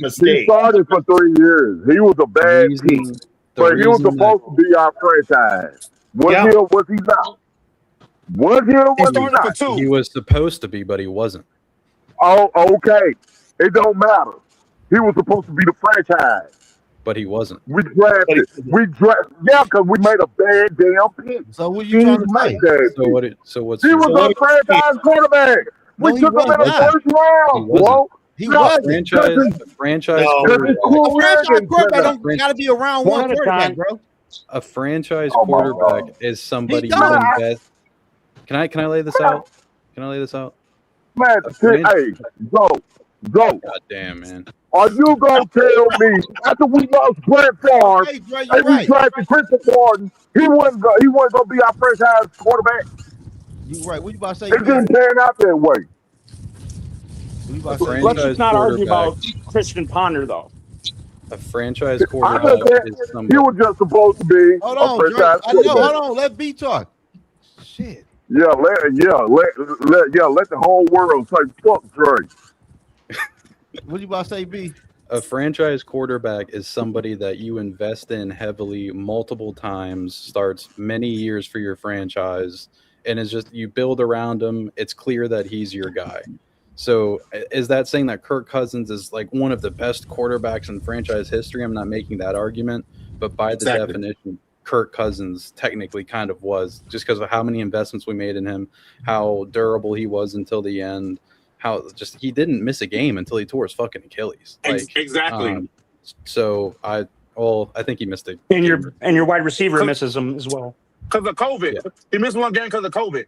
mistake. He started for 3 years. He was a bad team, but he was supposed to be our franchise. Was he or was he not? Was he or was he not? He was supposed to be, but he wasn't. Oh, okay. It don't matter. He was supposed to be the franchise. But he wasn't. We drafted. Yeah, because we made a bad damn pick. So what you trying to say? So what's he was a franchise quarterback. We took him in the first round, bro. He was a franchise quarterback. A franchise quarterback don't gotta be around one quarterback, bro. A franchise quarterback is somebody you invest. Can I lay this out? Can I lay this out? Man, hey, go. God damn, man. Are you gonna tell me after we lost Brett Favre and we drafted Christian Martin, he wasn't gonna be our franchise quarterback? You right. What you about to say? It didn't turn out that way. Let's not argue about Christian Ponder, though. A franchise quarterback is somebody. He was just supposed to be Hold a on, franchise quarterback. hold on. Let B talk. Shit. Let the whole world say fuck Drake. What you about to say, B? A franchise quarterback is somebody that you invest in heavily multiple times, starts many years for your franchise, and is just you build around him. It's clear that he's your guy. So is that saying that Kirk Cousins is like one of the best quarterbacks in franchise history? I'm not making that argument, but by the definition, Kirk Cousins technically kind of was, just because of how many investments we made in him, how durable he was until the end, how just he didn't miss a game until he tore his fucking Achilles. Exactly. So I think he missed it. And your wide receiver misses him as well because of COVID. Yeah. He missed one game because of COVID.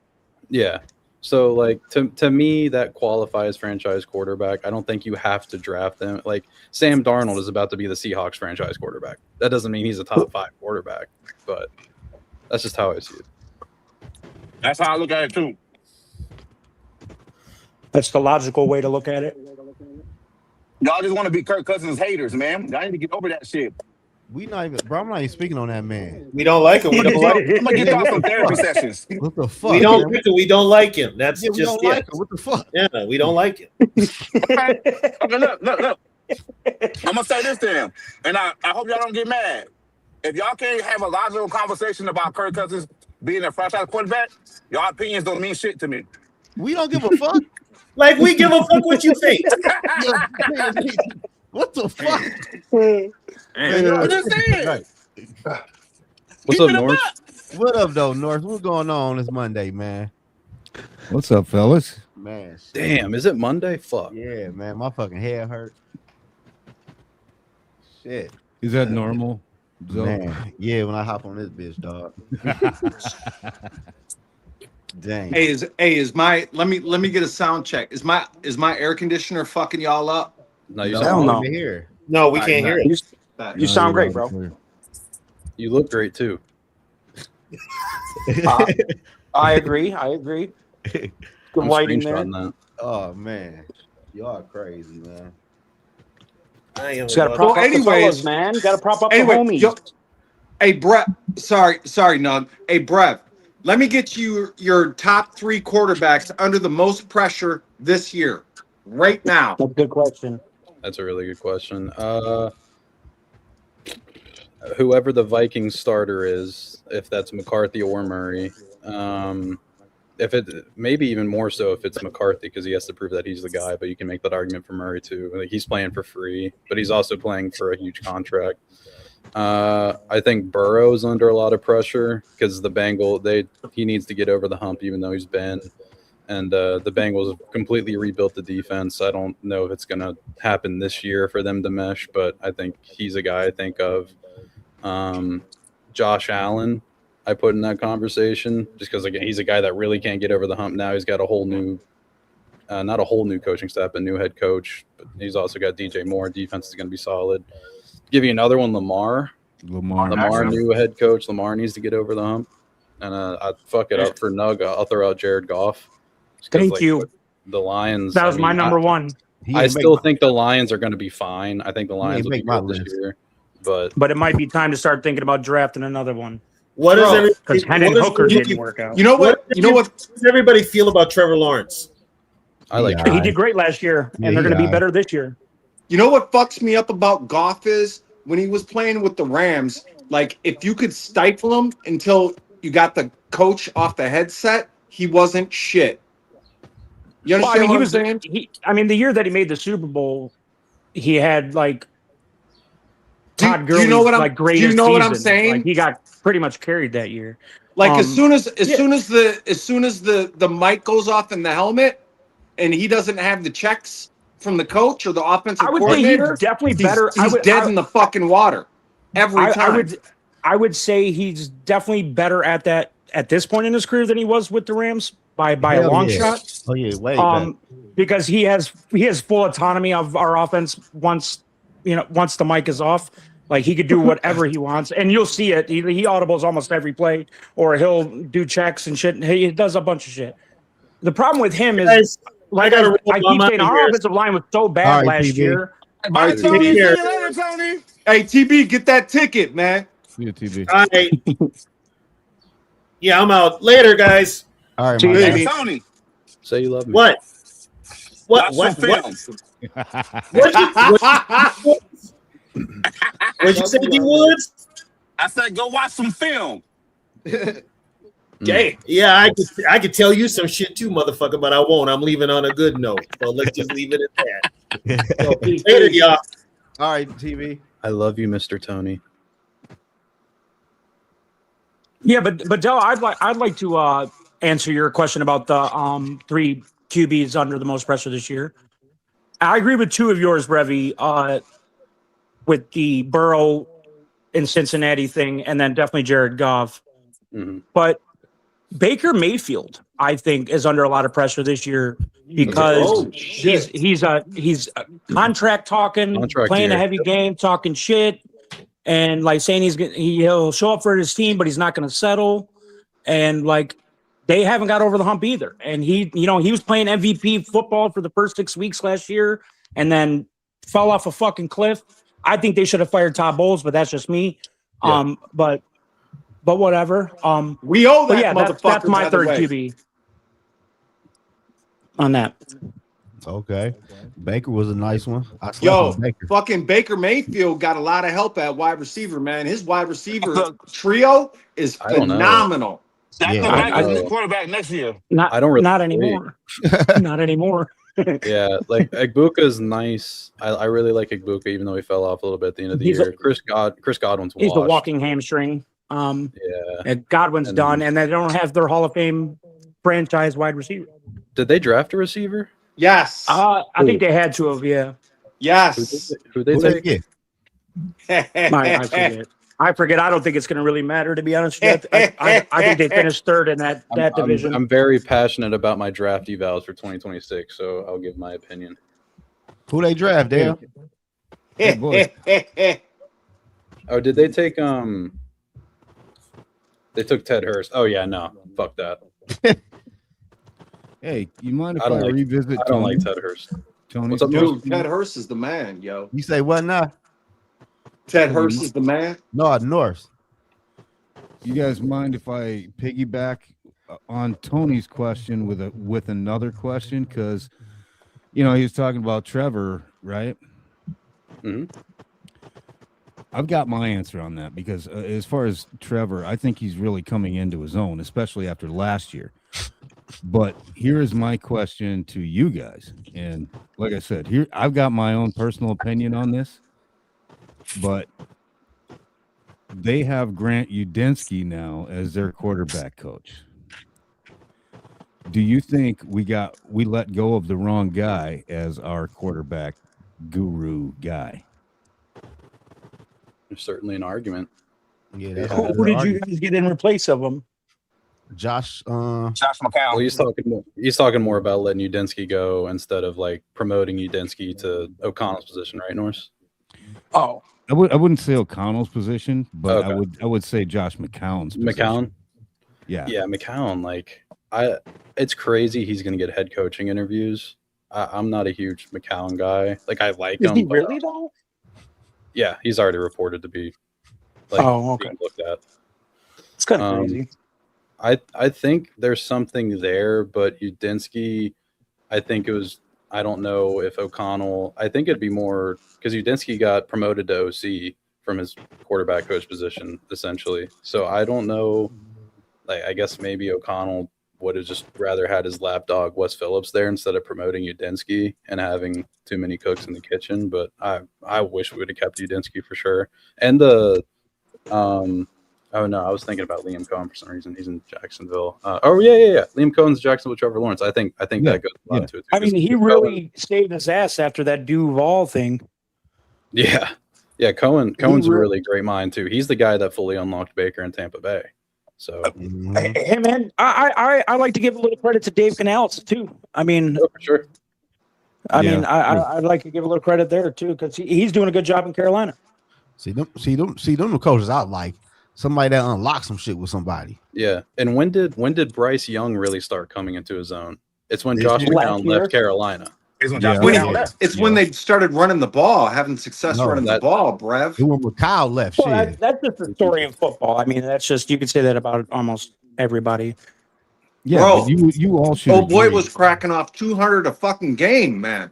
Yeah. So, like, to me, that qualifies franchise quarterback. I don't think you have to draft him. Like, Sam Darnold is about to be the Seahawks franchise quarterback. That doesn't mean he's a top 5 quarterback, but that's just how I see it. That's how I look at it, too. That's the logical way to look at it. Y'all just want to be Kirk Cousins haters, man. Y'all need to get over that shit. We not even, bro. I'm not even speaking on that man. We don't like him. We don't like him. I'm gonna get y'all some therapy sessions. What the fuck? We don't like him. That's we just don't like him. What the fuck? Yeah, we don't like him. Okay, look. I'm gonna say this to him, and I hope y'all don't get mad. If y'all can't have a logical conversation about Kirk Cousins being a franchise quarterback, y'all opinions don't mean shit to me. We don't give a fuck. Like we give a fuck what you think. What the fuck? I'm just saying. Right. What's up, North? What up, though, North? What's going on this Monday, man? What's up, fellas? Man, shit. Damn, is it Monday? Fuck. Yeah, man, my fucking head hurt. Shit. Is that normal? Man, yeah, when I hop on this bitch, dog. Dang. Is my let me get a sound check. Is my air conditioner fucking y'all up? No, you No, sound no. here. No, we can't hear it. You sound great, bro. You look great too. I agree. Good I'm lighting there. screenshotting that. Oh man, y'all crazy, man. Just gotta prop up the fellas, man. Gotta prop up the homies. Hey, Brett. Sorry, Nug. Hey, Brev. Let me get you your top 3 quarterbacks under the most pressure this year, right now. That's a good question. That's a really good question. Whoever the Vikings starter is, if that's McCarthy or Murray, if it maybe even more so if it's McCarthy because he has to prove that he's the guy, but you can make that argument for Murray too. Like he's playing for free, but he's also playing for a huge contract. I think Burrow's under a lot of pressure because he needs to get over the hump even though he's been. And the Bengals have completely rebuilt the defense. I don't know if it's going to happen this year for them to mesh, but I think he's a guy I think of. Josh Allen, I put in that conversation just because again he's a guy that really can't get over the hump now. He's got a whole new, not a whole new coaching staff, a new head coach, but he's also got DJ Moore. Defense is going to be solid. Give you another one, Lamar, new head coach. Lamar needs to get over the hump, and I'd fuck it up for Nug. I'll throw out Jared Goff. Thank you. The Lions. That was my number one. I still think the Lions are going to be fine. I think the Lions will be good this year. But it might be time to start thinking about drafting another one. What does because Hendon Hooker didn't work out. You know what? What does everybody feel about Trevor Lawrence? He did great last year, and they're going to be better this year. You know what fucks me up about Goff is when he was playing with the Rams. Like if you could stifle him until you got the coach off the headset, he wasn't shit. You understand what I'm saying? The year that he made the Super Bowl, he had like Todd Gurley's greatest Do you know what I'm season. saying? Like he got pretty much carried that year. Like as soon as the mic goes off in the helmet, and he doesn't have the checks from the coach or the offensive coordinator, say he's definitely better. He's dead in the fucking water every time. I would say he's definitely better at that at this point in his career than he was with the Rams by a long shot. Oh yeah, wait. Because he has full autonomy of our offense once the mic is off. Like he could do whatever he wants, and you'll see it. He audibles almost every play, or he'll do checks and shit. He does a bunch of shit. The problem with him is, I keep saying our offensive line was so bad last year. All right, Tony. Hey, TB, get that ticket, man. See you, TB. All right. Yeah, I'm out. Later, guys. All right, hey, Tony. Say you love me. What? What'd you say, D Woods? I said go watch some film. Yeah, I could tell you some shit too, motherfucker, but I won't. I'm leaving on a good note. So let's just leave it at that. So, later, y'all. All right, TV. I love you, Mr. Tony. Yeah, but Dell, I'd like to answer your question about the 3 QBs under the most pressure this year. I agree with 2 of yours, Brevi, with the Burrow in Cincinnati thing, and then definitely Jared Goff. Mm-hmm. But Baker Mayfield, I think, is under a lot of pressure this year because he's contract talking, playing a heavy game, talking shit, and like saying he'll show up for his team, but he's not going to settle. And like they haven't got over the hump either. And he was playing MVP football for the first 6 weeks last year, and then fell off a fucking cliff. I think they should have fired Todd Bowles, but that's just me. Yeah. But whatever. We owe that motherfucker. That's my third QB on that. Okay. Baker was a nice one. Fucking Baker Mayfield got a lot of help at wide receiver, man. His wide receiver trio is phenomenal. That's the Bengals quarterback next year. Not anymore. Not anymore. Yeah, like Igbuka's nice. I really like Igbuka, even though he fell off a little bit at the end of the year. Chris Godwin's he's a walking hamstring. Godwin's done, and they don't have their Hall of Fame franchise wide receiver. Did they draft a receiver? Yes. I think they had to have. Yeah. Yes. Who they take? I forget. I forget. I don't think it's going to really matter, to be honest with you. I think they finished third in that division. I'm very passionate about my draft evals for 2026, so I'll give my opinion. Who they draft, Dale? Hey, boys. Oh, did they take They took Ted Hurst. Oh yeah, no, fuck that. Hey, you mind if I revisit? I don't like Ted Hurst. Tony, what's up, dude? Ted Hurst is the man, yo. You say what now? Ted Hurst is the man. No, North. You guys mind if I piggyback on Tony's question with another question? Because he was talking about Trevor, right? Mm-hmm. I've got my answer on that because as far as Trevor, I think he's really coming into his own, especially after last year. But here is my question to you guys. And like I said, here I've got my own personal opinion on this, but they have Grant Udinski now as their quarterback coach. Do you think we let go of the wrong guy as our quarterback guru guy? There's certainly an argument. Yeah, who did you guys get in replace of him? Josh McCown. Well, he's talking more about letting Udinski go instead of like promoting Udinski to O'Connell's position, right, Norris? Oh, I wouldn't say O'Connell's position, but okay. I would say Josh McCown's position. McCown? Yeah, McCown. Like it's crazy. He's going to get head coaching interviews. I'm not a huge McCown guy. Like I like him. Is he really though? Yeah, he's already reported to be. Okay. Looked at. It's kind of crazy. I think there's something there, but Udinski, I think it was. I don't know if O'Connell. I think it'd be more because Udinski got promoted to OC from his quarterback coach position, essentially. So I don't know. Like I guess maybe O'Connell would have just rather had his lapdog Wes Phillips there instead of promoting Udinski and having too many cooks in the kitchen. But I wish we would have kept Udinski for sure. And the oh no, I was thinking about Liam Cohen for some reason. He's in Jacksonville. Yeah. Liam Cohen's Jacksonville. Trevor Lawrence. I think that goes a lot to it. Too. I mean, he really saved his ass after that Duval thing. Yeah. Cohen's a really great mind too. He's the guy that fully unlocked Baker in Tampa Bay. So, hey man, I like to give a little credit to Dave Canales too. I mean, for sure. I'd like to give a little credit there too because he's doing a good job in Carolina. See them coaches out like somebody that unlocks some shit with somebody. Yeah, and when did Bryce Young really start coming into his own? It's when Josh McCown left Carolina. It's when they started running the ball, having success running the ball, Brev. When McCown left, that's just the story of football. I mean, that's just you could say that about almost everybody. Yeah, bro, you all should. Oh boy, was cracking off 200 a fucking game, man.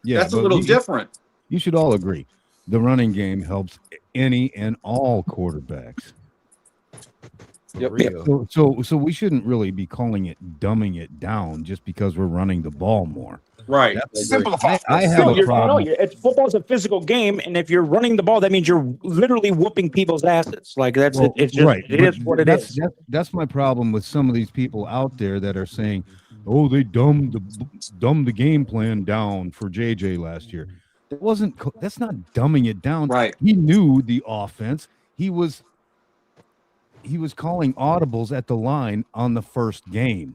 Yeah, that's a little different. You should all agree. The running game helps any and all quarterbacks. Yep. So we shouldn't really be calling it dumbing it down just because we're running the ball more. Right. Simplify. I have a problem. Football's a physical game, and if you're running the ball, that means you're literally whooping people's asses. Like that's it. It's just right. It is what it is. That's my problem with some of these people out there that are saying, "Oh, they dumbed the game plan down for JJ last year." That's not dumbing it down. Right. He knew the offense. He was calling audibles at the line on the first game.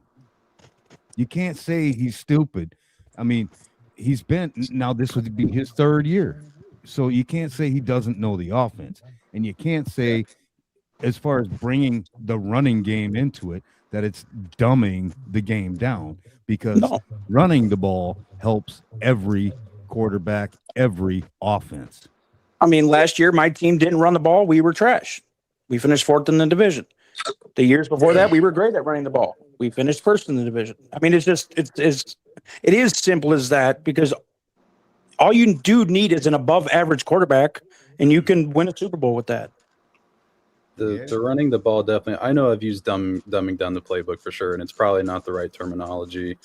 You can't say he's stupid. I mean, this would be his third year. So you can't say he doesn't know the offense. And you can't say, as far as bringing the running game into it, that it's dumbing the game down because running the ball helps every quarterback, every offense. I mean, last year, my team didn't run the ball. We were trash. We finished fourth in the division. The years before that, we were great at running the ball. We finished first in the division. I mean, it is simple as that because all you do need is an above average quarterback and you can win a Super Bowl with that. The running the ball definitely. I know I've used dumbing down the playbook for sure, and it's probably not the right terminology.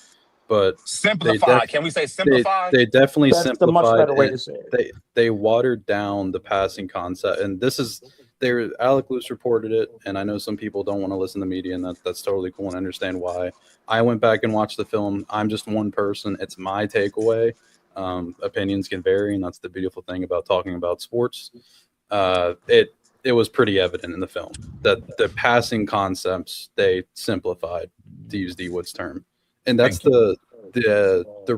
But simplify. Can we say simplify? They definitely simplified. That's a much better way to say it. They watered down the passing concept, and this is. Alec Luce reported it, and I know some people don't want to listen to media, and that's totally cool and understand why. I went back and watched the film. I'm just one person. It's my takeaway. Opinions can vary, and that's the beautiful thing about talking about sports. it was pretty evident in the film that the passing concepts they simplified, to use D Wood's term, and that's the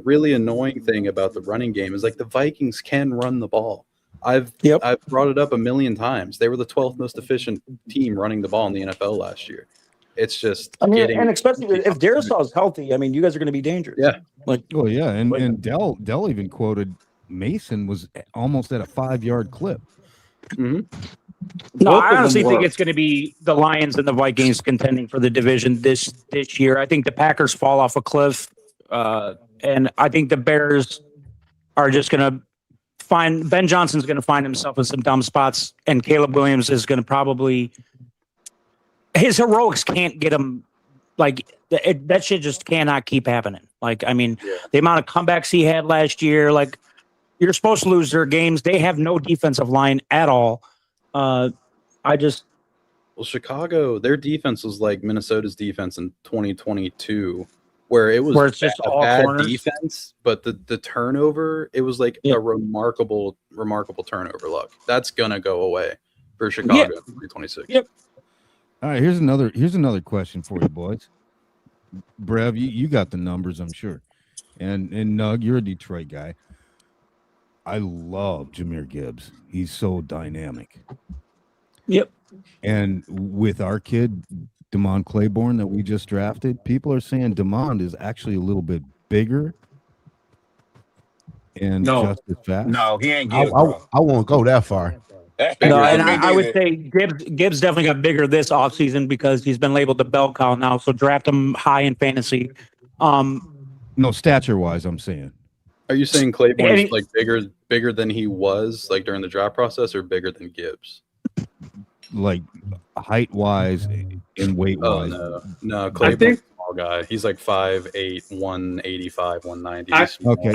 really annoying thing about the running game is like the Vikings can run the ball. I've brought it up a million times. They were the 12th most efficient team running the ball in the NFL last year. It's just and especially if Darisaw is healthy, I mean, you guys are going to be dangerous. Yeah. And Dell even quoted Mason was almost at a 5-yard clip. Mm-hmm. No, I honestly think it's going to be the Lions and the Vikings contending for the division this year. I think the Packers fall off a cliff, and I think the Bears are just going to find Ben Johnson's going to find himself in some dumb spots, and Caleb Williams is going to probably his heroics can't get him. Like that shit just cannot keep happening. Like, I mean, the amount of comebacks he had last year, like you're supposed to lose their games. They have no defensive line at all. Chicago, their defense was like Minnesota's defense in 2022, where it's just a bad defense, but the turnover, it was like a remarkable turnover luck. That's gonna go away for Chicago in 2026. Yep. All right, here's another question for you, boys. Brev, you got the numbers, I'm sure, and Nug, you're a Detroit guy. I love Jahmyr Gibbs. He's so dynamic. Yep. And with our kid, Damon Claiborne, that we just drafted, people are saying Damon is actually a little bit bigger and just as fast. No, he ain't Gibbs. I won't go that far. No, and I would say Gibbs definitely got bigger this offseason because he's been labeled the bell cow now. So draft him high in fantasy. No, stature-wise, I'm saying. Are you saying Claiborne is like bigger than he was like during the draft process, or bigger than Gibbs? Like height-wise and weight-wise. No, Claiborne's a small guy. He's like 5'8", 185, 190. I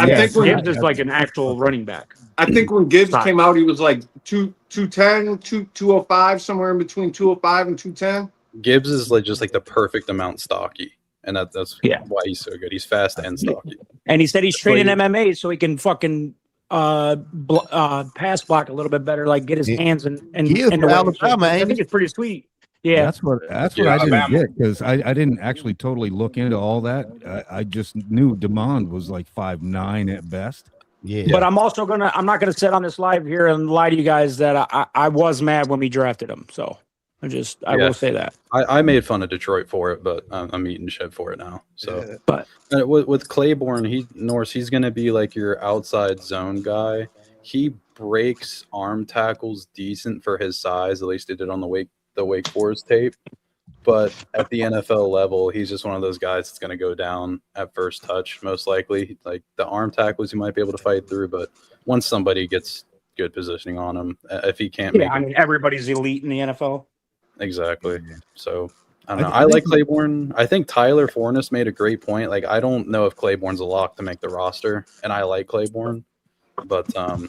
think Gibbs is like an actual running back. I think when Gibbs came out, he was like 210, 205, somewhere in between 205 and 210. Gibbs is like just like the perfect amount stocky, and that's why he's so good. He's fast and stocky. And he said he's training MMA so he can fucking pass block a little bit better, like get his hands and Alabama. I think it's pretty sweet. Yeah, that's what I didn't get, because I didn't actually totally look into all that. I just knew Damon was like 5'9" at best. Yeah, but I'm not gonna sit on this live here and lie to you guys that I was mad when we drafted him. So I will say that I made fun of Detroit for it, but I'm eating shit for it now. So, but with Claiborne, he's gonna be like your outside zone guy. He breaks arm tackles decent for his size. At least he did on the Wake Forest tape. But at the NFL level, he's just one of those guys that's going to go down at first touch, most likely. Like the arm tackles, you might be able to fight through, but once somebody gets good positioning on him, if he can't make it, everybody's elite in the NFL. Exactly. So I don't know. I like Claiborne. I think Tyler Forness made a great point. Like, I don't know if Claiborne's a lock to make the roster, and I like Claiborne, but I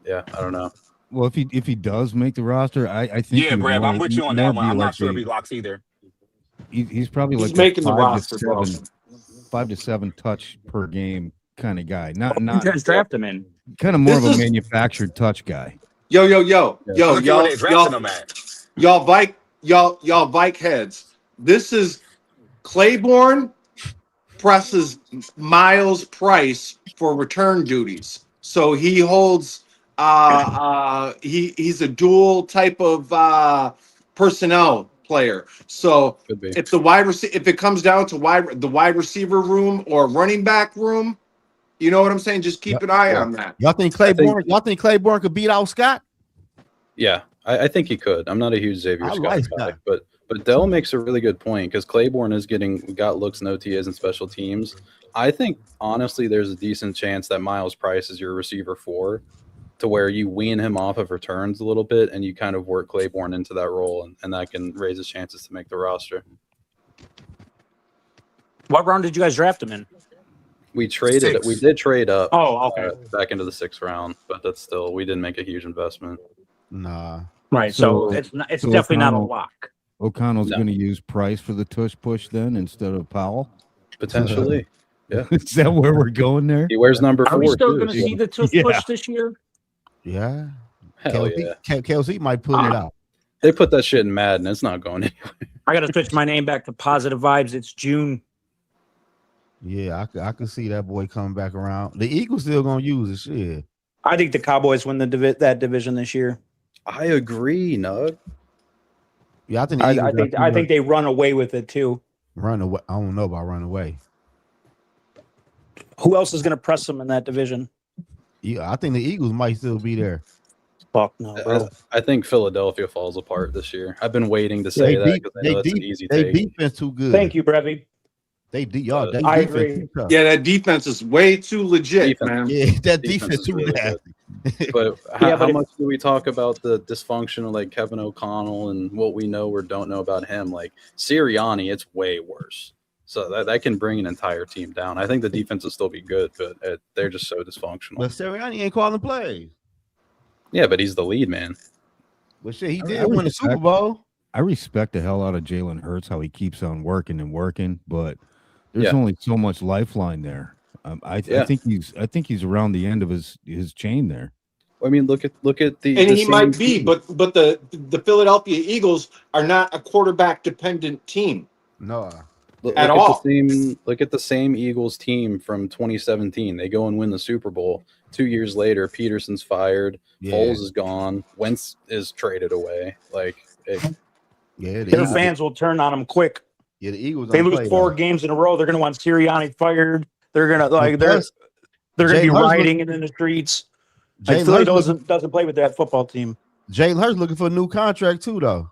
don't know. Well, if he does make the roster, I think. Yeah, Brad, I'm with you on that one. I'm not sure if he locks either. He's probably like making the roster, 5 to 7 touch per game kind of guy. Not you guys draft him in. Kind of more of a manufactured touch guy. Y'all Vike heads. This is Claiborne presses Miles Price for return duties. So he holds he's a dual type of personnel player. So if it comes down to the wide receiver room or running back room, you know what I'm saying? Just keep an eye on that. Y'all think Claiborne could beat out Scott? Yeah, I think he could. I'm not a huge Xavier Scott guy, but Dell makes a really good point, because Claiborne has got looks and OTAs and special teams. I think honestly there's a decent chance that Miles Price is your receiver 4, to where you wean him off of returns a little bit and you kind of work Claiborne into that role, and that can raise his chances to make the roster. What round did you guys draft him in? We did trade up. Oh, okay. Back into the 6th round, but we didn't make a huge investment. Nah. Right. So it's definitely not a lock. O'Connell's going to use Price for the tush push then instead of Powell? Potentially. Yeah. Is that where we're going there? He wears number 4. Are we still going to see the tush push this year? Yeah. Hell yeah. Kelsey might pull it out. They put that shit in Madden. It's not going anywhere. I got to switch my name back to Positive Vibes. It's June. Yeah, I could see that boy coming back around. The Eagles still gonna use it. Shit. I think the Cowboys win that division this year. I agree, Nug. Yeah, I think I think they run away with it too. Run away. I don't know about run away. Who else is going to press them in that division? Yeah, I think the Eagles might still be there. Fuck no, bro. I think Philadelphia falls apart this year. I've been waiting to say that because I know that's an easy take. They defense too good. Thank you, Brevy. I agree. Yeah, that defense is way too legit, man. Yeah, that defense too really nasty. But how much do we talk about the dysfunction of like Kevin O'Connell and what we know or don't know about him? Like Sirianni, it's way worse. So that can bring an entire team down. I think the defense will still be good, but they're just so dysfunctional. But Sirianni ain't calling plays. Yeah, but he's the lead man. Well, shit, he did win the Super Bowl. I respect the hell out of Jalen Hurts, how he keeps on working and working, but there's only so much lifeline there. I think he's around the end of his chain there. I mean, look at the and the he might be, team. but the Philadelphia Eagles are not a quarterback dependent team. No. Look at all. Look at the same Eagles team from 2017. They go and win the Super Bowl. 2 years later, Peterson's fired. Foles is gone. Wentz is traded away. Their fans will turn on them quick. Yeah, the Eagles. They lose 4 games in a row. They're going to want Sirianni fired. They're going to they're going to be rioting in the streets. Philly doesn't play with that football team. Jalen Hurts looking for a new contract too, though.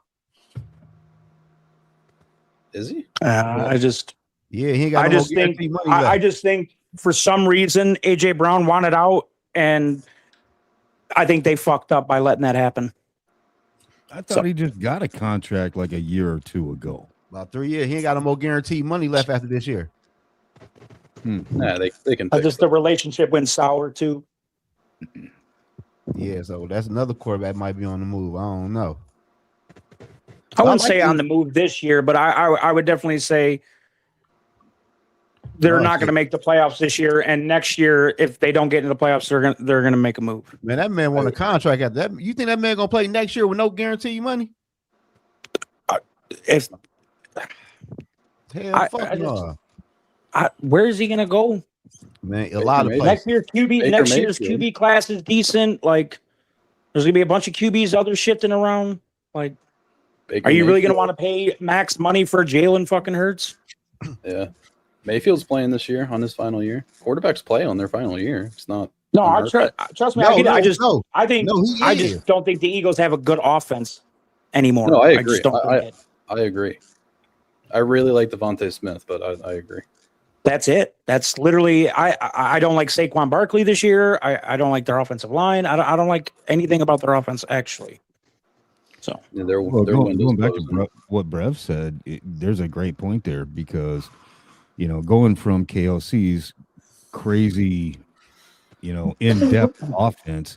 Is he? He ain't got I just think for some reason AJ Brown wanted out, and I think they fucked up by letting that happen. I thought he just got a contract like a year or two ago. About 3 years. He ain't got no more guaranteed money left after this year. Nah, they can. The relationship went sour too. Yeah, so that's another quarterback might be on the move. I don't know. I wouldn't say on the move this year, but I would definitely say they're not going to make the playoffs this year, and next year, if they don't get into the playoffs, they're going to make a move. Man, that man won a contract after that. You think that man gonna play next year with no guaranteed money? Where is he going to go? Man, a lot of next year's QB class is decent. Like, there's going to be a bunch of QBs others shifting around. Like, are you really going to want to pay max money for Jalen fucking Hurts? Yeah. Mayfield's playing this year on his final year. Quarterbacks play on their final year. It's not. No, trust me. I just don't think the Eagles have a good offense anymore. No, I agree. I agree. I really like Devontae Smith, but I agree. That's it. That's literally. I don't like Saquon Barkley this year. I don't like their offensive line. I don't like anything about their offense actually. So going back to what Brev said, there's a great point there because, going from KLC's crazy, in-depth offense,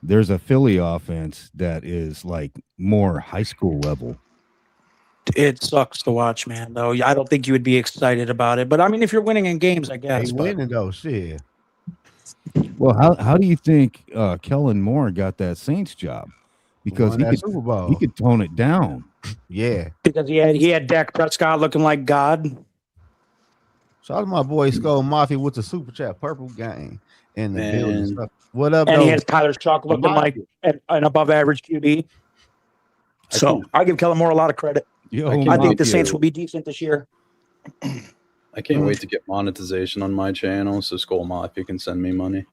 there's a Philly offense that is like more high school level. It sucks to watch, man. Though I don't think you would be excited about it. But I mean, if you're winning in games, I guess. Winning though, shit. Well, how do you think Kellen Moore got that Saints job? Because he could tone it down. Yeah. Because he had Dak Prescott looking like God. Shout out to my boy Skull Mafia with the super chat purple gang in the building. What up, and he has Tyler Chalk looking like an above average QB. So I give Kellen Moore a lot of credit. I think the Saints will be decent this year. I can't wait to get monetization on my channel so Skull Mafia can send me money.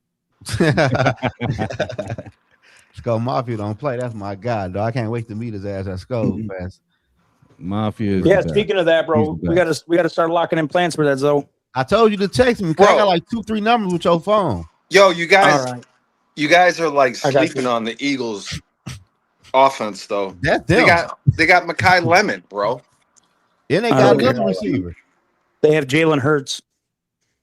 Skull Mafia don't play. That's my guy, though. I can't wait to meet his ass at Skull fast. Mafia. Yeah, speaking of that, bro, we gotta start locking in plans for that, Zoe. I told you to text me. I got like 2-3 numbers with your phone. Yo, you guys are like sleeping on the Eagles offense, though. That's them. They got Mekhi Lemon, bro. And they got another receiver. They have Jalen Hurts.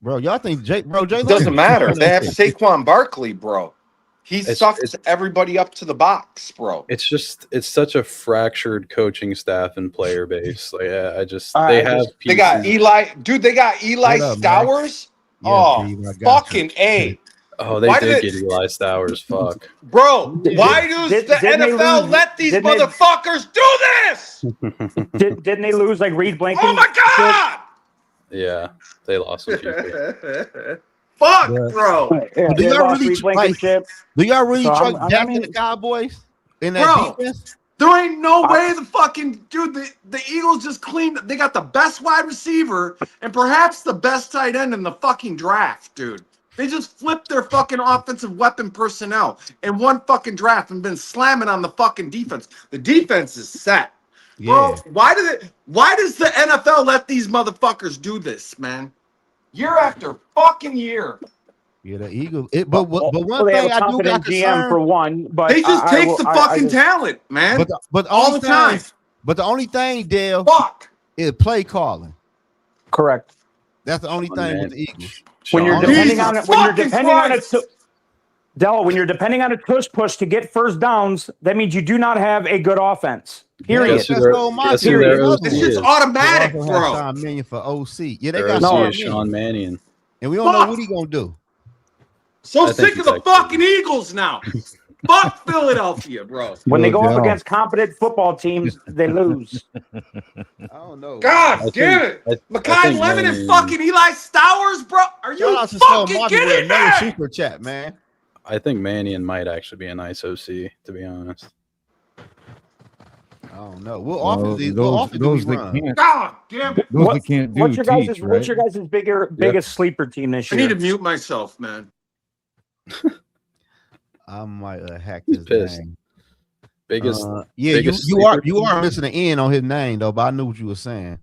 Bro, y'all think Jalen doesn't matter. They have Saquon Barkley, bro. He sucks everybody up to the box, bro. It's such a fractured coaching staff and player base. Like, they got Eli. Dude, they got Eli Stowers. Yeah, fucking A. Oh, they did get Eli Stowers. Fuck. Bro, why does the NFL let these motherfuckers do this? Didn't they lose like Reed Blankenship? Oh my God! Yeah, they lost some people. Fuck, bro. Yeah, do y'all really So trust Dak and the Cowboys in that Bro, defense? there ain't no way the fucking dude. The Eagles just cleaned. They got the best wide receiver and perhaps the best tight end in the fucking draft, dude. They just flipped their fucking offensive weapon personnel in one fucking draft and been slamming on the fucking defense. The defense is set. Bro, why does the NFL let these motherfuckers do this, man? Year after fucking year. Yeah, the Eagles. But one they thing have a I do got competent GM for one, but they just take the fucking talent, man. But all the time. But the only thing, Dale, is play calling. Correct. That's the only thing with the Eagles. When you're depending on it, Dell, when you're depending on a push to get first downs, that means you do not have a good offense. Period. It's just automatic, bro. $1 million for OC. Yeah, they Their got OC is Sean Mannion. and we don't know what he gonna do. So sick of the fucking Eagles now. Fuck Philadelphia, bro. When they go up against competent football teams, they lose. I don't know. God damn it. Makai Lemon and fucking Eli Stowers, bro. Are you fucking kidding me? Super chat, man. I think Mannion might actually be a nice OC, to be honest. I don't know. We'll offer those that can't. God damn it. What's your guys' biggest sleeper team this year? I need to mute myself, man. I might hack this name. Biggest, you are missing an N on his name though, but I knew what you were saying.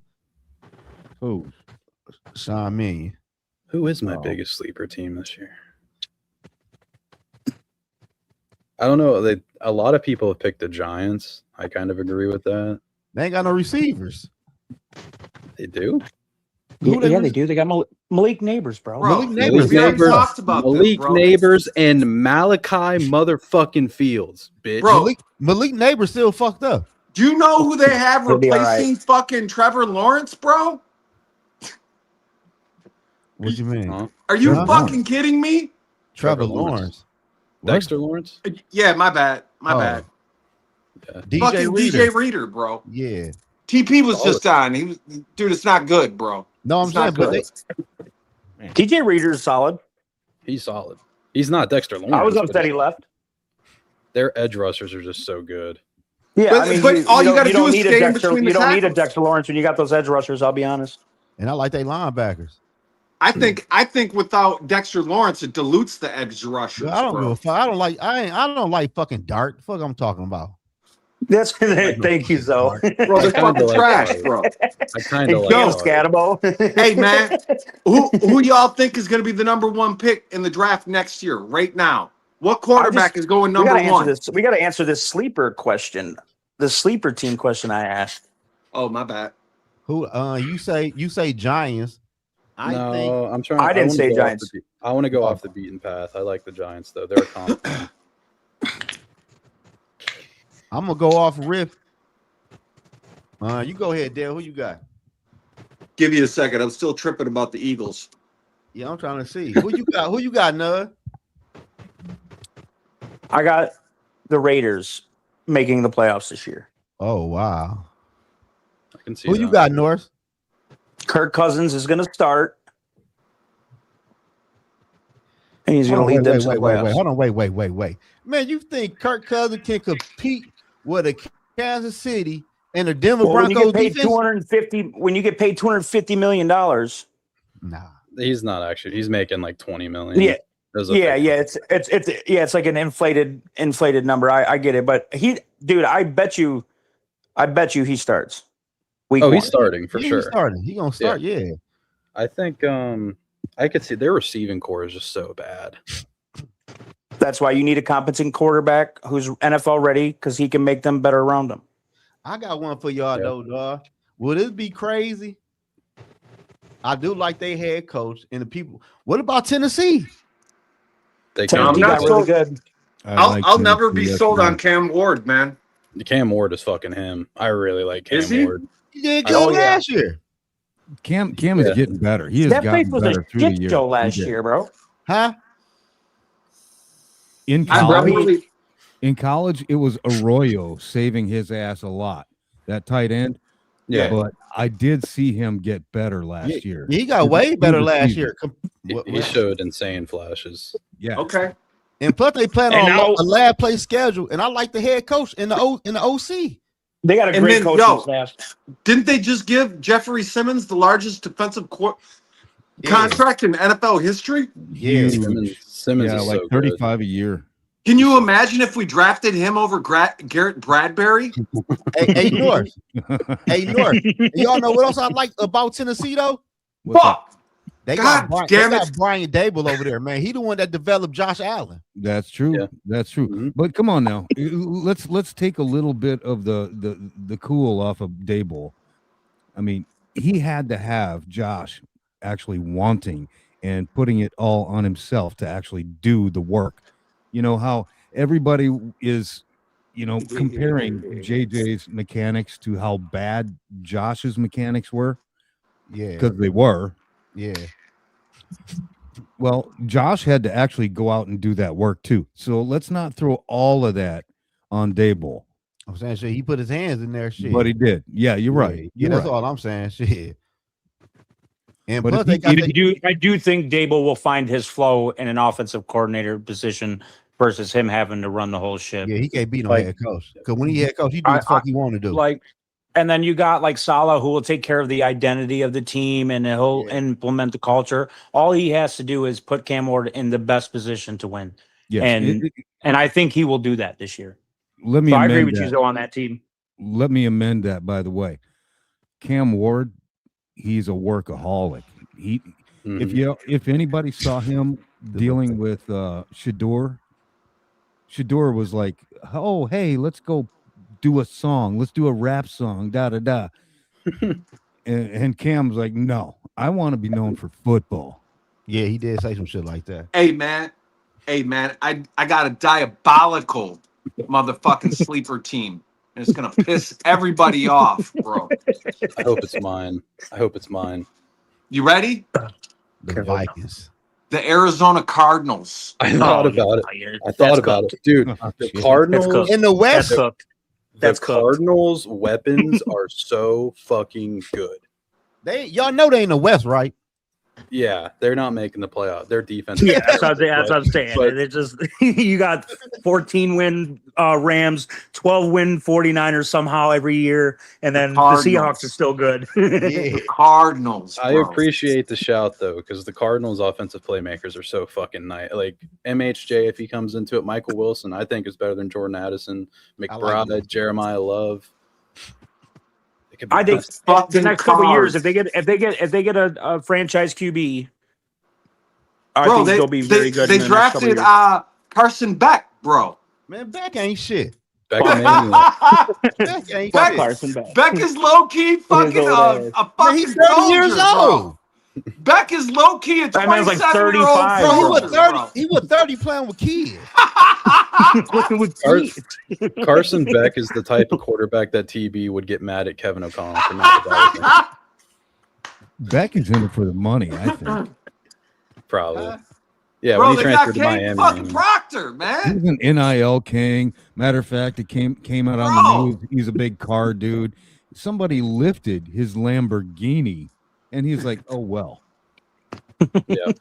Who? Sean Mannion. Who is my biggest sleeper team this year? I don't know. A lot of people have picked the Giants. I kind of agree with that. They ain't got no receivers. They do? Yeah, they do. They got Malik Neighbors, bro. Malik Neighbors and Malachi motherfucking Fields, bitch. Bro, Malik Neighbors still fucked up. Do you know who they have replacing fucking Trevor Lawrence, bro? What you mean? Are you fucking kidding me? Trevor Lawrence. Dexter Lawrence? Yeah, my bad. My bad. Yeah. DJ Reader, bro. Yeah. TP was just on. He was, dude, it's not good, bro. No, I'm saying, but TJ Reader's solid. He's solid. He's not Dexter Lawrence. I was upset he left. Their edge rushers are just so good. Yeah, I mean, but all you got to do is stay in between the You don't need a tackles. Dexter Lawrence when you got those edge rushers. I'll be honest. And I like they linebackers. I think without Dexter Lawrence, it dilutes the edge rushers. I don't bro. give a fuck. I don't like fucking Dart. Fuck, I'm talking about. That's thank you, Zoe. Bro, they're fucking trash, bro. I kind of like Scatabo. Hey man, who y'all think is going to be the number one pick in the draft next year? Right now, what quarterback is going number one? We got to answer this sleeper question. The sleeper team question I asked. Oh my bad. Who? You say Giants. I'm trying. I didn't say Giants. I want to go off the beaten path. I like the Giants though. They're a competent. I'm gonna go off riff. You go ahead, Dale. Who you got? Give you a second. I'm still tripping about the Eagles. Yeah, I'm trying to see. Who you got? Who you got, Nud? I got the Raiders making the playoffs this year. Oh wow. I can see. Who you got, North? Kirk Cousins is going to start. And he's going to lead them to the playoffs. Hold on, wait. Man, you think Kirk Cousins can compete with a Kansas City and a Denver Broncos defense? When you get paid $250 million. Nah. He's not actually. He's making like $20 million. Yeah. It's like an inflated number. I get it, but I bet you he starts. He's starting for sure. He's starting. He's gonna start. Yeah. I think I could see their receiving core is just so bad. That's why you need a competent quarterback who's NFL ready because he can make them better around him. I got one for y'all though, dog. Will this be crazy? I do like they head coach and the people. What about Tennessee? Tennessee got really good. I'll never be sold on Cam Ward, man. Cam Ward is fucking him. I really like Cam Ward. He did good last year. Cam is getting better. He has gotten better through the year. Last year, bro. Huh? In college, it was Arroyo saving his ass a lot. That tight end. Yeah. But I did see him get better last year. He got way better last year. He showed insane flashes. Yeah. Okay. And plus, they plan on a lab play schedule, and I like the head coach in the OC. They got a great coaching staff. Didn't they just give Jeffrey Simmons the largest defensive contract in NFL history? Yeah, Simmons is like so 35 good. a year. Can you imagine if we drafted him over Garrett Bradbury? Hey, North. Hey, North. Y'all know what else I like about Tennessee, though? Fuck. They got Brian Dable over there, man. He the one that developed Josh Allen. That's true. Yeah. That's true. Mm-hmm. But come on now, let's take a little bit of the cool off of Dable. I mean, he had to have Josh actually wanting and putting it all on himself to actually do the work. You know how everybody is, comparing JJ's mechanics to how bad Josh's mechanics were. Yeah, because they were. Yeah. Well, Josh had to actually go out and do that work too. So let's not throw all of that on Dable. I'm saying shit. He put his hands in there, shit. But he did. Yeah, you're right. Yeah, that's all I'm saying. Shit. And but plus, I do think Dable will find his flow in an offensive coordinator position versus him having to run the whole ship. Yeah, he can't be no head coach. Because when he head coach, he do what the fuck he want to do. And then you got like Salah, who will take care of the identity of the team and he'll implement the culture. All he has to do is put Cam Ward in the best position to win. Yes. And I think he will do that this year. I agree with you, Zoe, on that team. Let me amend that, by the way. Cam Ward, he's a workaholic. If anybody saw him dealing with Shador was like, oh, hey, let's go do a song. Let's do a rap song, da-da-da. and Cam's like, no, I want to be known for football. Yeah, he did say some shit like that. Hey, man, I got a diabolical motherfucking sleeper team. And it's going to piss everybody off, bro. I hope it's mine. You ready? The Vikings. The Arizona Cardinals. I thought about it. Dude, the Cardinals in the West. The Cardinals' weapons are so fucking good. Y'all know they in the West, right? Yeah, they're not making the playoff. Their defense. Yeah, that's what I'm saying. They just you got 14-win Rams, 12-win 49ers somehow every year, and then the Seahawks are still good. Cardinals. I appreciate the shout though, because the Cardinals' offensive playmakers are so fucking nice. Like MHJ, if he comes into it, Michael Wilson, I think is better than Jordan Addison, McBride, Jeremiah Love. I think the next couple of years, if they get a franchise QB, I think they'll be very good. They drafted Carson Beck, bro. Man, Beck ain't shit. Beck ain't shit. Beck is low key fucking a fucking he's 30 years old. Beck is low key a 27-year-old. Like 35. Bro. He was 30 playing with kids. Carson Beck is the type of quarterback that TB would get mad at Kevin O'Connell for not developing. Beck is in it for the money, I think. Probably. Yeah, bro, when he transferred to Miami. Fucking Proctor, man. He's an NIL king. Matter of fact, it came out on the news. He's a big car dude. Somebody lifted his Lamborghini, and he's like, "Oh well." Yeah.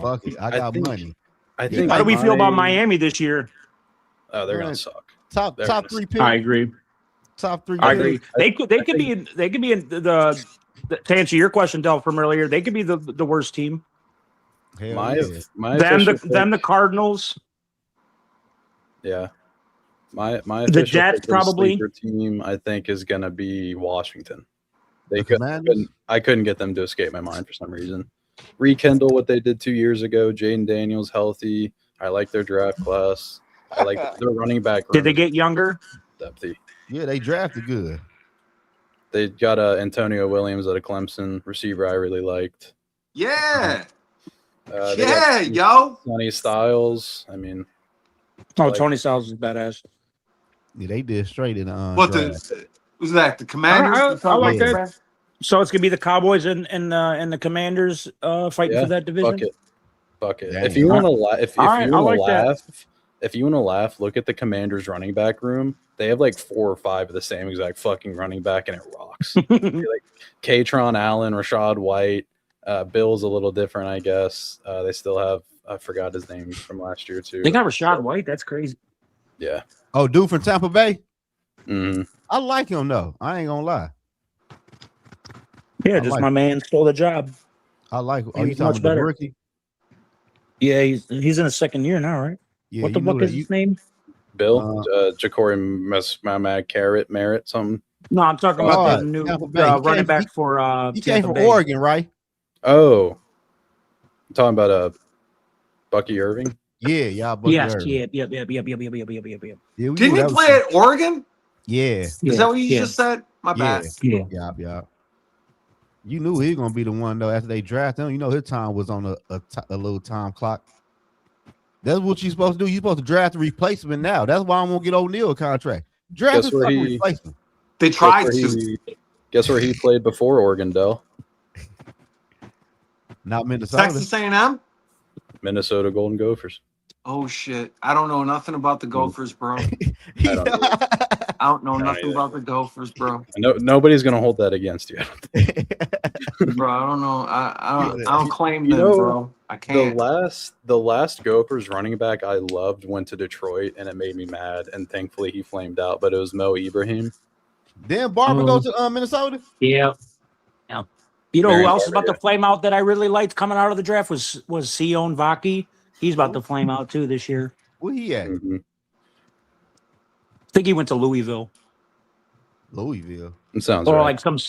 Fuck it. I got money. How do we feel about Miami this year? Oh, they're gonna suck. Top 3 picks. I agree. Top 3. I agree. They could be in the to answer your question, Del, from earlier. They could be the worst team. My the Cardinals. Yeah. My the Jets probably team I think is gonna be Washington. I couldn't get them to escape my mind for some reason. Rekindle what they did 2 years ago. Jaden Daniels healthy. I like their draft class. I like their running back. Did they get younger? Depthy. Yeah, they drafted good. They got Antonio Williams out of Clemson, receiver I really liked. Yeah. Yo. Tony Styles. I mean. Tony Styles is badass. Yeah, they did straight in the what was that? The Commanders? I like that. So it's gonna be the Cowboys and the Commanders fighting for that division. Fuck it. If you want to laugh, if you want to laugh, look at the Commanders running back room. They have like 4 or 5 of the same exact fucking running back, and it rocks. Like Katron Allen, Rashad White, Bill's a little different, I guess. They still have, I forgot his name from last year too. They got Rashad White. That's crazy. Yeah. Oh, dude from Tampa Bay. Mm-hmm. I like him though. I ain't gonna lie. Yeah, just my man stole the job. I like. He Oh, you was talking much about the better. rookie? Yeah, he's in his second year now, right? Yeah, What the you know fuck that is his name? Bill, Ja'Cory Merritt, something. No, I'm talking about the new Tampa Bay. running back for He came Tampa from Bay. Oregon, right? Oh, I'm talking about Bucky Irving. Yeah, y'all. Bucky Yes, Irving. yep. Yeah, we Didn't knew he that was- play at Oregon? Yeah. Is that what you just said? My Yeah. bad. Yeah. You knew he was gonna be the one though. After they drafted him, you know his time was on a little time clock. That's what you're supposed to do. You're supposed to draft a replacement now. That's why I'm gonna get O'Neal a contract. Draft a fucking replacement. They tried to. Guess where he played before Oregon, Dell? Not Minnesota. Texas A&M? Minnesota Golden Gophers. Oh shit! I don't know nothing about the Gophers, bro. I don't know nothing about the Gophers, bro. No, nobody's gonna hold that against you. Bro, I don't know. I don't claim them, bro. I can't. The last Gophers running back I loved went to Detroit, and it made me mad. And thankfully, he flamed out. But it was Mo Ibrahim. Then Barber goes to Minnesota. Yeah. You know who else is about to flame out that I really liked coming out of the draft was Sion Vaki. He's about to flame out too this year. Where he at? Mm-hmm. I think he went to Louisville. Louisville. It sounds or right. like some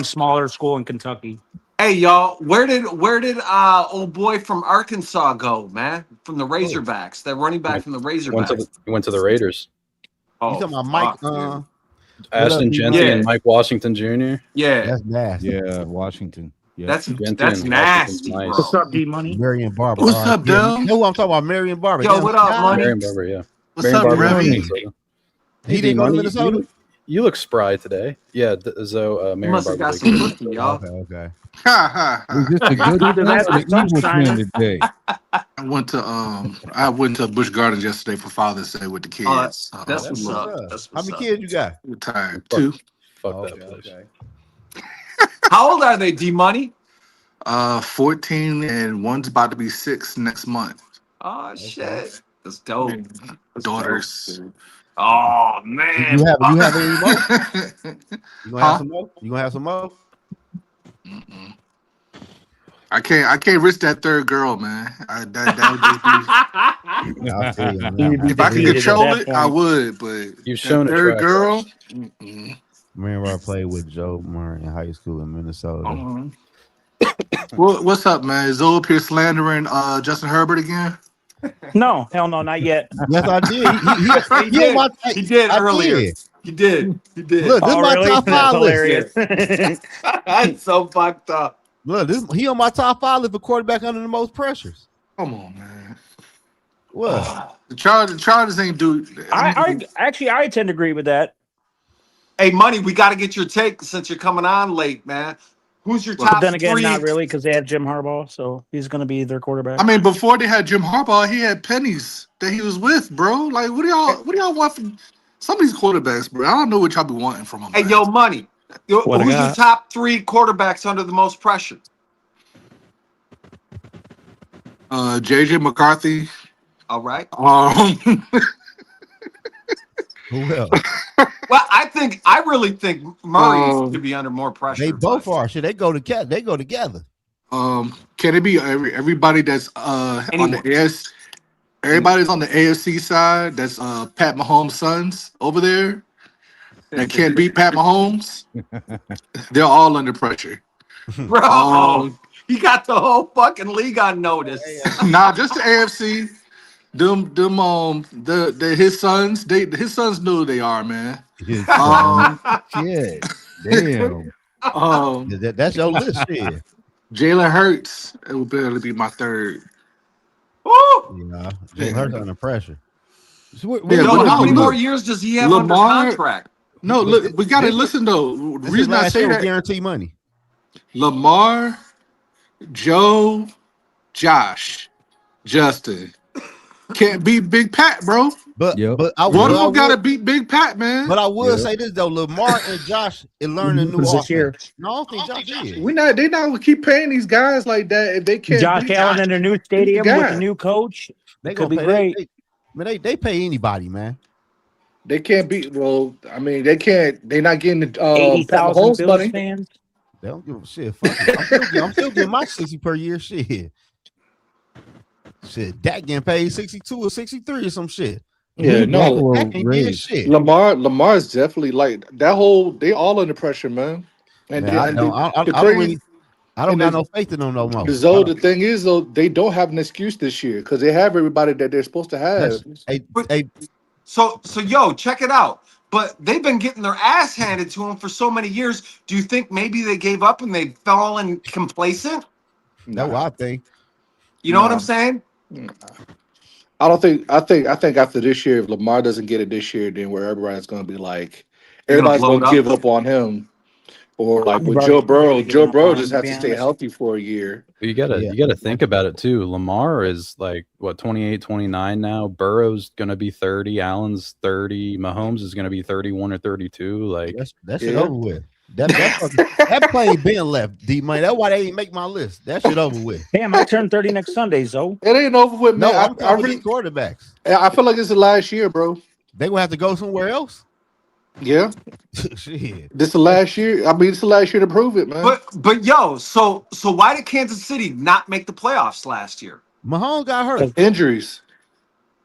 smaller school in Kentucky. Hey y'all, where did old boy from Arkansas go, man? From the Razorbacks, that running back from the Razorbacks. Went to the Raiders. You talking about Mike? Ashton Genty and Mike Washington Jr. Yeah, that's nasty. Yeah, Washington. Yeah. That's nasty, bro. What's up, D Money? Marion Barber. What's up, Dell? You know who I'm talking about? Marion Barber. Yo, what up, Money? Marion Barber, yeah. What's up, Remy? He didn't go to Minnesota. You look spry today. Yeah, Marion must have got some pussy, y'all. Okay. Is this a good thing or evil thing today? I went to Busch Gardens yesterday for Father's Day with the kids. That's what's up. How many kids you got? Retired. 2. Fuck that place. How old are they, D Money? 14 and one's about to be 6 next month. Oh shit, that's dope. Daughters. Dope. Oh man, You have any more? You gonna have some more? You gonna have some more? Mm-mm. I can't risk that third girl, man. That would just be. If I could control it, I would. But you've shown that a third track girl. Remember, I played with Joe Murray in high school in Minnesota. What's up, man? Is Zoe up here slandering Justin Herbert again? No, hell no, not yet. Yes, I did. He did earlier. He did. Look, this is my top 5 list. That's so fucked up. Look, he on my top 5 list for quarterback under the most pressures. Come on, man. What? The Chargers ain't do. I tend to agree with that. Hey, Money, we got to get your take since you're coming on late, man. Who's your top But then again, 3? not really, because they had Jim Harbaugh, so he's going to be their quarterback. I mean, before they had Jim Harbaugh, he had pennies that he was with, bro. Like, what do y'all want from some of these quarterbacks, bro? I don't know what y'all be wanting from them. Hey, man. yo, Money. Who's your top 3 quarterbacks under the most pressure? JJ McCarthy. All right. Who else? Well, I really think Murray to be under more pressure. They both are. Shit, they go together. Can it be everybody that's on the AS? Everybody's on the AFC side. That's Pat Mahomes' sons over there. That can't beat Pat Mahomes. They're all under pressure. Bro, he got the whole fucking league on notice. Nah, just the AFC. His sons. His sons know who they are, man. Shit. Damn. That's your list, shit. Jalen Hurts. It will barely be my third. Woo! Yeah, Jalen Hurts under pressure. So how many more years does he have under contract? No, look, we gotta listen though. The reason I say that, guarantee money. Lamar, Joe, Josh, Justin. can't beat Big Pat, bro. But Yep. but I One will, of I them got to will, beat Big Pat, man. but I will say this though: Lamar and Josh is learning new This year. offense. No, I don't think Josh is. They not gonna keep paying these guys like that if they can't Josh beat Allen in a new stadium with a new coach. They Could gonna be pay. great. They pay anybody, man. They can't beat. Well, I mean, they can't. They're not getting the 80,000 Pat Mahomes Bills money. fans. They don't give a shit. Fuck it. I'm still getting my 60 per year. Shit. Dak getting paid 62 or 63 or some shit. Yeah, no. Dak ain't getting shit. Lamar's definitely like that whole. They all under pressure, man. And, Man, I don't got no faith in them no more. The thing is though, they don't have an excuse this year because they have everybody that they're supposed to have. So yo, check it out. But they've been getting their ass handed to them for so many years. Do you think maybe they gave up and they fell in complacent? That's what I think. You know what I'm saying? I don't think. I think after this year, if Lamar doesn't get it this year, then where everybody's going to be like, everybody's going to give up on him. Or like with Joe Burrow just has to stay healthy for a year. You gotta think about it too. Lamar is like what 28, 29 now. Burrow's gonna be 30. Allen's 30. Mahomes is gonna be 31 or 32. Like that shit over with. That play been left, D Money. That's why they ain't make my list. That shit over with. Damn, I turn 30 next Sunday, so it ain't over with, man. No, I'm talking about quarterbacks. I feel like it's the last year, bro. They gonna have to go somewhere else. Yeah. Shit. This is the last year. I mean, it's the last year to prove it, man. But yo, so why did Kansas City not make the playoffs last year? Mahomes got hurt. Injuries.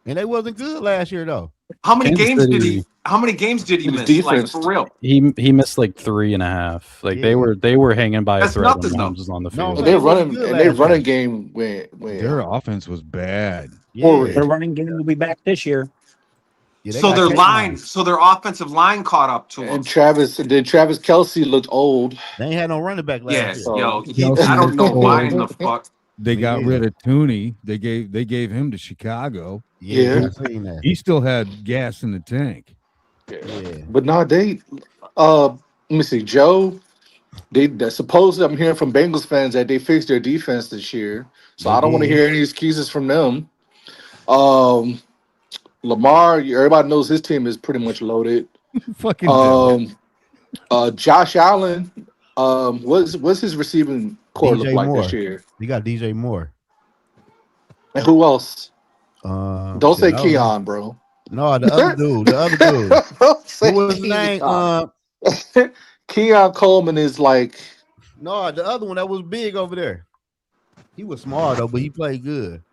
And they wasn't good last year though. How many Kansas games City- did he? How many games did he miss? defense. Like for real? he missed like 3.5. Like they were hanging by a thread when Mahomes was on the field. Their running game went. Their offense was bad. their running game will be back this year. Yeah, So their offensive line caught up to him. And Travis Kelce looked old. They ain't had no running back last year. Yo, I don't know why in the fuck. They got rid of Tooney. They gave him to Chicago. Yeah. He still had gas in the tank. Yeah. But no, let me see, Joe. They supposedly I'm hearing from Bengals fans that they fixed their defense this year. So I don't want to hear any excuses from them. Lamar, everybody knows his team is pretty much loaded. Fucking Josh Allen, what's his receiving core look like Moore. this year? You got DJ Moore. And who else? Don't say Keon, bro. No, the other dude. What was his name? Keon Coleman is like. No, the other one that was big over there. He was small though, but he played good.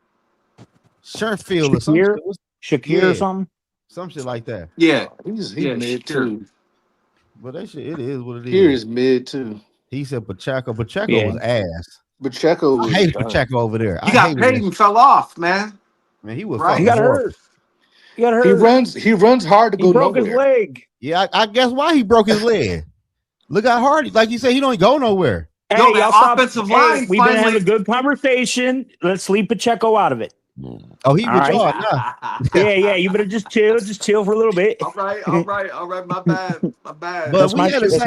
Sherfield or something. Shakir or something. Some shit like that. Yeah, he's mid too. But that shit, it is what it is. Here is mid too. He said Pacheco. Pacheco was ass. Pacheco was I hate Pacheco over there. He got paid and fell off, man. Man, he was right. He got hurt. He got hurt. He runs hard to go nowhere. He broke his leg. Yeah, I guess why he broke his leg. Look how hard, like you said, he don't go nowhere. Hey, no, that y'all offensive stop. line. Hey, we've been having a good conversation. Let's leave Pacheco out of it. Oh, he was Yeah. You better just chill for a little bit. All right. My bad. But that's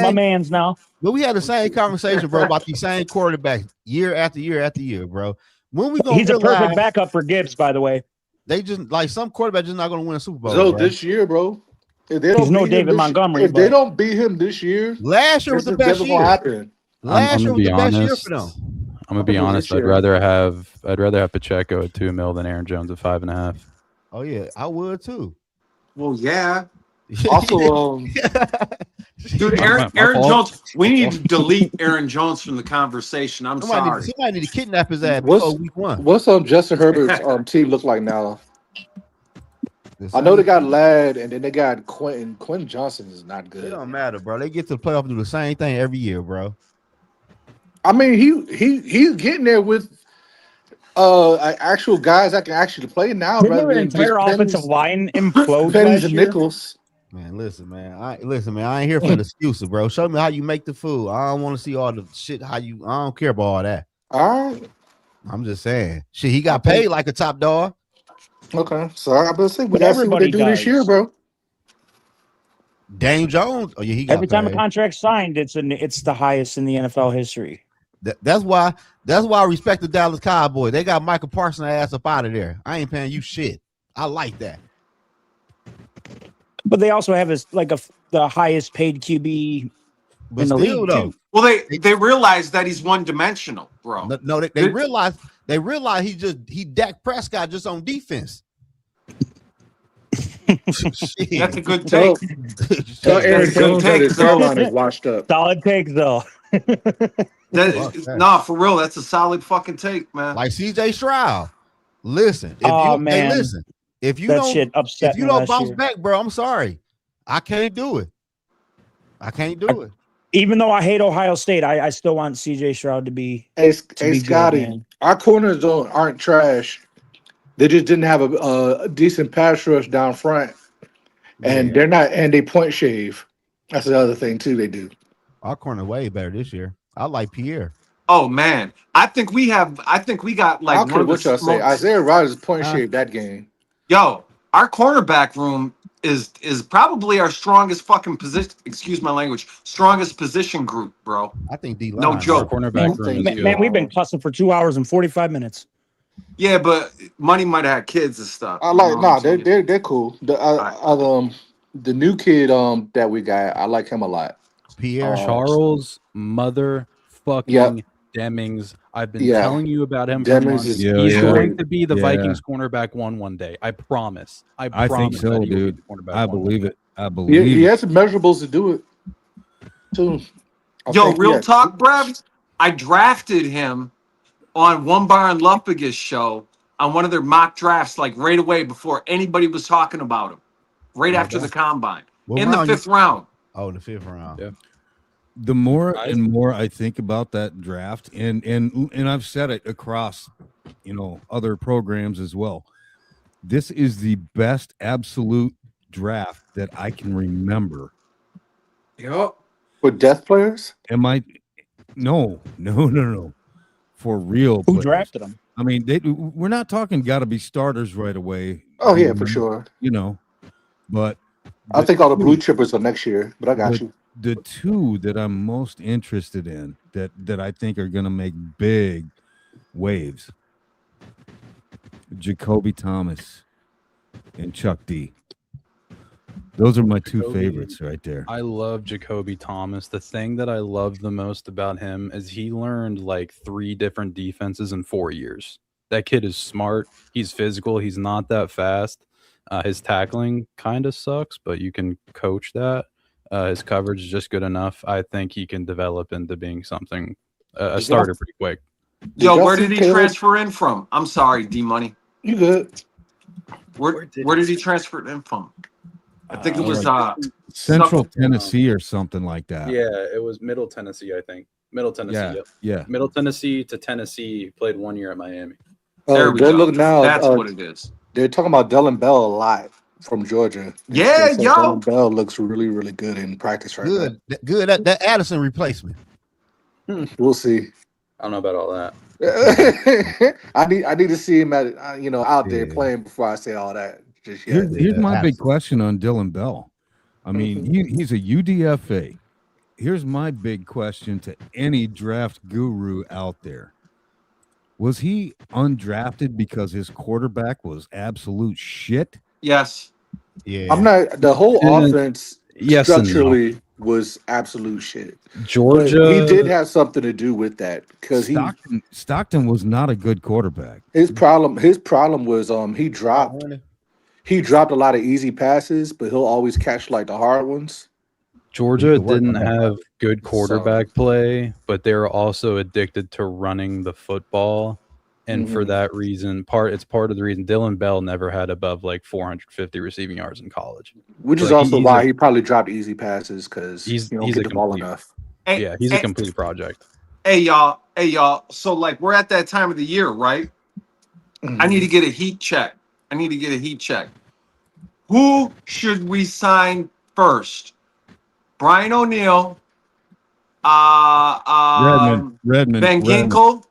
my man's now. But we had the same conversation, bro, about these same quarterbacks year after year after year, bro. When we gonna He's a perfect backup for Gibbs, by the way. They just like some quarterbacks just not gonna win a Super Bowl. So bro. this year, bro. If they don't He's no David Montgomery. If they don't beat him this year, last year was the best year. Happen. Last year was the best year for them. I'm gonna be honest. I'd rather have Pacheco at $2 million than Aaron Jones at 5.5. Oh yeah, I would too. Well, yeah. Also, dude, Aaron Jones. We need to delete Aaron Jones from the conversation. Sorry. Somebody need to kidnap his ass before week 1. What's Justin Herbert's team look like now? I know they got Ladd and then they got Quentin. Quentin Johnson is not good. It don't matter, bro. They get to the playoff and do the same thing every year, bro. I mean, he's getting there with actual guys that can actually play now. Didn't their entire offensive line implode Pennies last and year? nickels. Man, listen, man. I ain't here for the excuses, bro. Show me how you make the food. I don't want to see all the shit. I don't care about all that. All right. I'm just saying. Shit, he got paid like a top dog. Okay, so I'm gonna say we gotta see what they do this year, bro. Dame Jones. Oh yeah, he got every time paid. a contract's signed, it's the highest in the NFL history. That's why I respect the Dallas Cowboys. They got Michael Parsons ass up out of there. I ain't paying you shit. I like that. But they also have the highest paid QB But in the still, league though, too. Well, they realize that he's one dimensional, bro. no, they realize he Dak Prescott just on defense. That's a good take. Tell Aaron Jones that his hairline is washed up. Solid take though. Nah, for real, that's a solid fucking take, man. Like CJ Stroud. Listen, if you don't bounce back, bro, I'm sorry. I can't do it. Even though I hate Ohio State, I still want CJ Stroud to be. Hey Scotty, our corners aren't trash. They just didn't have a decent pass rush down front, and they point shave. That's the other thing too. They do. Our corner way better this year. I like Pierre. Oh man, I think we got like. I don't care what y'all say. Isaiah Rodgers point shave that game. Yo, our cornerback room is probably our strongest fucking position. Excuse my language. Strongest position group, bro. I think D-line. No joke. Cornerback room is Man, we've been cussing for 2 hours and 45 minutes. Yeah, but Money might have had kids and stuff. I like they're cool. The new kid that we got, I like him a lot. Pierre Charles motherfucking Demings. I've been telling you about him for months. He's going to be the Vikings cornerback one day. I promise. I think promise so, that he will be dude. the cornerback I one believe day. it. I believe He it. has some measurables to do it too. Yo, real talk, Brev. I drafted him on One Bar and Lumpigus show on one of their mock drafts, like right away before anybody was talking about him. Right after the combine. In the 5th round. Oh, the 5th round. Yeah. The more and more I think about that draft, and I've said it across, other programs as well. This is the best absolute draft that I can remember. Yep. With death players? No. For real. Who drafted them? I mean, we're not talking got to be starters right away. Oh yeah, for sure. But I think all the blue chippers are next year, but I got you. The two that I'm most interested in that I think are going to make big waves, Jacoby Thomas and Chuck D. Those are my two favorites right there. I love Jacoby Thomas. The thing that I love the most about him is he learned like 3 different defenses in 4 years. That kid is smart. He's physical. He's not that fast. His tackling kind of sucks, but you can coach that. His coverage is just good enough. I think he can develop into being something, a starter pretty quick. Yo, where did he transfer in from? I'm sorry, D-Money. You good. Where did he transfer in from? I think it was Central Tennessee or something like that. Yeah, it was Middle Tennessee, I think. Middle Tennessee, yeah. Middle Tennessee to Tennessee. He played 1 year at Miami. There we go. Look now. That's what it is. They're talking about Dylan Bell a lot from Georgia. Yeah, yo. Dylan Bell looks really, really good in practice right now. Good. That Addison replacement. We'll see. I don't know about all that. I need to see him out there playing before I say all that. Here's my big question on Dylan Bell. I mean, he's a UDFA. Here's my big question to any draft guru out there. Was he undrafted because his quarterback was absolute shit? Yes. Yeah. I'm not. The whole offense structurally no. was absolute shit. Georgia. But he did have something to do with that because Stockton was not a good quarterback. His problem was he dropped a lot of easy passes, but he'll always catch like the hard ones. Georgia didn't have good quarterback play, but they were also addicted to running the football. And for that reason, it's part of the reason Dylan Bell never had above like 450 receiving yards in college. Which is also why he probably dropped easy passes because he don't get the ball enough. He's a complete project. Hey y'all. So like we're at that time of the year, right? I need to get a heat check. Who should we sign first? Brian O'Neill, Redmond, Van Ginkel,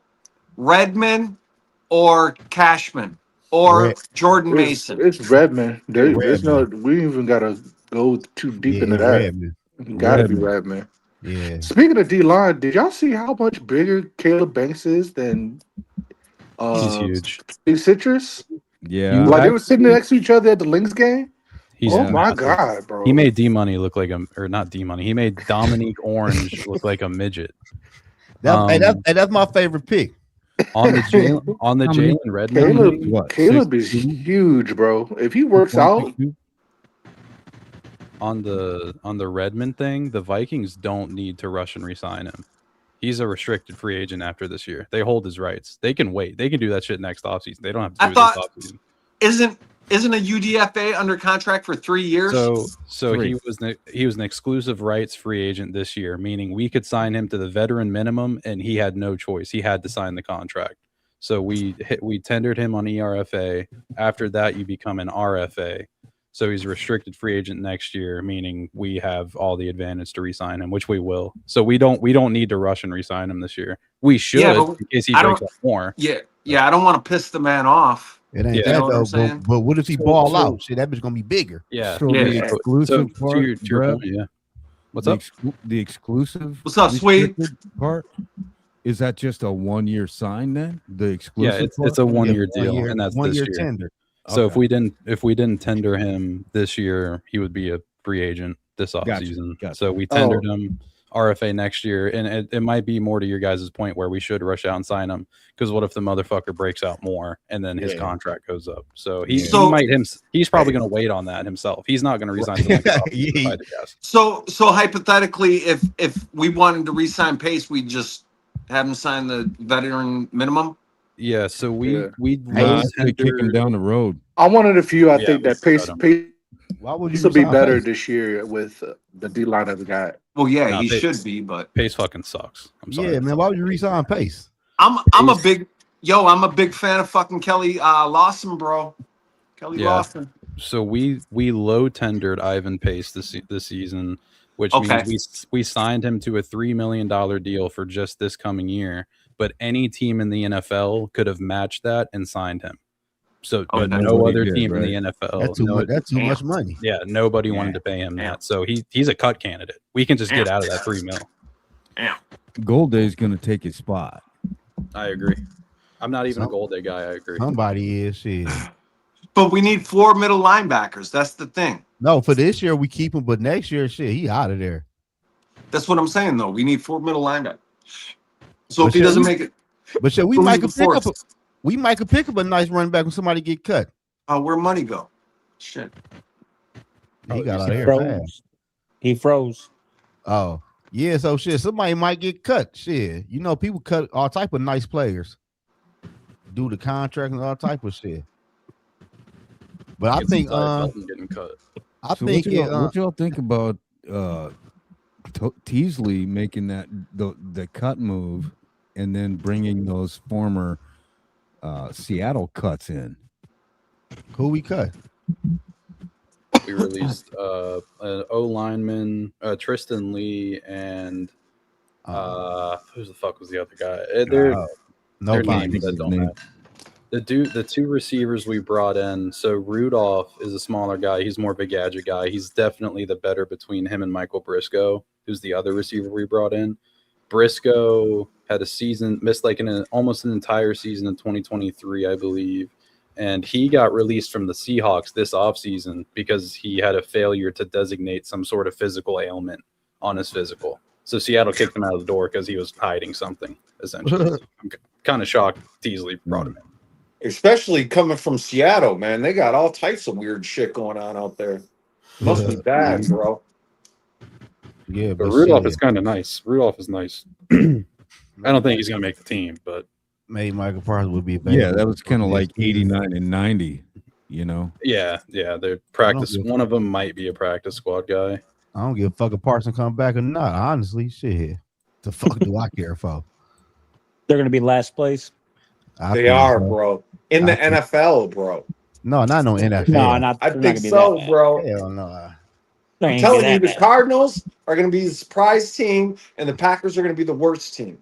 Redmond, or Cashman, or Jordan Mason. It's Redmond. There's no. We even gotta go too deep into that. Redmond. Gotta be Redmond. Yeah. Speaking of D-line, did y'all see how much bigger Caleb Banks is than he's huge. Big Citrus? Yeah. Like they were sitting next to each other at the Lynx game. Oh my massive. God, bro. He made D-Money look like or not D-Money. He made Dominique Orange look like a midget. That's my favorite pick. On the Jalen Redmond. Caleb is huge, bro. If he works out. On the Redmond thing, the Vikings don't need to rush and re-sign him. He's a restricted free agent after this year. They hold his rights. They can wait. They can do that shit next offseason. They don't have to do it this offseason. Isn't a UDFA under contract for 3 years? So he was an exclusive rights free agent this year, meaning we could sign him to the veteran minimum, and he had no choice. He had to sign the contract. So we tendered him on ERFA. After that, you become an RFA. So he's a restricted free agent next year, meaning we have all the advantage to re-sign him, which we will. So we don't need to rush and re-sign him this year. We should in case he breaks up more. Yeah, I don't want to piss the man off. It ain't that though. But what if he ball out? Shit, that bitch gonna be bigger. Yeah. So the exclusive part, to your point, yeah. What's up? The exclusive. What's up, Sweet? Part. Is that just a 1 year sign then? The exclusive. Yeah, it's a 1 year deal, and that's 1 this year year. tender. So if we didn't tender him this year, he would be a free agent this offseason. Gotcha. So we tendered him RFA next year, and it might be more to your guys' point where we should rush out and sign him, because what if the motherfucker breaks out more and then his contract goes up? So he's probably going to wait on that himself. He's not going to resign. So hypothetically, if we wanted to re-sign Pace, we'd just have him sign the veteran minimum. Yeah, so we kicking down the road. I'm one of the few. I think that Pace Why would will you be resign better Pace? this year with the D line that we got. Well, yeah, Nah, he Pace- should be, but Pace fucking sucks. I'm sorry. Yeah, man. Why would you resign Pace? I'm a big fan of fucking Kelly Lawson, bro. Kelly Lawson. So we low tendered Ivan Pace this season, which means we signed him to a $3 million deal for just this coming year. But any team in the NFL could have matched that and signed him. So, but no other team in the NFL. That's too much money. Yeah, nobody wanted to pay him that. So he's a cut candidate. We can just get out of that $3 million. Gold Day's going to take his spot. I agree. I'm not even a Gold Day guy. I agree. Somebody is. Shit. But we need 4 middle linebackers. That's the thing. No, for this year we keep him, but next year, shit, he out of there. That's what I'm saying, though. We need 4 middle linebackers. So if he doesn't make it, but shit, we might could pick up a nice running back when somebody get cut. Where money go? Shit. He got out of here fast. He froze. Oh, yeah. So shit, somebody might get cut. Shit, you know, people cut all type of nice players, do the contract and all type of shit. But I think getting cut. What y'all think about Teasley making the cut move and then bringing those former Seattle cuts in? Who we cut? We released an O lineman, Tristan Lee, and who the fuck was the other guy? Their names that don't matter. The two receivers we brought in. So Rudolph is a smaller guy. He's more of a gadget guy. He's definitely the better between him and Michael Briscoe, who's the other receiver we brought in. Briscoe had a season, missed like almost an entire season in 2023, I believe. And he got released from the Seahawks this offseason because he had a failure to designate some sort of physical ailment on his physical. So Seattle kicked him out of the door because he was hiding something, essentially. I'm kind of shocked Teasley brought him in. Especially coming from Seattle, man. They got all types of weird shit going on out there. Must be bad, bro. Yeah, but Rudolph is kind of nice. Rudolph is nice. I don't think he's going to make the team, but maybe Michael Parsons would be better. Yeah, that was kind of like 89 and 90, you know? Yeah. They're practice. One of them might be a practice squad guy. I don't give a fuck if Parsons come back or not. Honestly, shit. The fuck do I care for? They're going to be last place. They are, bro. In the NFL, bro. No, not no NFL. No, I think so, bro. Hell no. I'm telling you, the Cardinals are going to be the surprise team, and the Packers are going to be the worst team.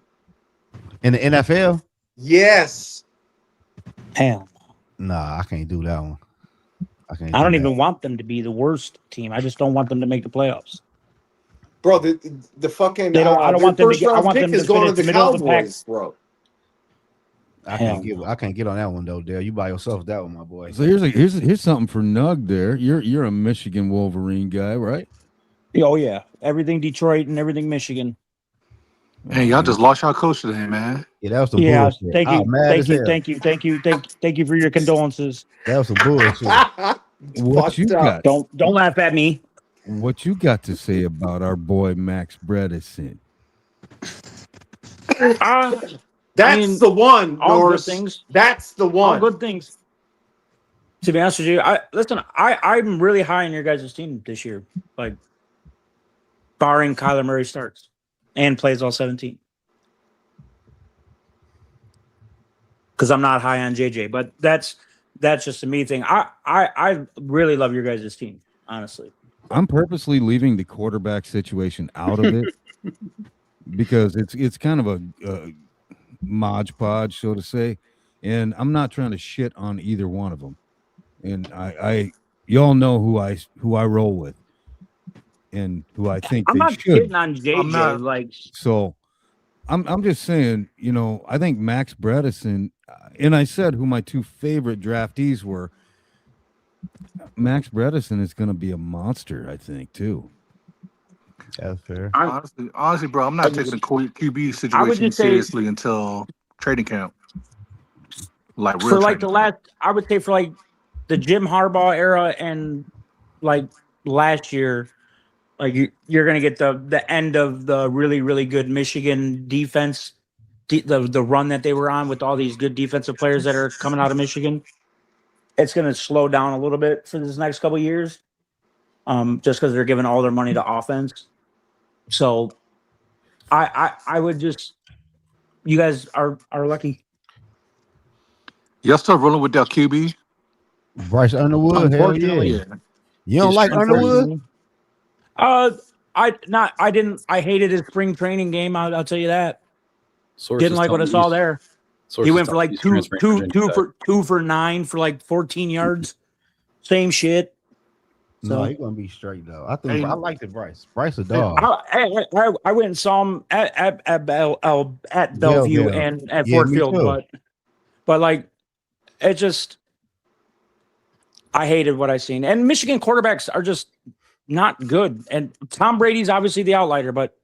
In the NFL? Yes. Hell. Nah, I can't do that one. I don't even want them to be the worst team. I just don't want them to make the playoffs. Bro, the fucking I don't want them to get. I want them to is going to finish the middle of the pack. Cowboys, bro. I can't get on that one though, Dale. You by yourself with that one, my boy. So here's something for Nug. There, you're a Michigan Wolverine guy, right? Oh yeah, everything Detroit and everything Michigan. Hey, y'all just lost y'all coach today, man. Yeah, that was some bullshit. Thank you for your condolences. That was some bullshit. What you got? Don't laugh at me. What you got to say about our boy Max Bredesen? That's the one. All good things. That's the one. All good things. To be honest with you, I'm really high on your guys' team this year. Like, barring Kyler Murray starts and plays all 17. Because I'm not high on JJ, but that's just a me thing. I really love your guys' team, honestly. I'm purposely leaving the quarterback situation out of it because it's kind of a Modge Podge, so to say, and I'm not trying to shit on either one of them. And I y'all know who I roll with, and who I think I'm they not should. shitting on JJ. So I'm just saying, I think Max Bredesen, and I said who my two favorite draftees were. Max Bredesen is going to be a monster, I think, too. That's fair. Honestly, bro, I'm not taking the QB situation seriously until training camp. Like real I would say for like the Jim Harbaugh era and like last year, like you're gonna get the end of the really, really good Michigan defense, the run that they were on with all these good defensive players that are coming out of Michigan. It's gonna slow down a little bit for this next couple of years, just because they're giving all their money to offense. So, I would just, you guys are lucky. Y'all still rolling with that QB? Bryce Underwood, hell yeah. You don't like Underwood? I hated his spring training game. I'll tell you that. Didn't like what I saw there. He went for like two for 9 for like 14 yards. Same shit. No, he's gonna be straight though. I like the Bryce. Bryce a dog. I went and saw him at Bellevue and at Ford Field, but like it just, I hated what I seen. And Michigan quarterbacks are just not good. And Tom Brady's obviously the outlier, but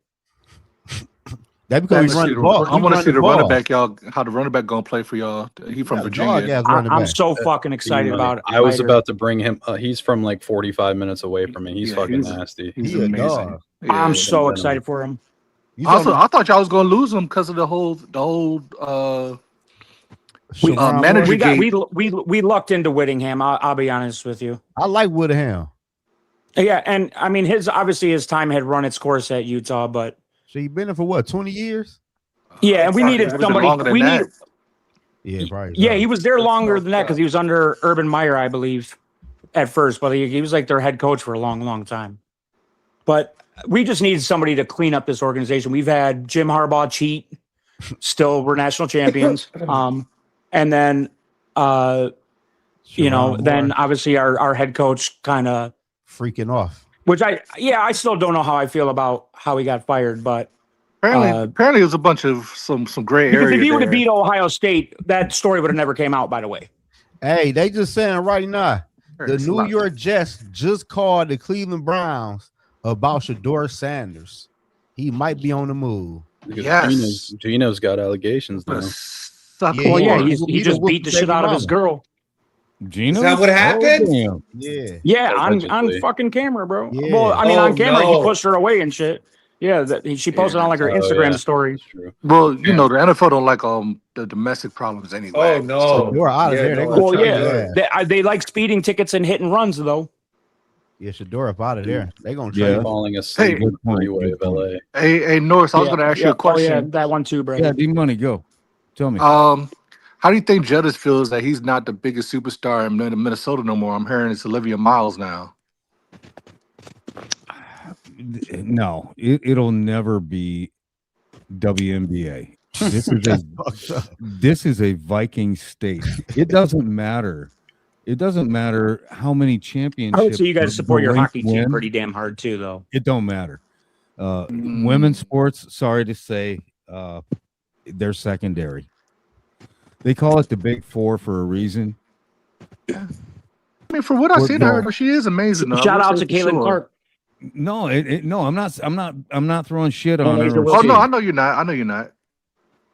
that because I want to see the running back, y'all. How the running back gonna play for y'all? He from Virginia. I'm so fucking excited about it. I was about to bring him. He's from like 45 minutes away from me. He's fucking nasty. He's amazing. I'm so excited for him. Also, I thought y'all was gonna lose him because of the whole manager. We lucked into Whittingham. I'll be honest with you. I like Whittingham. Yeah, and I mean his time had run its course at Utah, but. So you've been there for what, 20 years? Yeah, and we needed somebody. Yeah, he was there longer than that because he was under Urban Meyer, I believe, at first. But he was like their head coach for a long, long time. But we just needed somebody to clean up this organization. We've had Jim Harbaugh cheat. Still, we're national champions. And then, then obviously our head coach kind of freaking off. Which I still don't know how I feel about how he got fired, but apparently it was a bunch of some gray area. Because if he would have beat Ohio State, that story would have never came out. By the way, hey, they just saying right now, the New York Jets just called the Cleveland Browns about Shedeur Sanders. He might be on the move. Yes, Gino's got allegations now. He just beat the shit out of his girl. Gino? Is that what happened? Oh, yeah, on fucking camera, bro. Yeah. Well, I mean, on camera, he pushed her away and shit. Yeah, she posted on like her Instagram story. Well, the NFL don't like the domestic problems anyway. Oh no, so you're out of there. They like speeding tickets and hit and runs though. Yeah, Shedeur up out of there. They gonna try falling asleep in the freeway of LA. Hey, Norris, I was gonna ask you a question. Oh, yeah, that one too, bro. Yeah, D-Money, go. Tell me. How do you think Jettis feels that he's not the biggest superstar in Minnesota no more? I'm hearing it's Olivia Miles now. No, it'll never be WNBA. This is a Viking state. It doesn't matter. It doesn't matter how many championships. I would say you guys support your hockey team pretty damn hard too, though. It don't matter. Women's sports, sorry to say, they're secondary. They call it the Big Four for a reason. I mean, for what I seen her, she is amazing. Though. Shout out to Caitlin Clark. No, no, I'm not throwing shit on her. Oh no, I know you're not. I know you're not.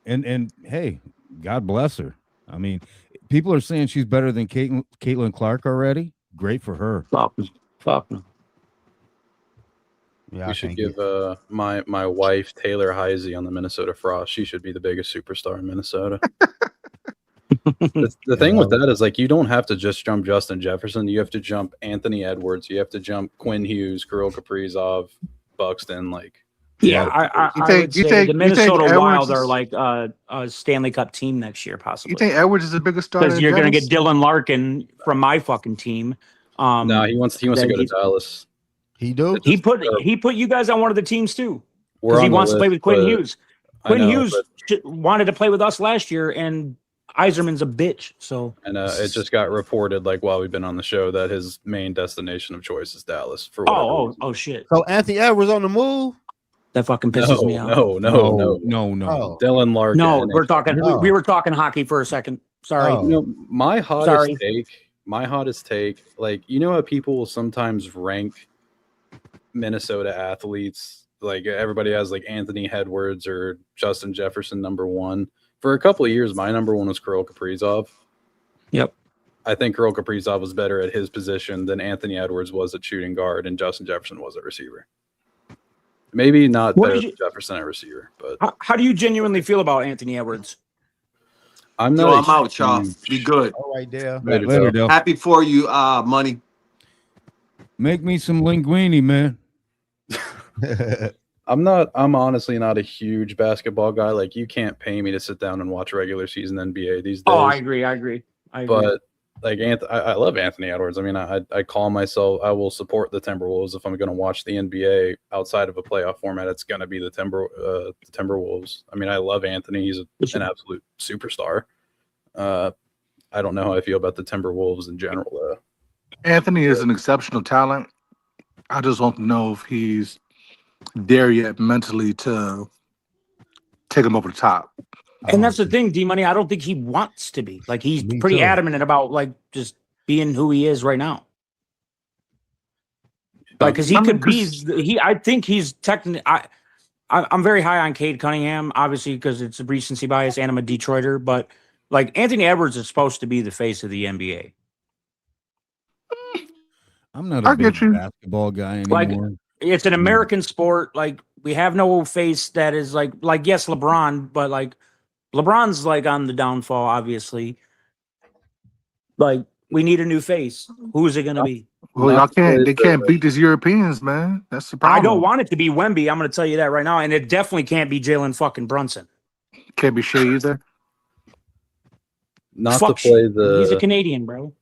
And hey, God bless her. I mean, people are saying she's better than Caitlin Clark already. Great for her. Fuck. Yeah, we should give my wife Taylor Heisey on the Minnesota Frost. She should be the biggest superstar in Minnesota. The thing with that is, like, you don't have to just jump Justin Jefferson. You have to jump Anthony Edwards. You have to jump Quinn Hughes, Kirill Kaprizov, Buxton. Like, I would say the Minnesota Wild are like a Stanley Cup team next year, possibly. You think Edwards is the biggest star? Because you're going to get Dylan Larkin from my fucking team. No, he wants to go to Dallas. He put you guys on one of the teams too, because he wants to play with Quinn Hughes. Quinn Hughes wanted to play with us last year, and Yzerman's a bitch. So, and it just got reported, like, while we've been on the show, that his main destination of choice is Dallas. For oh shit! So Anthony Edwards on the move. That fucking pisses me off. No. Dylan Larkin. No, we were talking hockey for a second. Sorry. My hottest take, like, you know how people will sometimes rank Minnesota athletes, like everybody has like Anthony Edwards or Justin Jefferson number one. For a couple of years, my number one was Kirill Kaprizov. Yep. I think Kirill Kaprizov was better at his position than Anthony Edwards was at shooting guard, and Justin Jefferson was at receiver. Maybe not better than Jefferson at receiver, but how do you genuinely feel about Anthony Edwards? I'm out, y'all. Be good. All right, Dale. Later, Dale. Happy for you, money. Make me some linguine, man. I'm honestly not a huge basketball guy. Like, you can't pay me to sit down and watch regular season NBA these days. Oh, I agree. But like, I love Anthony Edwards. I mean, I call myself, I will support the Timberwolves if I'm going to watch the NBA outside of a playoff format. It's going to be the Timberwolves. I mean, I love Anthony. He's an absolute superstar. I don't know how I feel about the Timberwolves in general, though. Anthony is an exceptional talent. I just don't know if he's there yet mentally to take him over the top. And that's the thing, D-Money. I don't think he wants to be. Like, he's pretty adamant about, like, just being who he is right now. Like, because he could be. I think he's technically. I'm very high on Cade Cunningham, obviously, because it's a recency bias, and I'm a Detroiter. But like, Anthony Edwards is supposed to be the face of the NBA. I'm not a big basketball guy anymore. Like, it's an American sport. Like, we have no face that is like yes, LeBron, but like LeBron's like on the downfall, obviously. Like, we need a new face. Who is it going to be? Well, they can't beat these Europeans, man. That's the problem. I don't want it to be Wemby. I'm going to tell you that right now, and it definitely can't be Jalen fucking Brunson. Can't be Shea either. He's a Canadian, bro.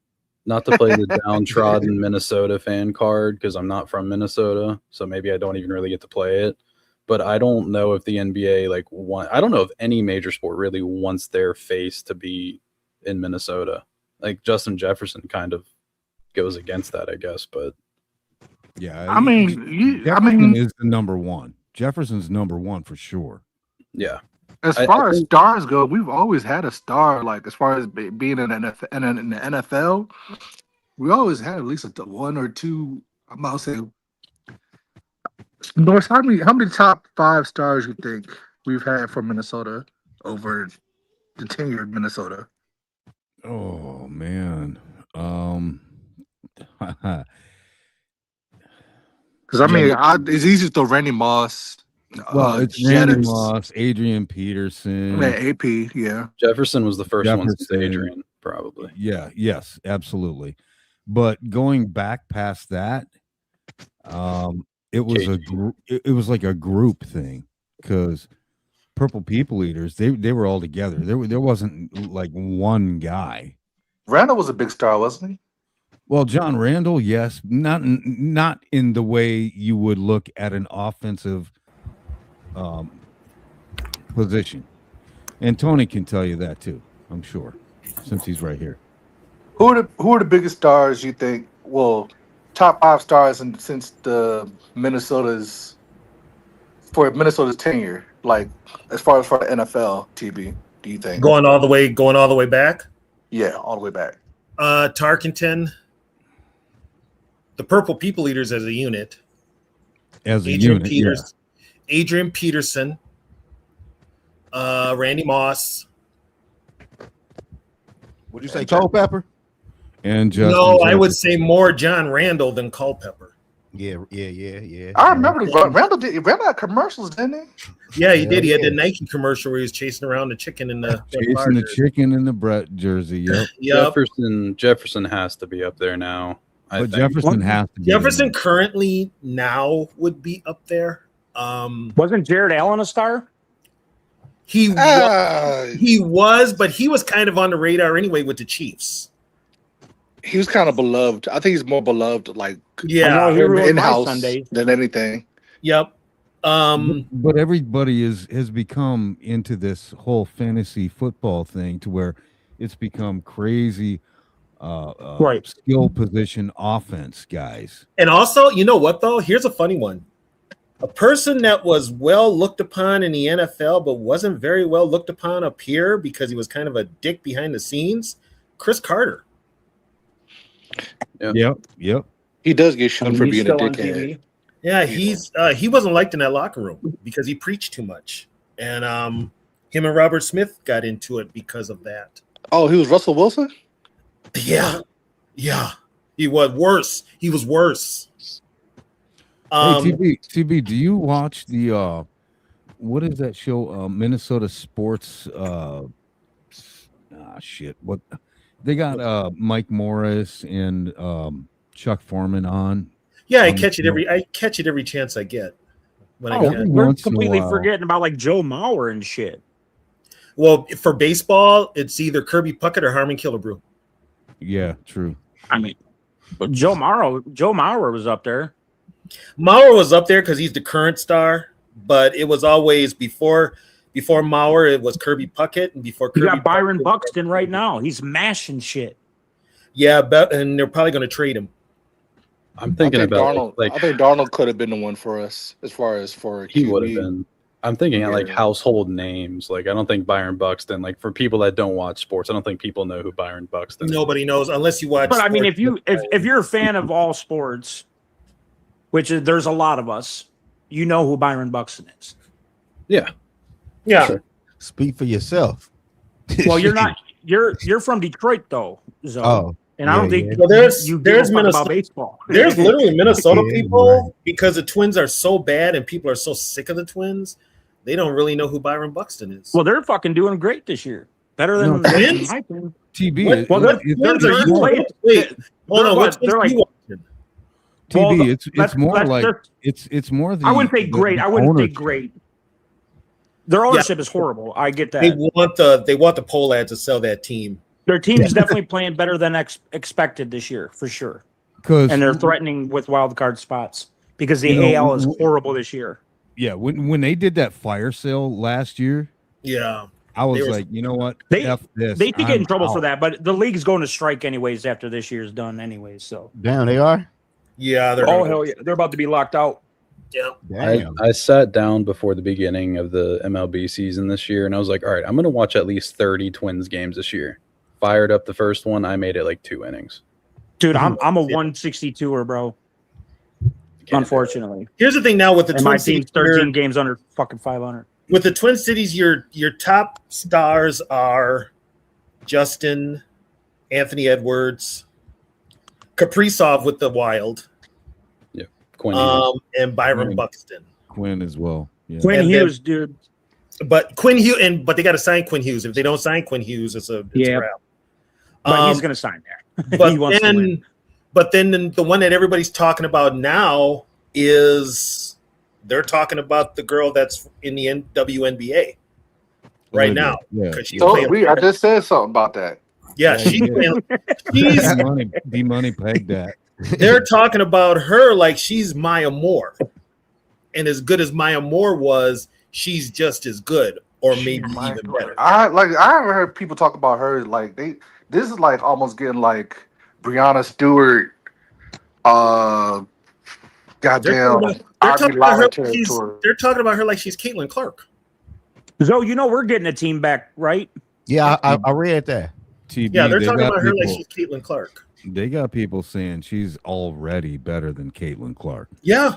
Not to play the downtrodden Minnesota fan card, because I'm not from Minnesota, so maybe I don't even really get to play it. But I don't know if the NBA I don't know if any major sport really wants their face to be in Minnesota. Like, Justin Jefferson kind of goes against that, I guess. But yeah, Jefferson is the number one. Jefferson's number one for sure. Yeah. As far as stars go, we've always had a star. Like, as far as being in the NFL, we always had at least one or two. I'm about to say, Norris, how many top 5 stars you think we've had from Minnesota over the tenure of Minnesota? Oh man, because I mean, it's easy to throw Randy Moss. Well, it's Randy Moss, Adrian Peterson, AP. Yeah, Jefferson was the first one since Adrian, probably. Yeah, yes, absolutely. But going back past that, it was like a group thing, because Purple People Eaters, they were all together. There wasn't like one guy. Randall was a big star, wasn't he? Well, John Randall, yes, not in the way you would look at an offensive position, and Tony can tell you that too, I'm sure, since he's right here. Who are the biggest stars you think? Well, top 5 stars since Minnesota's tenure, like as far as for the NFL, TB. Do you think going all the way back? Yeah, all the way back. Tarkenton, the Purple People Eaters as a unit. Adrian Peterson, Randy Moss. Would you say Culpepper? And no, I would say more John Randall than Culpepper. Yeah. I remember Randall had commercials, didn't he? Yeah, he did. He had the Nike commercial where he was chasing around the chicken in the chicken in the Brett jersey. Yep. Jefferson has to be up there now. Jefferson has to be. Jefferson currently now would be up there. Wasn't Jared Allen a star? He was, but he was kind of on the radar anyway with the Chiefs. He was kind of beloved. I think he's more beloved, like in-house than anything. Yep. But everybody has become into this whole fantasy football thing to where it's become crazy skill position offense, guys. And also, you know what though? Here's a funny one. A person that was well looked upon in the NFL, but wasn't very well looked upon up here because he was kind of a dick behind the scenes, Chris Carter. Yep. He does get shown for being a dickhead. Yeah, he wasn't liked in that locker room because he preached too much. And him and Robert Smith got into it because of that. Oh, he was Russell Wilson? Yeah. He was worse. Hey, TB, do you watch the what is that show? Minnesota Sports what they got Mike Morris and Chuck Foreman on. Yeah, I catch it every chance I get. We're completely forgetting about like Joe Mauer and shit. Well, for baseball, it's either Kirby Puckett or Harmon Killebrew. Yeah, true. I mean, but Joe Mauer was up there. Mauer was up there because he's the current star, but it was always before Mauer, it was Kirby Puckett, and before Kirby, you got Byron Buxton right now. He's mashing shit. Yeah, and they're probably going to trade him. I'm thinking about Darnold. I think Darnold could have been the one for us as far as for he would have been. I'm thinking like household names. Like I don't think Byron Buxton. Like for people that don't watch sports, I don't think people know who Byron Buxton is. Nobody knows unless you watch. But I mean, if you're a fan of all sports, which is, there's a lot of us, you know who Byron Buxton is. Yeah. Sure. Speak for yourself. Well, you're not. You're from Detroit though, Zoe. Oh. And I don't think there's Minnesota about baseball. There's literally Minnesota people because the Twins are so bad and people are so sick of the Twins, they don't really know who Byron Buxton is. Well, they're fucking doing great this year. Better than Twins. TB. Hold on. What they're like TB. It's more like it's more. I wouldn't say great. I wouldn't say great. Their ownership is horrible. I get that. They want the Pohlads to sell that team. Their team is definitely playing better than expected this year, for sure. And they're threatening with wild card spots because the AL is horrible this year. Yeah, when they did that fire sale last year, I was like, you know what? F this. They could get in trouble for that, but the league's going to strike anyways after this year's done anyways. So damn, they are. Yeah, hell yeah, they're about to be locked out. Yeah, I sat down before the beginning of the MLB season this year, and I was like, all right, I'm going to watch at least 30 Twins games this year. Fired up the first one. I made it like 2 innings. Dude, I'm a 162er, bro. Unfortunately. Here's the thing now with the Twin my team's 13 games under fucking 500. With the Twin Cities, your top stars are Justin, Anthony Edwards, Kaprizov with the Wild. Yeah. Quinn and Byron Buxton. Quinn as well. Yeah. Quinn Hughes, dude. But Quinn Hughes, but they got to sign Quinn Hughes. If they don't sign Quinn Hughes, it's a wrap. But he's going to sign there. But then the one that everybody's talking about now is they're talking about the girl that's in the WNBA right now. Yeah. I just said something about that. Yeah, she's D-Money pegged that. They're talking about her like she's Maya Moore. And as good as Maya Moore was, she's just as good or maybe even better. I haven't heard people talk about her like this is like almost getting like Breonna Stewart goddamn they're talking about her like she's Caitlin Clark. Zoe, we're getting a team back, right? Yeah, I read that. TB, Yeah, they're they talking got about her like people- she's Caitlin Clark. They got people saying she's already better than Caitlin Clark. Yeah.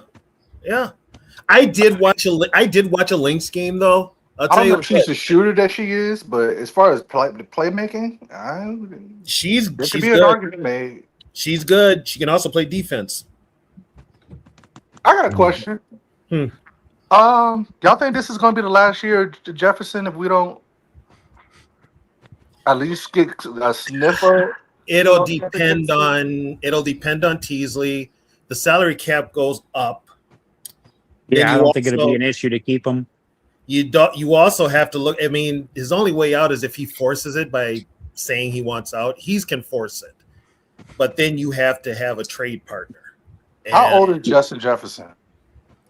I did watch a Lynx game though. I don't know if she's the shooter that she is, but as far as playmaking, she's could be good. an argument made. She's good. She can also play defense. I got a question. Y'all think this is going to be the last year of Jefferson if we don't at least get a sniffer? It'll depend on Teasley. The salary cap goes up. Yeah, I don't think it'll be an issue to keep him. You also have to look. I mean, his only way out is if he forces it by saying he wants out. He can force it, but then you have to have a trade partner. How old is Justin Jefferson?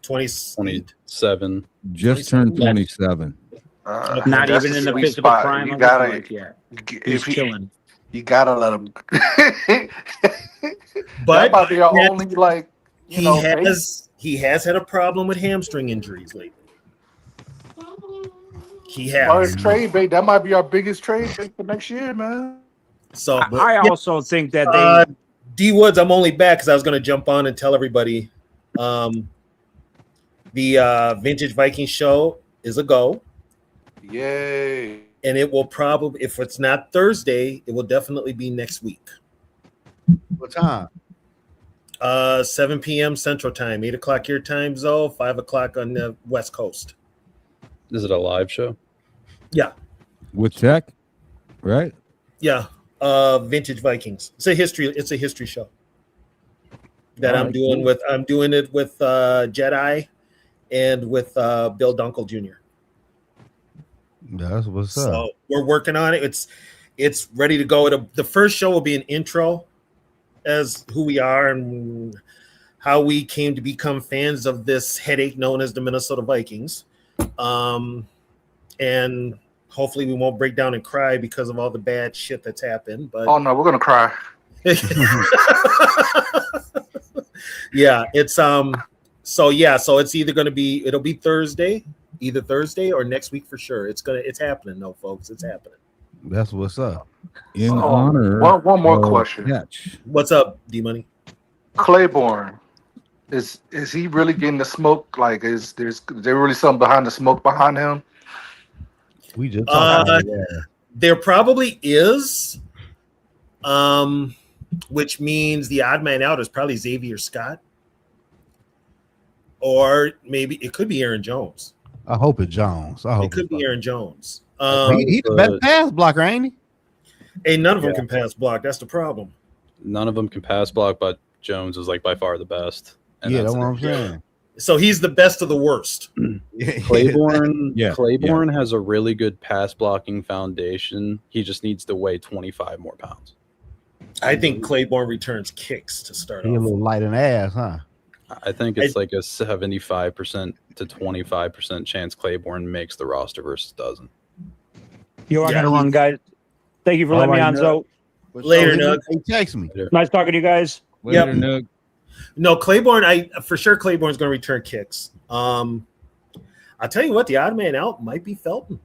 27. Just turned 27. Not even in the physical prime of his life yet. He's chilling. You gotta let him. But that your only he has had a problem with hamstring injuries lately. He has trade bait. That might be our biggest trade bait for next year, man. So I also think that they D Woods. I'm only back because I was going to jump on and tell everybody the Vintage Viking show is a go. Yay! And it will probably, if it's not Thursday, it will definitely be next week. What time? 7 p.m. Central Time, 8 o'clock your time zone, 5 o'clock on the West Coast. Is it a live show? Yeah. With Tech, right? Yeah. Vintage Vikings. It's a history show that I'm doing with Jedi and with Bill Dunkel Jr. That's what's up. So we're working on it. It's ready to go. The first show will be an intro as who we are and how we came to become fans of this headache known as the Minnesota Vikings. And hopefully we won't break down and cry because of all the bad shit that's happened. But oh no, we're gonna cry. Yeah, so it's it'll be either Thursday or next week for sure. It's happening though, folks. It's happening. That's what's up. In honor. One more question. Catch. What's up, D Money? Claiborne. Is he really getting the smoke? Like, is there really something behind the smoke behind him? We just talked about that. There probably is, which means the odd man out is probably Xavier Scott, or maybe it could be Aaron Jones. I hope it's Jones. It could be Aaron Jones. He's the best pass blocker, ain't he? Hey, none of them can pass block. That's the problem. None of them can pass block, but Jones is like by far the best. And Yeah, that's what I'm saying. So he's the best of the worst. Claiborne, Yeah, Claiborne has a really good pass blocking foundation. He just needs to weigh 25 more pounds. I think Claiborne returns kicks to start He a off. little light in the ass, huh? I think it's like a 75% to 25% chance Claiborne makes the roster versus doesn't. You are gonna run, guys. Thank you for letting me on, Zoe. Later, Nug. He text me. Nice talking to you guys. Later, Nug. No, Claiborne, Claiborne's going to return kicks. I'll tell you what, the odd man out might be Felton.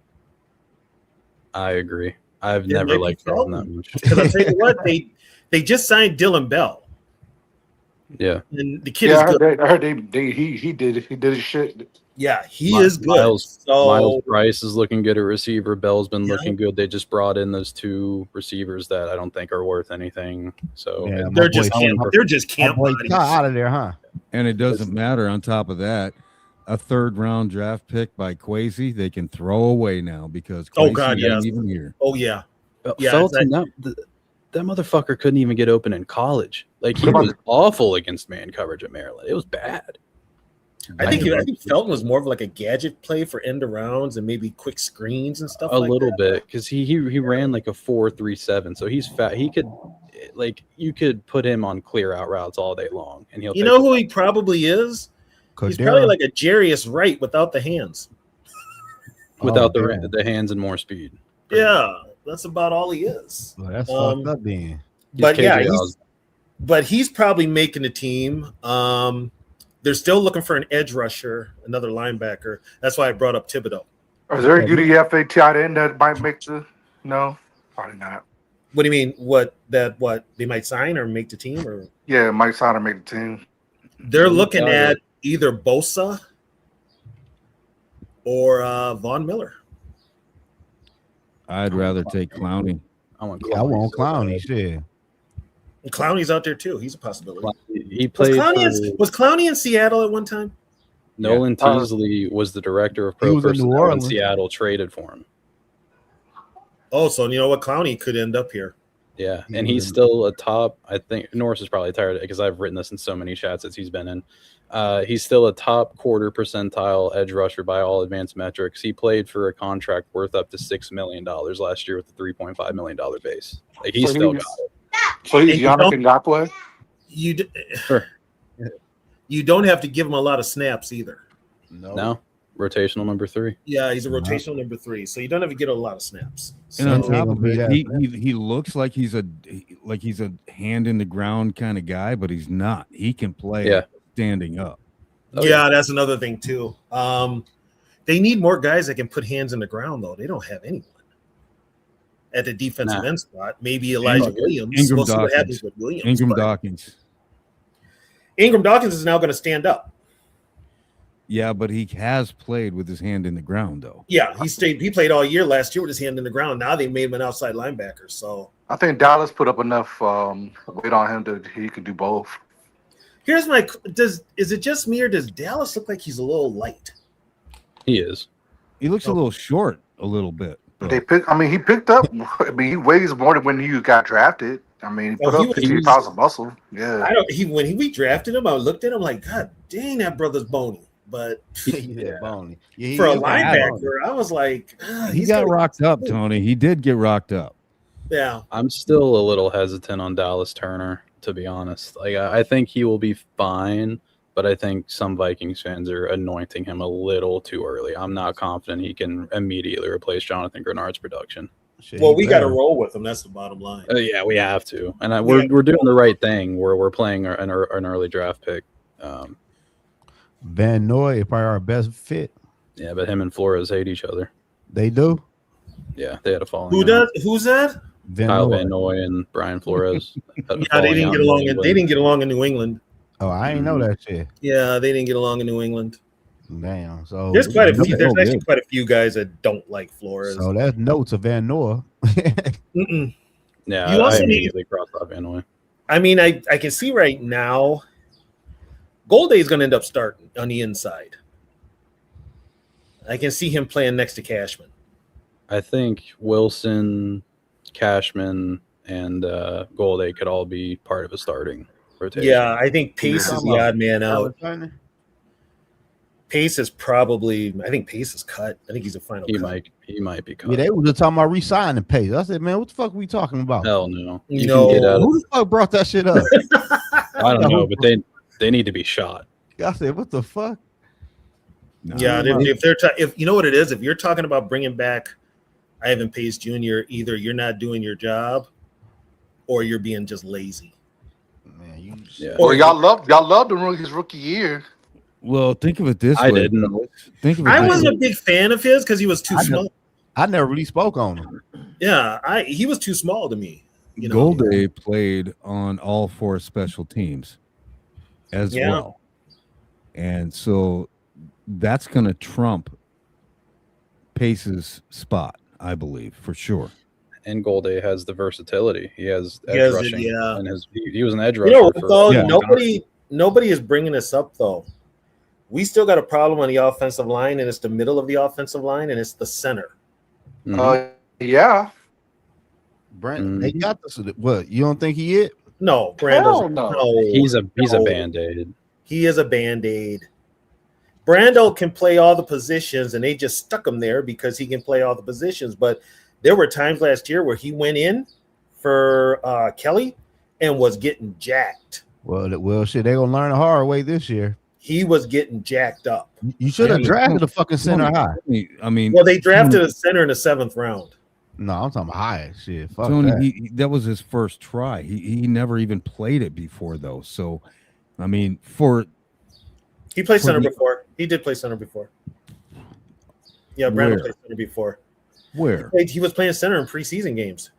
I agree. I've never liked Felton that much. Because I'll tell you what, they just signed Dylan Bell. Yeah. And the kid is good. I heard he did his shit. Yeah, he is good. Miles Price is looking good at receiver. Bell's been looking good. They just brought in those two receivers that I don't think are worth anything. So they're just camp bodies. Out of there, huh? And it doesn't matter. On top of that, a third-round draft pick by Kwesi, they can throw away now because Kwesi ain't even here. Oh yeah. Felton, that motherfucker couldn't even get open in college. Like he was awful against man coverage at Maryland. It was bad. I think Felton was more of like a gadget play for end arounds and maybe quick screens and stuff. A little bit because he ran like a 4.37, so he's fat. He could you could put him on clear out routes all day long, and he'll. You know who he probably is? He's probably like a Jarius Wright without the hands. Without the hands and more speed. Yeah, that's about all he is. Well, that's fucked up then. But he's probably making the team. They're still looking for an edge rusher, another linebacker. That's why I brought up Thibodeau. Is there a UDFA tight end that might make the? No, probably not. What do you mean? What they might sign or make the team? Or Yeah, might sign or make the team. they're looking at either Bosa or Von Miller. I'd rather take Clowney. I want I want Clowney. Shit. Clowney's out there too. He's a possibility. He played. Was Clowney in Seattle at one time? Nolan Teasley was the director of pro personnel in Seattle. Traded for him. Oh, so you know what? Clowney could end up here. Yeah, and he's still a top. I think Norris is probably tired of it because I've written this in so many chats that he's been in. He's still a top quarter percentile edge rusher by all advanced metrics. He played for a contract worth up to $6 million last year with a $3.5 million base. Like, he's still got it. So he's Yannick Ngakoue? You don't have to give him a lot of snaps either. No. Rotational number 3. Yeah, he's a rotational number 3, so you don't have to get a lot of snaps. And on top of it, he looks like he's a hand in the ground kind of guy, but he's not. He can play standing up. Yeah, that's another thing too. They need more guys that can put hands in the ground, though. They don't have anyone at the defensive end spot. Maybe Elijah Williams. We'll see what happens with Williams. Ingram Dawkins is now going to stand up. Yeah, but he has played with his hand in the ground, though. Yeah, he played all year last year with his hand in the ground. Now they made him an outside linebacker. So I think Dallas put up enough weight on him that he could do both. Here's my is it just me or does Dallas look like he's a little light? He is. He looks a little short, a little bit. He picked up. I mean, he weighs more than when he got drafted. I mean, he put up 15 pounds of muscle. Yeah. When we drafted him, I looked at him like, God dang, that brother's bony. But bony. For a linebacker, I was like, he got rocked up, Tony. He did get rocked up. Yeah. I'm still a little hesitant on Dallas Turner, to be honest. Like, I think he will be fine, but I think some Vikings fans are anointing him a little too early. I'm not confident he can immediately replace Jonathan Grenard's production. Well, we got to roll with him. That's the bottom line. Yeah, we have to. And we're doing the right thing where we're playing an early draft pick. Van Noy is probably our best fit. Yeah, but him and Flores hate each other. They do? Yeah, they had a falling. Who's that? Kyle Van Noy and Brian Flores. Yeah, they didn't get along. They didn't get along in New England. Oh, I ain't know that shit. Yeah, they didn't get along in New England. Damn. So there's quite a few. There's actually quite a few guys that don't like Flores. So that's notes of Van Noy. Yeah, you also immediately crossed off Van Noy. I mean, I can see right now, Golday is going to end up starting on the inside. I can see him playing next to Cashman. I think Wilson, Cashman, and Golday could all be part of a starting rotation. Yeah, I think Pace is the odd man out. Pace is probably. I think Pace is cut. I think he's a final. He might be cut. Yeah, they were just talking about re-signing Pace. I said, man, what the fuck are we talking about? Hell no. Who the fuck brought that shit up? I don't know, but they need to be shot. I said, what the fuck? No, yeah, if you know what it is, if you're talking about bringing back Ivan Pace Jr., either you're not doing your job, or you're being just lazy. Man, or y'all loved him his rookie year. Well, think of it this way. I didn't. I wasn't a big fan of his because he was too small. I never really spoke on him. Yeah, he was too small to me. Golday played on all 4 special teams as well. And so that's going to trump Pace's spot, I believe, for sure. And Golday has the versatility. He has edge rushing. And he was an edge rusher. You know, nobody is bringing this up, though. We still got a problem on the offensive line, and it's the middle of the offensive line, and it's the center. Yeah. Brandon, they got this. What, you don't think he is? No, Brandon. No. He's a Band-Aid. He is a Band-Aid. Brando can play all the positions, and they just stuck him there because he can play all the positions. But there were times last year where he went in for Kelly and was getting jacked. Well, shit, they're gonna learn the hard way this year. He was getting jacked up. You should have drafted a fucking center high. I mean, well, they drafted a center in the 7th round. No, I'm talking about high shit. Fuck Tony, that was his first try. He never even played it before, though. So, I mean, he played center before. He did play center before. Yeah, Brandon Where? played center before. Where? He was playing center in preseason games.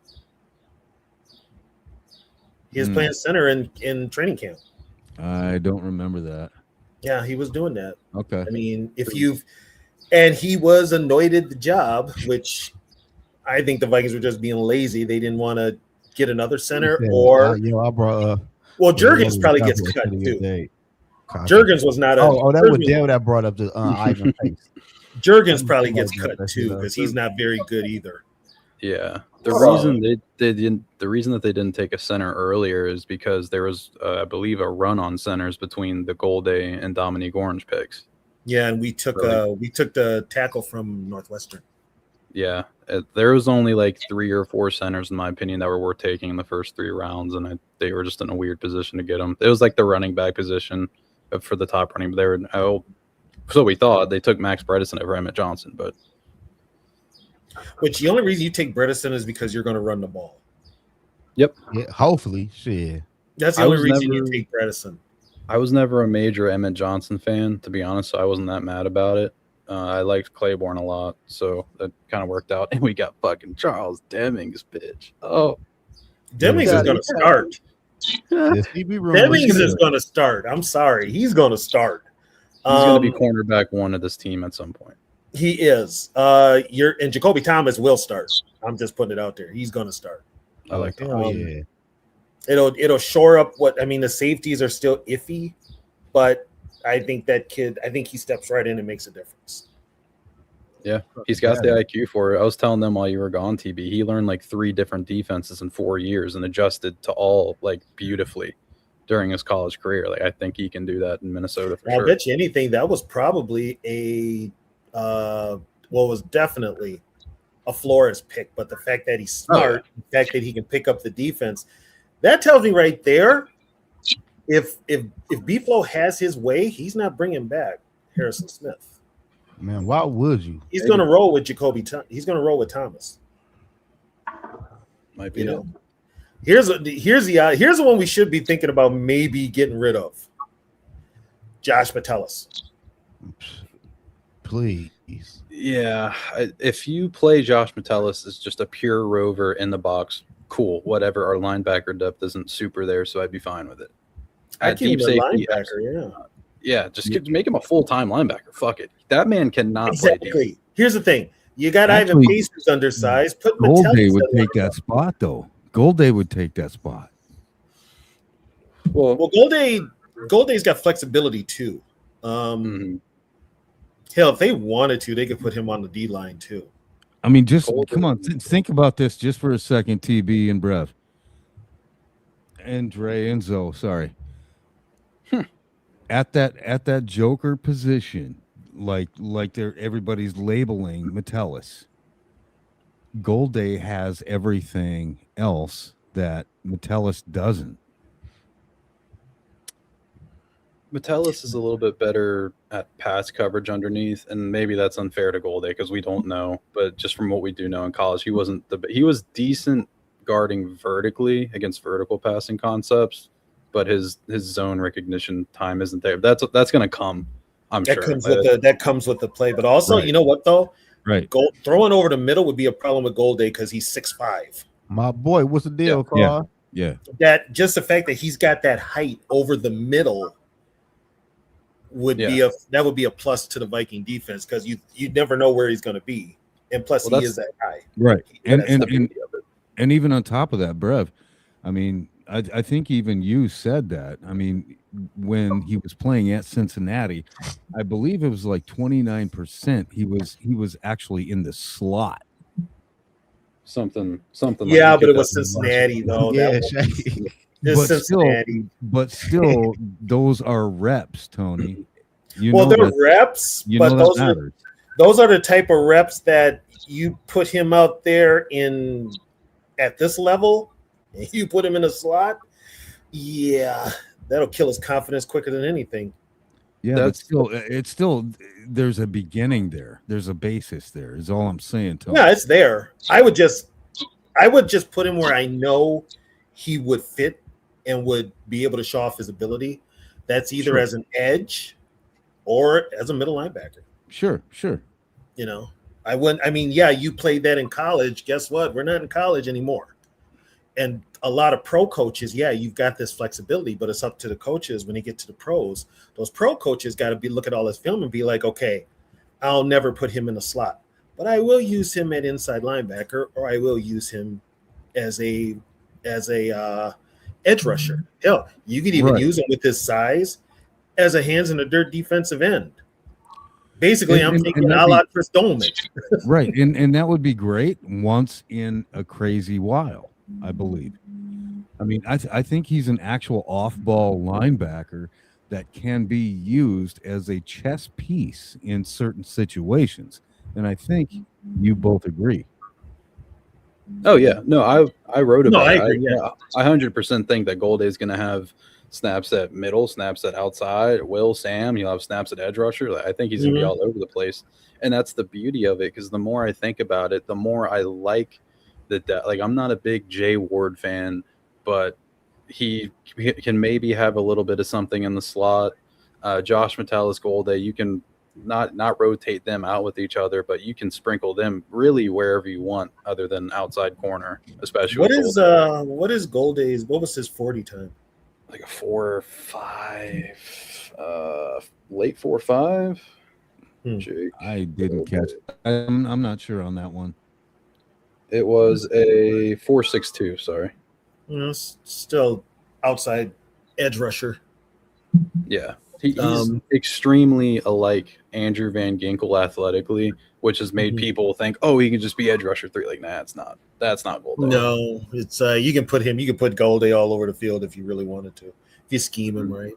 He was playing center in training camp. I don't remember that. Yeah, he was doing that. Okay. I mean, and he was anointed the job, which I think the Vikings were just being lazy. They didn't want to get another center, or I brought Jurgens probably gets cut too. Jurgens was not that was Dale that brought up the Ivan Pace. Jurgens probably gets cut too because he's not very good either. Yeah, the reason the reason that they didn't take a center earlier is because there was, I believe, a run on centers between the Golday and Dominique Orange picks. Yeah, and we took the tackle from Northwestern. Yeah, there was only like 3 or 4 centers, in my opinion, that were worth taking in the first 3 rounds, and they were just in a weird position to get them. It was like the running back position for the top running, but they were so we thought they took Max Bredesen over Emmett Johnson, but. Which the only reason you take Bredesen is because you're going to run the ball. Yep. Yeah, hopefully, shit. That's the only reason you take Bredesen. I was never a major Emmett Johnson fan, to be honest, so I wasn't that mad about it. I liked Claiborne a lot, so that kind of worked out. And we got fucking Charles Demings, bitch. Oh, Demings is going to start. Demings is going to start. I'm sorry, he's going to start. He's going to be cornerback 1 of this team at some point. He is. And Jacoby Thomas will start. I'm just putting it out there. He's going to start. I like that. Yeah. It'll shore up the safeties are still iffy, but I think he steps right in and makes a difference. Yeah, he's got the IQ for it. I was telling them while you were gone, TB, he learned like 3 different defenses in 4 years and adjusted to all like beautifully during his college career. Like I think he can do that in Minnesota for sure. I bet you anything that was probably was definitely a Flores pick, but the fact that he's smart, the fact that he can pick up the defense, that tells me right there, if B-Flow has his way, he's not bringing back Harrison Smith. Man, why would you? He's going to roll with Jacoby. He's going to roll with Thomas. Might be. Here's the one we should be thinking about maybe getting rid of. Josh Metellus. Please. Yeah, if you play Josh Metellus as just a pure rover in the box, cool, whatever. Our linebacker depth isn't super there, so I'd be fine with it. At deep safety, linebacker, just make him a full-time linebacker. Fuck it. That man cannot play deep. Here's the thing. You got Ivan Pace who's undersized. Put Golday would take that spot, though. Golday would take that spot. Well, Golday's got flexibility, too. Hell, if they wanted to, they could put him on the D line too. I mean, just come on, think about this just for a second, TB and Brev. And Dre and Zoe, sorry. At that Joker position, like everybody's labeling Metellus. Golday has everything else that Metellus doesn't. Metellus is a little bit better at pass coverage underneath, and maybe that's unfair to Golday because we don't know. But just from what we do know in college, he was decent guarding vertically against vertical passing concepts, but his zone recognition time isn't there. That's going to come. I'm sure that comes with the play. But also, You know what though? Right. Throwing over the middle would be a problem with Golday because he's 6'5". My boy, what's the deal, Carl? Yeah. That just the fact that he's got that height over the middle would be a plus to the Viking defense because you never know where he's going to be, and plus he is that guy, right? And even on top of that, Brev, I mean, I think even you said that. I mean, when he was playing at Cincinnati, I believe it was like 29%. He was actually in the slot. Something. Yeah, but it was Cincinnati though. Yeah, but still, those are reps, Tony. They're reps, but those are the type of reps that you put him out there at this level, and you put him in a slot. Yeah, that'll kill his confidence quicker than anything. Yeah, but still there's a beginning there. There's a basis there. Is all I'm saying, Tony. Yeah, it's there. I would just put him where I know he would fit and would be able to show off his ability. That's either as an edge or as a middle linebacker. Sure. I mean, yeah, you played that in college. Guess what? We're not in college anymore. And a lot of pro coaches, yeah, you've got this flexibility, but it's up to the coaches when they get to the pros. Those pro coaches got to look at all this film and be like, okay, I'll never put him in a slot, but I will use him at inside linebacker, or I will use him as a edge rusher. Hell, you could even use him with his size as a hands in the dirt defensive end. Basically, I'm thinking a lot for Stolman. Right, and that would be great once in a crazy while, I believe. I mean, I think he's an actual off-ball linebacker that can be used as a chess piece in certain situations, and I think you both agree. Oh yeah, no, I wrote about it. Agree, I 100% think that Gold is going to have snaps at middle, snaps at outside. Sam, he'll have snaps at edge rusher. I think he's going to be all over the place, and that's the beauty of it. Because the more I think about it, the more I like that. Like, I'm not a big Jay Ward fan, but he can maybe have a little bit of something in the slot. Josh Metellus, Golday, you can not rotate them out with each other, but you can sprinkle them really wherever you want, other than outside corner, especially. What is Golday's? What was his 40 time? Like a 4.5, late 4.5. Jake, I didn't catch it. I'm not sure on that one. It was a 4.62. Sorry. Still outside edge rusher. Yeah. He's extremely alike Andrew Van Ginkel athletically, which has made people think, oh, he can just be edge rusher 3. Like, nah, it's not. That's not Golday. No, it's you can put Golday all over the field if you really wanted to. If you scheme him right.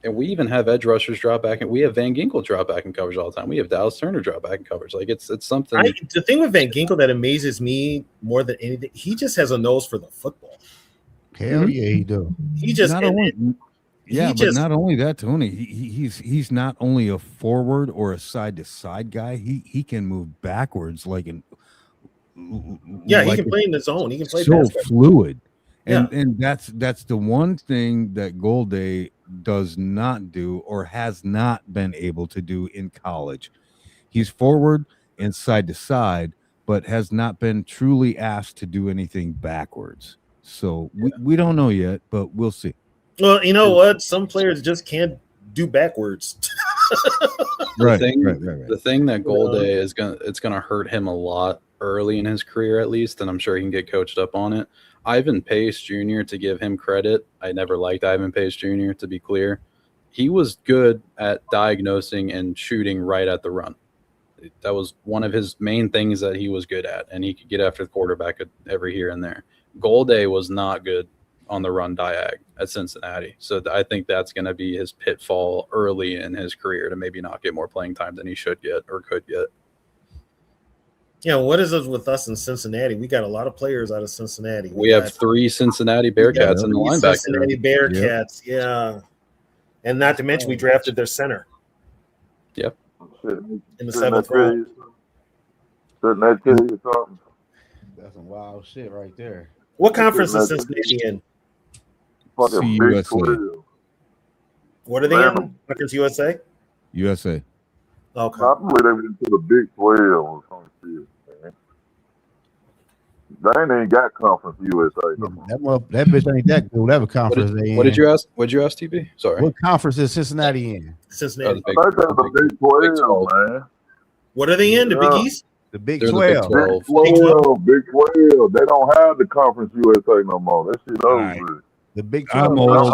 And we even have edge rushers drop back, and we have Van Ginkel drop back in coverage all the time. We have Dallas Turner drop back in coverage. Like, it's something. The thing with Van Ginkel that amazes me more than anything, he just has a nose for the football. Hell yeah, he do. He just not only that, Tony. He's not only a forward or a side to side guy. He can move backwards like an. Yeah, he can play in the zone. He can play so fluid, Yeah. and that's the one thing that Golday does not do or has not been able to do in college. He's forward and side to side, but has not been truly asked to do anything backwards. So we don't know yet, but we'll see. Well, you know what? Some players just can't do backwards. Right. The thing that Golday is gonna hurt him a lot early in his career, at least, and I'm sure he can get coached up on it. Ivan Pace Jr., to give him credit, I never liked Ivan Pace Jr., to be clear. He was good at diagnosing and shooting right at the run. That was one of his main things that he was good at, and he could get after the quarterback every here and there. Golday was not good on the run diag at Cincinnati. So I think that's going to be his pitfall early in his career, to maybe not get more playing time than he should get or could get. Yeah, what is it with us in Cincinnati? We got a lot of players out of Cincinnati. We have 3 Cincinnati Bearcats in the linebacker. Cincinnati Bearcats, yeah. And not to mention, we drafted their center. Yep. In the 7th round. Shouldn't that tell you something? That's some wild shit right there. What conference is Cincinnati in? Fucking Big 12. What are they in? Conference USA? USA. Okay. I believe they went into the Big 12 or some shit, man. They ain't got Conference USA no more. That bitch ain't that good. Whatever conference they in. What did you ask? What'd you ask, TB? Sorry. What conference is Cincinnati in? Cincinnati. I think that's the Big 12, man. What are they in? The Big East? The Big They're 12. The Big 12. Big 12. They don't have the Conference USA no more. That shit over. The Big 12.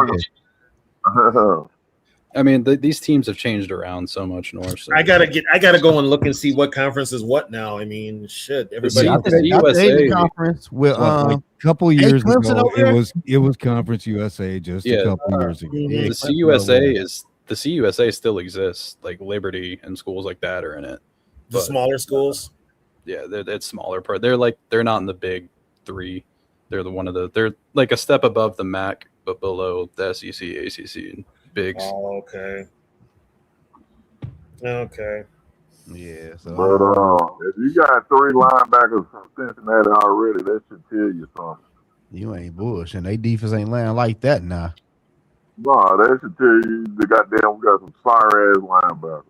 I mean, these teams have changed around so much, North. So. I gotta go and look and see what conference is what now. I mean, shit. Everybody. The USA conference with like a couple years ago, it was Conference USA just a couple years ago. The CUSA still exists. Like Liberty and schools like that are in it. The smaller schools. Yeah, it's smaller part. They're not in the Big 3. They're they're like a step above the MAC, but below the SEC, ACC, and Bigs. Oh, okay. Okay. Yeah. So, but if you got 3 linebackers from Cincinnati already, that should tell you something. You ain't bullshitting. They defense ain't landing like that now. No, that should tell you we got some fire ass linebackers.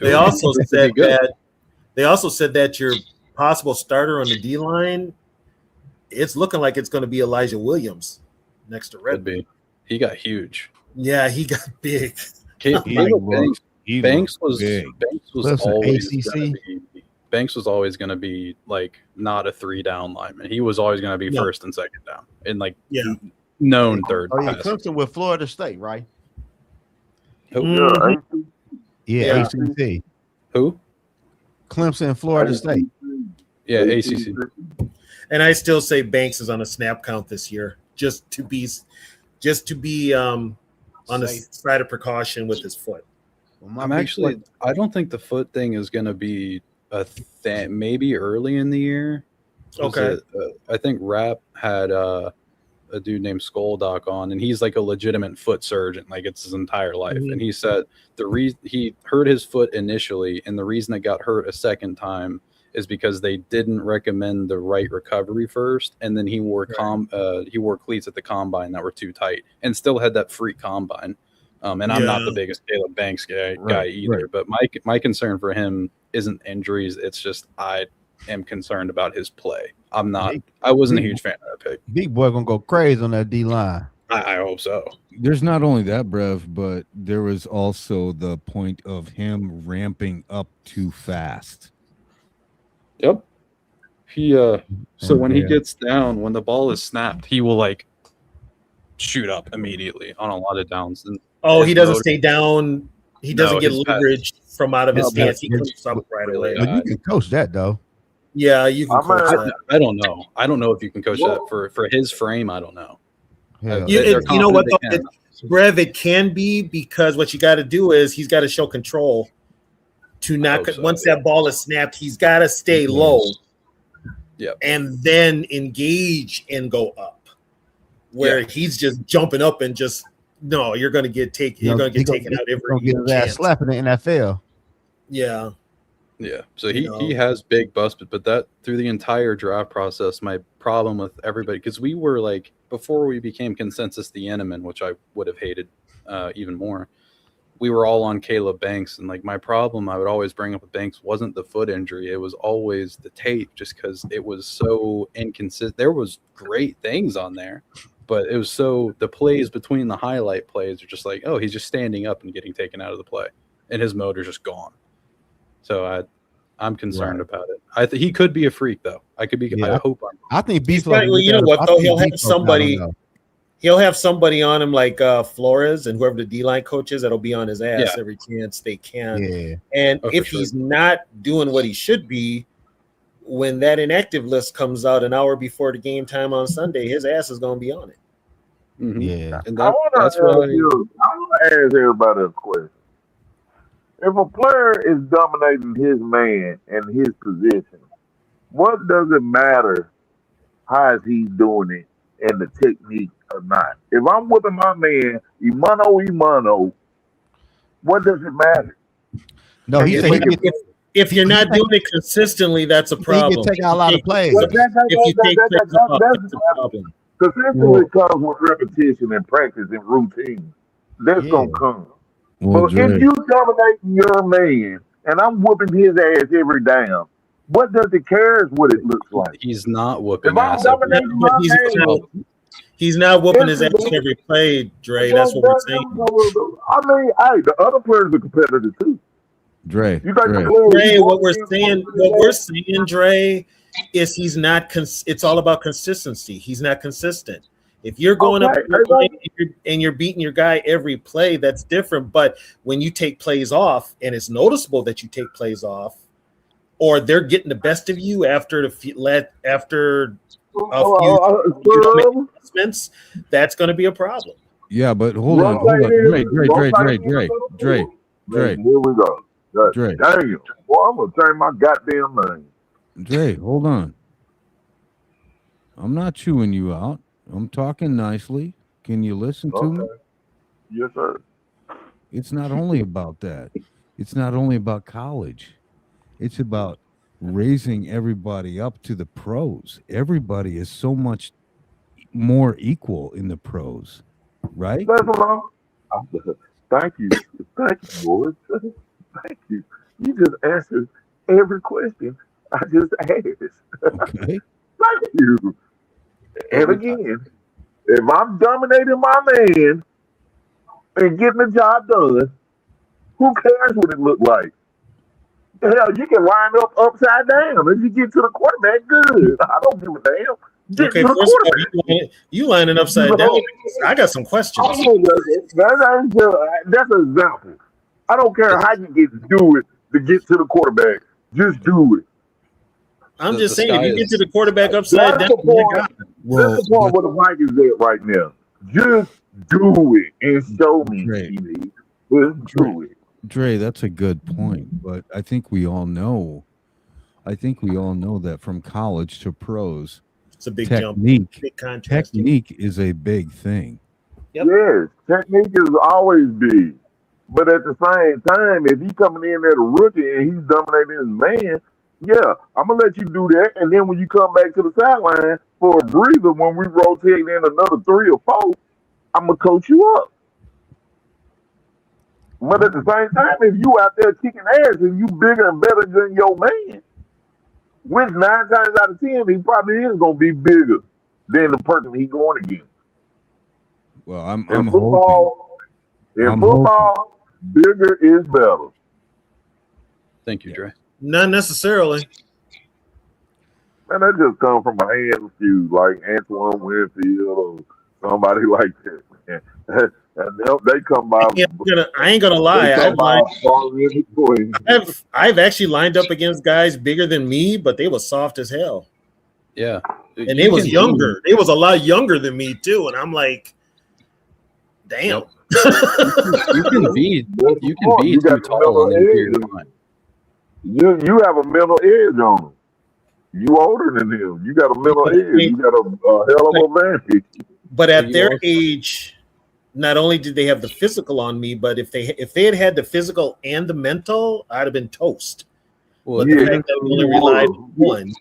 They also said They also said that your possible starter on the D line, it's looking like it's going to be Elijah Williams next to Red. He got huge. Yeah, he got big. Banks was always ACC. Banks was always going to be like not a 3-down lineman. He was always going to be first and second down, and like known third. Oh yeah, Clemson with Florida State, right? Who? Yeah, ACC. Who? Clemson, Florida State. Yeah, ACC. And I still say Banks is on a snap count this year, just to be on the side of precaution with his foot. I don't think the foot thing is going to be a thing. Maybe early in the year. Okay. I think Rap had a dude named Skoldock on, and he's like a legitimate foot surgeon. Like it's his entire life. And he said he hurt his foot initially, and the reason it got hurt a second time is because they didn't recommend the right recovery first, and then he wore cleats at the combine that were too tight, and still had that freak combine. And I'm not the biggest Caleb Banks guy either, but my concern for him isn't injuries. It's just I am concerned about his play. I wasn't a huge fan of that pick. Big boy gonna go crazy on that D line. I hope so. There's not only that, Brev, but there was also the point of him ramping up too fast. Yep. He when he gets down, when the ball is snapped, he will like shoot up immediately on a lot of downs. And he doesn't stay down. He doesn't get leverage from out of his stance. He comes up right away. But you can coach that though. Yeah, you can coach that. I don't know. I don't know if you can coach that for his frame. I don't know. You know what, Brev? It can be, because what you got to do is he's got to show control. To not once that ball is snapped, he's got to stay low, and then engage and go up. Where he's just jumping up and just you're going to get taken. You're going to get taken out every chance. Slap in the NFL. Yeah. So he has big bust, but that through the entire draft process, my problem with everybody, because we were like, before we became consensus the Eneman, which I would have hated even more. We were all on Caleb Banks, and like my problem I would always bring up with Banks wasn't the foot injury. It was always the tape, just because it was so inconsistent. There was great things on there, but it was the plays between the highlight plays are just like, oh, he's just standing up and getting taken out of the play, and his motor's just gone. So I'm concerned about it. He could be a freak though. I could be. I hope. I think you know what though? He'll have somebody. He'll have somebody on him like Flores and whoever the D-line coach is that'll be on his ass every chance they can. Yeah. And if he's not doing what he should be, when that inactive list comes out an hour before the game time on Sunday, his ass is going to be on it. Mm-hmm. Yeah. And I want to ask everybody a question. If a player is dominating his man and his position, what does it matter how is he doing it and the technique or not? If I'm whipping my man, Imano, what does it matter? No, he said if you're not doing it consistently, that's a problem. He can take out a lot of plays. If you take plays off, that's a problem. Consistency comes with repetition and practice and routine. That's gonna come. But if you dominating your man and I'm whooping his ass every down, what does it care what it looks like? He's not whooping if ass. He's not whooping his ass every play, Dre. That's what we're saying. I mean, the other players are competitive too. Dre, what we're saying, Dre, is he's not. It's all about consistency. He's not consistent. If you're going up and you're beating your guy every play, that's different. But when you take plays off, and it's noticeable that you take plays off, or they're getting the best of you after a few investments, that's going to be a problem. Yeah, but hold on. Dre. Here we go. Dre. Damn. Well, I'm going to change my goddamn name. Dre, hold on. I'm not chewing you out. I'm talking nicely. Can you listen to me? Yes, sir. It's not only about that. It's not only about college. It's about raising everybody up to the pros. Everybody is so much more equal in the pros, right? That's what Thank you. Thank you, boys. Thank you. You just answered every question I just asked. Okay. Thank you. And again, if I'm dominating my man and getting the job done, who cares what it look like? Hell, you can line up upside down. If you get to the quarterback, good. I don't give a damn. Get Okay, to the first of quarterback. all, you lining upside down. I got some questions. That's an example. I don't care how you get to do it to get to the quarterback. Just do it. I'm just saying, if you get to the quarterback upside down, That's the point where the Vikings at right now. Just do it and show me, TV. Just do it. Dre, that's a good point, but I think we all know that from college to pros, it's a big technique, jump. Big contrast. Technique is a big thing. Yep. Yes, technique is always big. But at the same time, if he's coming in at a rookie and he's dominating his man, yeah, I'm gonna let you do that. And then when you come back to the sideline for a breather, when we rotate in another 3 or 4, I'm gonna coach you up. But at the same time, if you out there kicking ass and you bigger and better than your man, which 9 times out of 10 he probably is gonna be bigger than the person he going against. Well, I'm football, bigger is better. Thank you, Dre. Not necessarily. Man, that just comes from a handful like Antoine Winfield or somebody like that, man. And they come by. I ain't gonna lie. I've actually lined up against guys bigger than me, but they were soft as hell. Yeah, and they was younger. They was a lot younger than me too, and I'm like, damn. You can be too tall on the interior line. You have a mental edge on them. You older than him. You got a mental edge. You got a hell of a advantage. But at their age, not only did they have the physical on me, but if they had had the physical and the mental, I'd have been toast. Well, the fact that we only relied on one.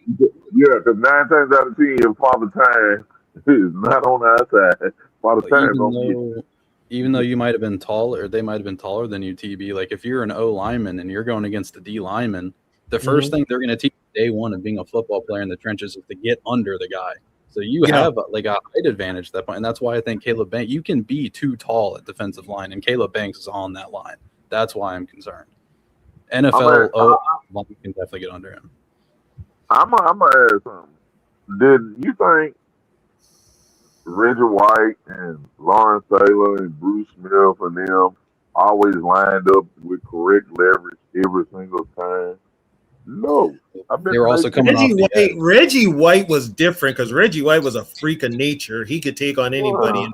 Yeah, because 9 times out of 10, your father time is not on our side. Father time even though you might have been taller, or they might have been taller than you, TB. Like if you're an O lineman and you're going against a D lineman, the first thing they're going to teach day one of being a football player in the trenches is to get under the guy. So you have like a height advantage at that point, and that's why I think Caleb Banks. You can be too tall at defensive line, and Caleb Banks is on that line. That's why I'm concerned. NFL you can definitely get under him. I'm gonna ask something. Did you think Reggie White and Lawrence Taylor and Bruce Smith and them always lined up with correct leverage every single time? No. They were also coming off Reggie White was different because Reggie White was a freak of nature. He could take on anybody. I'm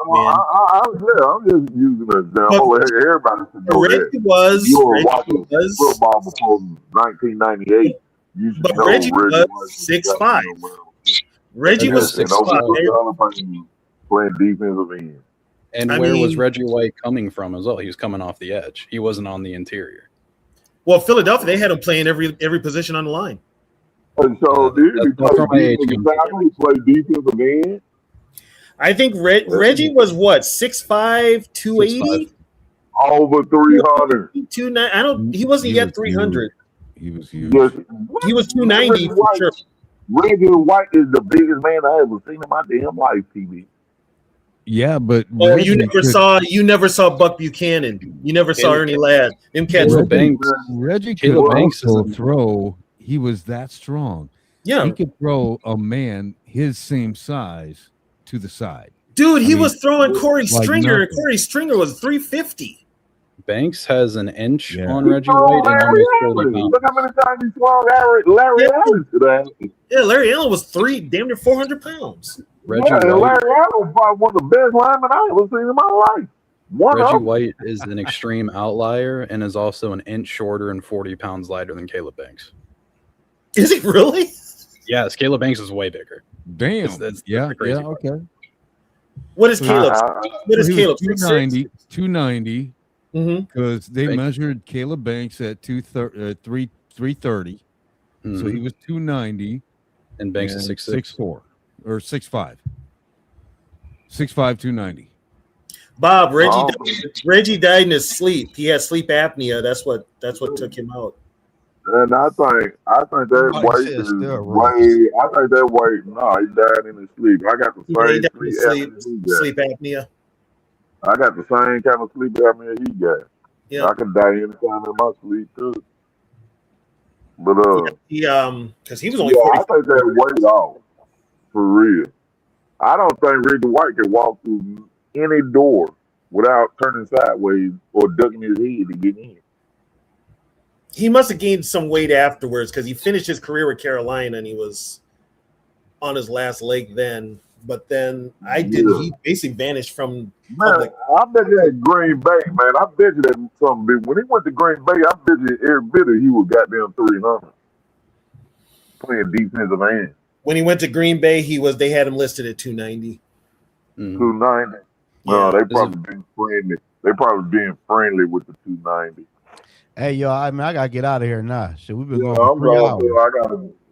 just using an example. Everybody should know Reggie was football before 1998. But Reggie was 6'5". Reggie was 6'5". Playing defensive end. And where was Reggie White coming from as well? He was coming off the edge. He wasn't on the interior. Well, Philadelphia, they had him playing every position on the line. And so did he play defensive end? I think Reggie was what, 6'5", 280? Over 300. 290. He wasn't yet 300. He was huge. He was 290 for sure. Reggie White is the biggest man I ever seen in my damn life, TV. Yeah, but you never saw Buck Buchanan. You never saw Ernie Ladd. Them cats. Reggie could also throw. He was that strong. Yeah, he could throw a man his same size to the side. Dude, he was throwing Corey Stringer, and Corey Stringer was 350. Banks has an inch on Reggie White and almost 40 pounds. Look how many times he swung Larry Allen today. Yeah, Larry Allen was damn near 400 pounds. Larry Allen was probably one of the best linemen I ever seen in my life. Reggie White is an extreme outlier and is also an inch shorter and 40 pounds lighter than Caleb Banks. Is he really? Yes, Caleb Banks is way bigger. Damn. That's crazy part. Okay. What is Caleb? What is Caleb? 290. 290. Because they measured Caleb Banks at 330. So he was 290. And Banks is 6'6". 6'4". Or 6'5". 6'5", 290. Bob, Reggie died in his sleep. He had sleep apnea. That's what took him out. And I think that weight is way. I think that weight. No, he died in his sleep. I got the Yeah, he same definitely sleep apnea. I got the same kind of sleep apnea he got. Yeah, I can die anytime in my sleep too. But because he was only I think that weight off for real. I don't think Reggie White can walk through any door without turning sideways or ducking his head to get in. He must have gained some weight afterwards because he finished his career with Carolina and he was on his last leg then. But then he basically vanished from public. I bet you at Green Bay, man. I bet you that something big. When he went to Green Bay, I bet you every bit of he was goddamn 300 playing defensive end. When he went to Green Bay, they had him listed at 290. 290. No, they probably being friendly. They probably being friendly with the 290. Hey, y'all, I gotta get out of here now. Shit, we've been going I'm for 3 hours.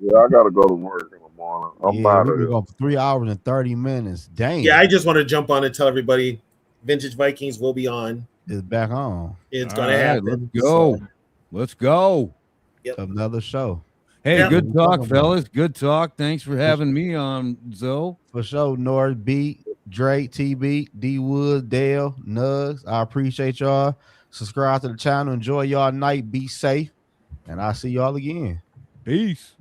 I gotta go to work in the morning. I'm out of we've here. been going for 3 hours and 30 minutes. Dang. Yeah, I just want to jump on and tell everybody Vintage Vikings will be on. It's back on. It's going to happen. Let's go. Let's go. Yep. Another show. Hey, good talk, fellas. Good talk. Thanks for having me on, Zoe. For sure, North Beat, Drake, TB, D Wood, Dale, Nugs. I appreciate y'all. Subscribe to the channel. Enjoy y'all night. Be safe. And I'll see y'all again. Peace.